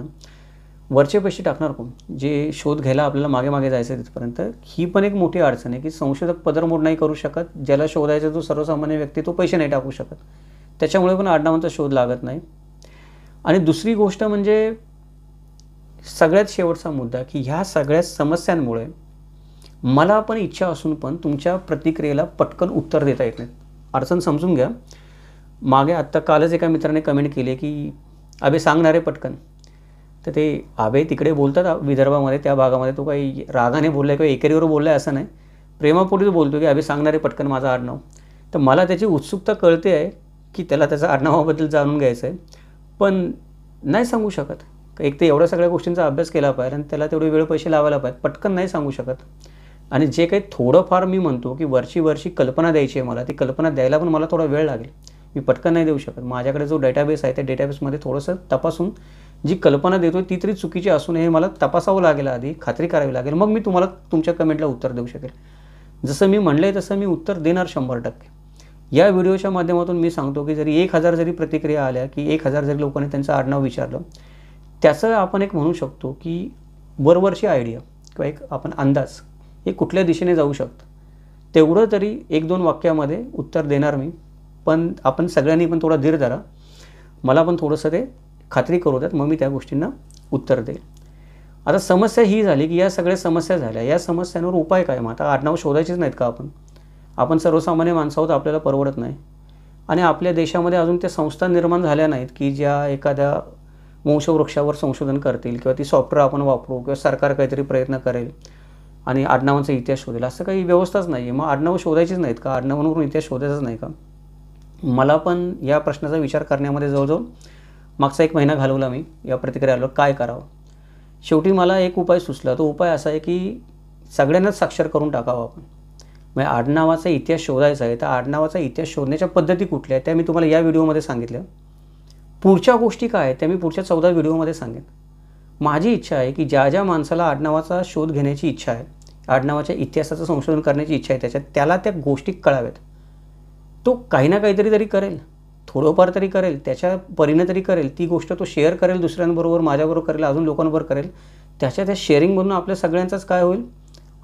वरचे पैसे टाकणार कोण? जे शोध घ्यायला आपल्याला मागे जायचं आहे तिथपर्यंत. ही पण एक मोठी अडचण आहे की संशोधक पदरमोड नाही करू शकत, ज्याला शोधायचा जो सर्वसामान्य व्यक्ती तो पैसे नाही टाकू शकत, त्याच्यामुळे पण आडनावांचा शोध लागत नाही. आणि दुसरी गोष्ट म्हणजे सगळ्यात शेवटचा मुद्दा की ह्या सगळ्या समस्यांमुळे मला पण इच्छा असून पण तुमच्या प्रतिक्रियेला पटकन उत्तर देता येत नाही. अडचण समजून घ्या. मागे आत्ता कालच एका मित्राने कमेंट केली की अबे सांगणारे पटकन. तर ते अबे तिकडे बोलतात विदर्भामध्ये, त्या भागामध्ये, तो काही रागाने बोलला आहे किंवा एकेरीवर बोलला आहे असं नाही, प्रेमापोटीच बोलतो की अबे सांगणारे पटकन माझं आडनाव. तर मला त्याची उत्सुकता कळते आहे की त्याला त्याच्या आडनावाबद्दल जाणून घ्यायचं आहे, पण नाही सांगू शकत. एक तर एवढ्या सगळ्या गोष्टींचा अभ्यास केला पाहिजे आणि त्याला तेवढे वेळ पैसे लावायला पाहिजे, पटकन नाही सांगू शकत. आणि जे काही थोडंफार मी म्हणतो की वरची कल्पना द्यायची आहे मला, ती कल्पना द्यायला पण मला थोडा वेळ लागेल, मी पटकन नाही देऊ शकत. माझ्याकडे जो डेटाबेस आहे त्या डेटाबेसमध्ये थोडंसं तपासून जी कल्पना देतो ती तरी चुकीची असून हे मला तपासावं लागेल, आधी खात्री करावी लागेल, मग मी तुम्हाला तुमच्या कमेंटला उत्तर देऊ शकेल. जसं मी म्हणलं आहे तसं मी उत्तर देणार 100%. या व्हिडिओच्या माध्यमातून मी सांगतो की जरी 1000 जरी प्रतिक्रिया आल्या, की 1000 जरी लोकांनी त्यांचं आडनाव विचारलं, त्याचं आपण एक म्हणू शकतो की वरवरची आयडिया किंवा एक आपण अंदाज हे कुठल्या दिशेने जाऊ शकतं, तेवढं तरी 1-2 वाक्यामध्ये उत्तर देणार मी. पण आपण सगळ्यांनी पण थोडा धीर धरा, मला पण थोडंसं ते खात्री करू द्यात, मग मी त्या गोष्टींना उत्तर देईल. आता समस्या ही झाली की या सगळ्या समस्या झाल्या, या समस्यांवर उपाय काय? मग आता आडनाव शोधायचीच नाहीत का आपण सर्वसामान्य माणसं आहोत, आपल्याला परवडत नाही. आणि आपल्या देशामध्ये अजून त्या संस्था निर्माण झाल्या नाहीत की ज्या एखाद्या वंशवृक्षावर संशोधन करतील किंवा ती सॉफ्टवेअर आपण वापरू किंवा सरकार काहीतरी प्रयत्न करेल आणि आडनावांचा इतिहास शोधेल, असं काही व्यवस्थाच नाही आहे. मग आडनावं शोधायचीच नाहीत का? आडनावांवरून इतिहास शोधायचाच नाही का? मला पण या प्रश्नाचा विचार करण्यामध्ये जवळजवळ मागचा 1 महिना घालवला मी या प्रतिक्रिया आल्यावर काय करावं. शेवटी मला एक उपाय सुचला. तो उपाय असा आहे की सगळ्यांनाच साक्षर करून टाकावं आपण. म्हणजे आडनावाचा इतिहास शोधायचा आहे, तर आडनावाचा इतिहास शोधण्याच्या पद्धती कुठल्या आहेत त्या मी तुम्हाला या व्हिडिओमध्ये सांगितल्या. पुढच्या गोष्टी काय आहेत त्या मी पुढच्या 14 व्हिडिओमध्ये सांगेन. माझी इच्छा आहे की ज्या ज्या माणसाला आडनावाचा शोध घेण्याची इच्छा आहे, आडनावाच्या इतिहासाचं संशोधन करण्याची इच्छा आहे, त्याला त्या गोष्टी कळाव्यात. तो काही ना काहीतरी तरी करेल, थोडंफार तरी करेल, त्याच्या परीने तरी करेल. ती गोष्ट तो शेअर करेल दुसऱ्यांबरोबर, माझ्याबरोबर करेल, अजून लोकांबरोबर करेल. त्या शेअरिंगमधून आपल्या सगळ्यांचाच काय होईल?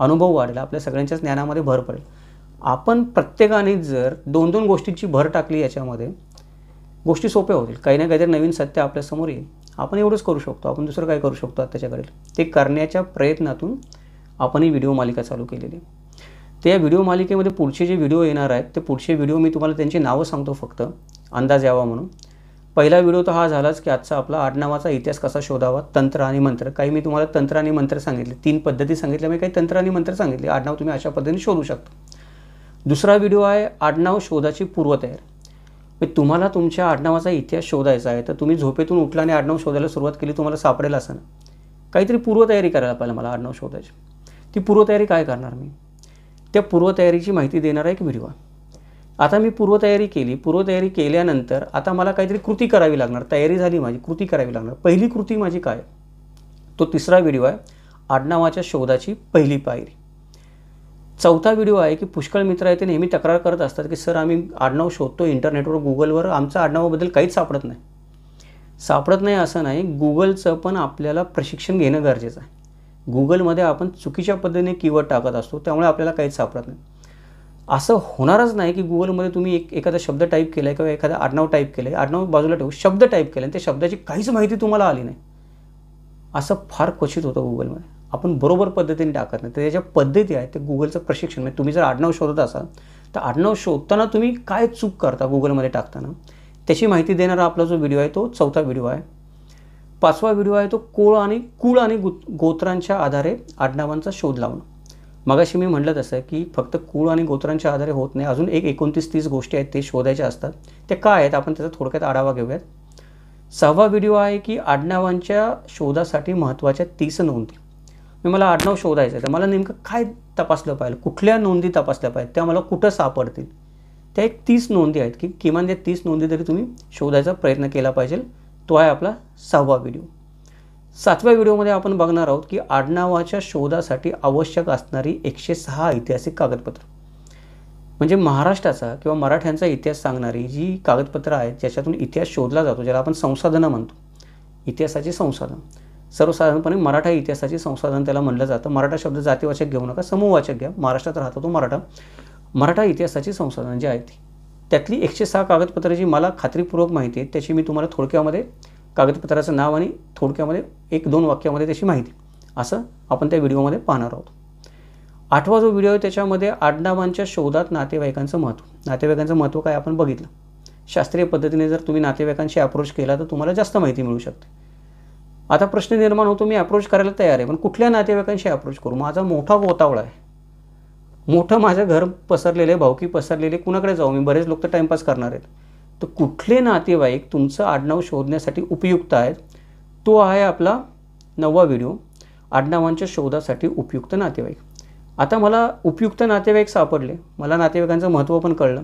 अनुभव वाढेल, आपल्या सगळ्यांच्याच ज्ञानामध्ये भर पडेल. आपण प्रत्येकाने जर 2-2 गोष्टींची भर टाकली याच्यामध्ये, गोष्टी सोप्या होतील. काही ना काहीतरी नवीन सत्य आपल्यासमोर येईल. आपण एवढंच करू शकतो, आपण दुसरं काय करू शकतो त्याच्याकडे? ते करण्याच्या प्रयत्नातून आपण ही व्हिडिओ मालिका चालू केलेली. तर या व्हिडिओ मालिकेमध्ये पुढचे जे व्हिडिओ येणार आहेत, ते पुढचे व्हिडिओ मी तुम्हाला त्यांची नावं सांगतो फक्त अंदाज यावा म्हणून. पहिला व्हिडिओ तर हा झालाच की आजचा आपला आडनावाचा इतिहास कसा शोधावा, तंत्र आणि मंत्र. काही मी तुम्हाला तंत्र आणि मंत्र सांगितले, 3 पद्धती सांगितल्या, मी काही तंत्र आणि मंत्र सांगितले. आडनाव तुम्ही अशा पद्धतीने शोधू शकता. दुसरा व्हिडिओ आहे आडनाव शोधाची पूर्वतयारी. तुम्हाला तुमच्या आडनावाचा इतिहास शोधायचा आहे, तर तुम्ही झोपेतून उठला आणि आडनाव शोधायला सुरुवात केली, तुम्हाला सापडेल असं ना. काहीतरी पूर्वतयारी करायला पाहिजे मला आडनाव शोधायची. ती पूर्वतयारी काय करणार मी? त्या पूर्वतयारीची माहिती देणारा एक व्हिडिओ आहे. आता मी पूर्वतयारी केली, पूर्वतयारी केल्यानंतर आता मला काहीतरी कृती करावी लागणार. तयारी झाली माझी, कृती करावी लागणार. पहिली कृती माझी काय? तो तिसरा व्हिडिओ आहे आडनावाच्या शोधाची पहिली पायरी. चौथा व्हिडिओ आहे की पुष्कळ मित्र आहे ते नेहमी तक्रार करत असतात की सर आम्ही आडनाव शोधतो इंटरनेटवर, गुगलवर, आमचं आडनावाबद्दल काहीच सापडत नाही. सापडत नाही असं नाही, गुगलचं पण आपल्याला प्रशिक्षण घेणं गरजेचं आहे. गुगलमध्ये आपण चुकीच्या पद्धतीने कीवर्ड टाकत असतो, त्यामुळे आपल्याला काहीच सापडत नाही. असं होणारच नाही की गुगलमध्ये तुम्ही एखादा शब्द टाईप केला आहे किंवा एखादा आडनाव टाईप केलं आहे, आडनाव बाजूला ठेवू, शब्द टाईप केला आणि त्या शब्दाची काहीच माहिती तुम्हाला आली नाही. असं फार क्वचित होतं गुगलमध्ये. आपण बरोबर पद्धतीने टाकत नाही. तर त्याच्या पद्धती आहेत, ते गुगलचं प्रशिक्षण. म्हणजे तुम्ही जर आडनाव शोधत असाल तर आडनाव शोधताना तुम्ही काय चूक करता गुगलमध्ये टाकताना, त्याची माहिती देणारा आपला जो व्हिडिओ आहे तो चौथा व्हिडिओ आहे. पाचवा व्हिडिओ आहे तो कुळ आणि गोत्रांच्या आधारे आडनावांचा शोध लावणं. मगाशी मी म्हटलं तसं की फक्त कुळ आणि गोत्रांच्या आधारे होत नाही, अजून 29-30 गोष्टी आहेत ते शोधायच्या असतात. ते काय आहेत आपण त्याचा थोडक्यात आढावा घेऊयात. सहावा व्हिडिओ आहे की आडनावांच्या शोधासाठी महत्त्वाच्या 30 नोंदी. मला आडनाव शोधायचं आहे तर मला नेमकं काय तपासलं पाहिजे, कुठल्या नोंदी तपासल्या पाहिजेत, त्या मला कुठं सापडतील, त्या एक 30 नोंदी आहेत की किमान त्या 30 नोंदी तरी तुम्ही शोधायचा प्रयत्न केला पाहिजे. तो आहे आपला 6वा व्हिडिओ. 7व्या व्हिडिओमध्ये आपण बघणार आहोत की आडनावाच्या शोधासाठी आवश्यक असणारी 106 ऐतिहासिक कागदपत्र. म्हणजे महाराष्ट्राचा किंवा मराठ्यांचा इतिहास सांगणारी जी कागदपत्र आहेत ज्याच्यातून इतिहास शोधला जातो, ज्याला आपण संसाधनं म्हणतो, इतिहासाची संसाधन. सर्वसाधारणपणे मराठा इतिहासाची संसाधन त्याला म्हणलं जातं. मराठा शब्द जातीवाचक घेऊ नका, समूहवाचक घ्या. महाराष्ट्रात राहतो तो मराठा इतिहासाची संसाधन जी आहेत ती, त्यातली 106 कागदपत्र जी मला खात्रीपूर्वक माहिती आहे त्याची मी तुम्हाला थोडक्यामध्ये कागदपत्राचं नाव आणि थोडक्यामध्ये 1-2 वाक्यामध्ये त्याची माहिती असं आपण त्या व्हिडिओमध्ये पाहणार आहोत. 8वा जो व्हिडिओ आहे त्याच्यामध्ये आडनावांच्या शोधात नातेवाईकांचं महत्त्व. नातेवाईकांचं महत्त्व काय आपण बघितलं. शास्त्रीय पद्धतीने जर तुम्ही नातेवाईकांशी अप्रोच केला तर तुम्हाला जास्त माहिती मिळू शकते. आता प्रश्न निर्माण होतो, मी अप्रोच करायला तयार आहे पण कुठल्या नातेवाईकांशी अप्रोच करू? माझा मोठा गोतावळा आहे, मोठं माझं घर पसरलेलं आहे, भावकी पसरलेले, कुणाकडे जाऊ मी? बरेच लोक तर टाईमपास करणार आहेत. तर कुठले नातेवाईक तुमचं आडनाव शोधण्यासाठी उपयुक्त आहेत? तो आहे आपला 9वा व्हिडिओ, आडनावांच्या शोधासाठी उपयुक्त नातेवाईक. आता मला उपयुक्त नातेवाईक सापडले, मला नातेवाईकांचं महत्त्व पण कळलं.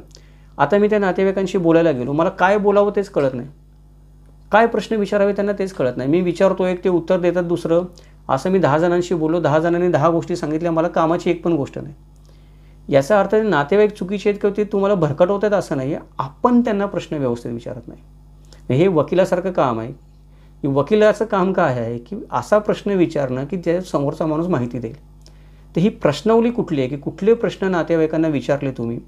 आता मी त्या नातेवाईकांशी बोलायला गेलो, मला काय बोलावं तेच कळत नाही, काय प्रश्न विचारावे त्यांना तेच कळत नाही. मी विचारतो एक, ते उत्तर देतात दुसरं. असं मी 10 जणांशी बोललो, 10 जणांनी 10 गोष्टी सांगितल्या, मला कामाची एक पण गोष्ट नाही. याचा अर्थ नातेवाईक चुकीचे आहेत किंवा ते तुम्हाला भरकटवत आहेत असं नाही आहे, आपण त्यांना प्रश्न व्यवस्थित विचारत नाही. हे वकिलासारखं काम आहे. वकिलाचं काम काय आहे की असा प्रश्न विचारणं की त्या समोरचा माणूस माहिती देईल. तर ही प्रश्नावली कुठली आहे की कुठले प्रश्न नातेवाईकांना विचारले तुम्ही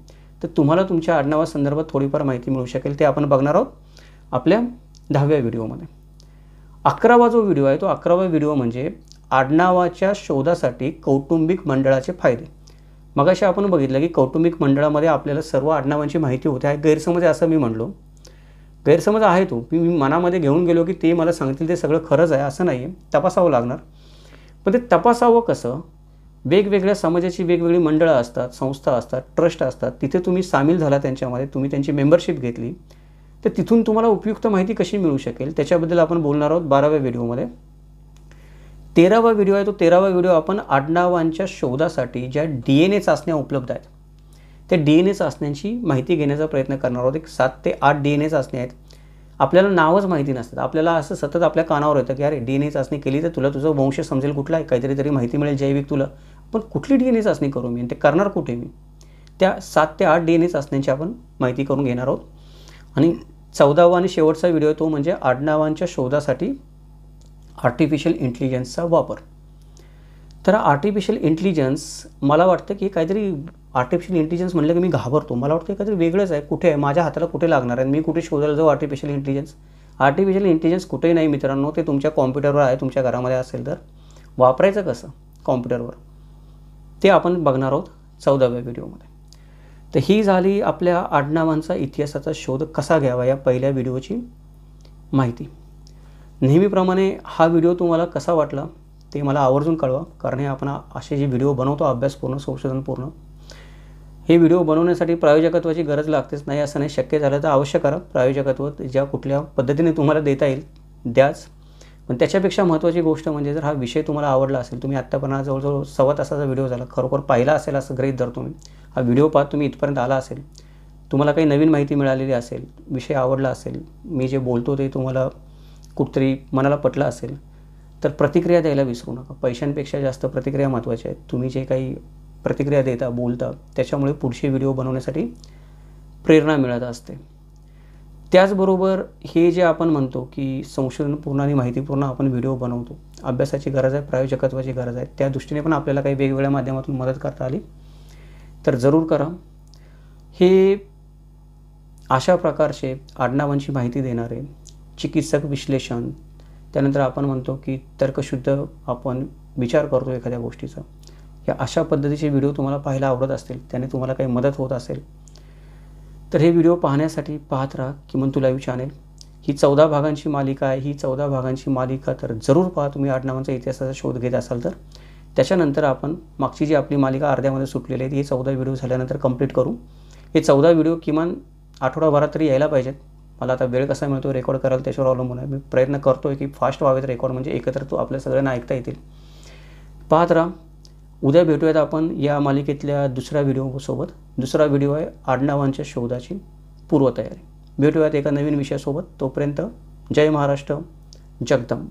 तर तुम्हाला तुमच्या आडनावासंदर्भात थोडीफार माहिती मिळू शकेल. ते आपण बघणार आहोत आपल्या 10व्या व्हिडिओमध्ये. 11वा जो व्हिडिओ आहे तो 11वा व्हिडिओ म्हणजे आडनावाच्या शोधासाठी कौटुंबिक मंडळाचे फायदे. मगाशी आपण बघितलं की कौटुंबिक मंडळामध्ये आपल्याला सर्व आडनावांची माहिती होते. आहे गैरसमज आहे असं मी म्हणलो. गैरसमज आहे तो मी मनामध्ये घेऊन गेलो की ते मला सांगतील ते सगळं खरंच आहे असं नाही आहे. तपासावं लागणार. पण ते तपासावं कसं? वेगवेगळ्या समाजाची वेगवेगळी मंडळं असतात, संस्था असतात, ट्रस्ट असतात. तिथे तुम्ही सामील झाला त्यांच्यामध्ये, तुम्ही त्यांची मेंबरशिप घेतली तर तिथून तुम्हाला उपयुक्त माहिती कशी मिळू शकेल त्याच्याबद्दल आपण बोलणार आहोत 12व्या व्हिडिओमध्ये. 13वा व्हिडिओ आहे तो 13वा व्हिडिओ आपण आडनावांच्या शोधासाठी ज्या DNA चाचण्या उपलब्ध आहेत त्या DNA चाचण्यांची माहिती घेण्याचा प्रयत्न करणार आहोत. एक 7 ते 8 DNA चाचण्या आहेत. आपल्याला नावच माहिती नसतात. आपल्याला असं सतत आपल्या कानावर येतं की अरे DNA चाचणी केली तर तुला तुझं वंश समजेल कुठला आहे, काहीतरी तरी माहिती मिळेल जैविक तुला. पण कुठली DNA चाचणी करू मी आणि ते करणार कुठे मी? त्या 7 ते 8 DNA चाचण्यांची आपण माहिती करून घेणार आहोत. आणि 14वा आणि शेवटचा व्हिडिओ तो म्हणजे आडनावांच्या शोधासाठी आर्टिफिशियल इंटेलिजन्सचा वापर. तर आर्टिफिशियल इंटेलिजन्स मला वाटतं की काहीतरी आर्टिफिशियल इंटेलिजन्स म्हणलं की मी घाबरतो. मला वाटतं काहीतरी वेगळंच आहे. कुठे आहे? माझ्या हाताला कुठे लागणार आहे? मी कुठे शोधायला जाऊ आर्टिफिशियल इंटेलिजन्स? आर्टिफिशियल इंटेलिजन्स कुठेही नाही मित्रांनो. ते तुमच्या कॉम्प्युटरवर आहे. तुमच्या घरामध्ये असेल तर वापरायचं कसं कॉम्प्युटरवर ते आपण बघणार आहोत 14व्या व्हिडिओमध्ये. तर ही झाली आपल्या आडनावांचा इतिहासाचा शोध कसा घ्यावा या पहिल्या व्हिडिओची माहिती. नेहमीप्रमाणे हा व्हिडिओ तुम्हाला कसा वाटला ते मला आवर्जून कळवा. कारण हे आपण असे जे व्हिडिओ बनवतो अभ्यासपूर्ण संशोधनपूर्ण हे व्हिडिओ बनवण्यासाठी प्रायोजकत्वाची गरज लागतेच नाही असं नाही. शक्य झालं तर अवश्य करा. प्रायोजकत्व ज्या कुठल्या पद्धतीने तुम्हाला देता येईल द्याच. पण त्याच्यापेक्षा महत्त्वाची गोष्ट म्हणजे जर हा विषय तुम्हाला आवडला असेल, तुम्ही आत्तापर्यंत जवळजवळ 1.25 तासाचा व्हिडिओ झाला खरोखर पाहिला असेल असं गृहीत धरतो मी. हा व्हिडिओ पाहत तुम्ही इथपर्यंत आला असेल, तुम्हाला काही नवीन माहिती मिळालेली असेल, विषय आवडला असेल, मी जे बोलतो ते तुम्हाला कुठतरी मनाला पटलं असेल तर प्रतिक्रिया द्यायला विसरू नका. पैशांपेक्षा जास्त प्रतिक्रिया महत्त्वाच्या आहेत. तुम्ही जे काही प्रतिक्रिया देता बोलता त्याच्यामुळे पुढचे व्हिडिओ बनवण्यासाठी प्रेरणा मिळत असते. त्याचबरोबर हे जे आपण म्हणतो की संशोधनपूर्ण आणि माहितीपूर्ण आपण व्हिडिओ बनवतो, अभ्यासाची गरज आहे, प्रायोजकत्वाची गरज आहे, त्या दृष्टीने पण आपल्याला काही वेगवेगळ्या माध्यमातून मदत करता आली तर जरूर करा. हे अशा प्रकारचे आडनावांची माहिती देणारे चिकित्सक विश्लेषण, त्यानंतर आपण म्हणतो की तर्कशुद्ध आपण विचार करतो एखाद्या गोष्टीचा, या अशा पद्धतीचे व्हिडिओ तुम्हाला पाहायला आवडत असतील, त्याने तुम्हाला काही मदत होत असेल तर हे व्हिडिओ पाहण्यासाठी पाहत राहा किमंतू लाईव्ह चॅनेल. ही 14 भागांची मालिका आहे. ही 14 भागांची मालिका तर जरूर पहा तुम्ही आडनावांचा इतिहासाचा शोध घेत असाल तर. त्याच्यानंतर आपण मागची जी आपली मालिका अर्ध्यामध्ये सुटलेली आहे ही 14 व्हिडिओ झाल्यानंतर कंप्लीट करू. हे 14 व्हिडिओ किमान आठवडाभरात तरी यायला पाहिजेत. मला आता वेळ कसा मिळतो रेकॉर्ड करायला त्याच्यावर अवलंबून आहे. मी प्रयत्न करतो आहे की फास्ट व्हावेत रेकॉर्ड म्हणजे एकत्र तो आपल्या सगळ्यांना ऐकता येतील. पाहत राहा. उद्या भेटूयात आपण या मालिकेतल्या दुसऱ्या व्हिडिओसोबत. दुसरा व्हिडिओ आहे आडनावांच्या शोधाची पूर्वतयारी. भेटूयात एका नवीन विषयासोबत. तोपर्यंत जय महाराष्ट्र, जगदंब.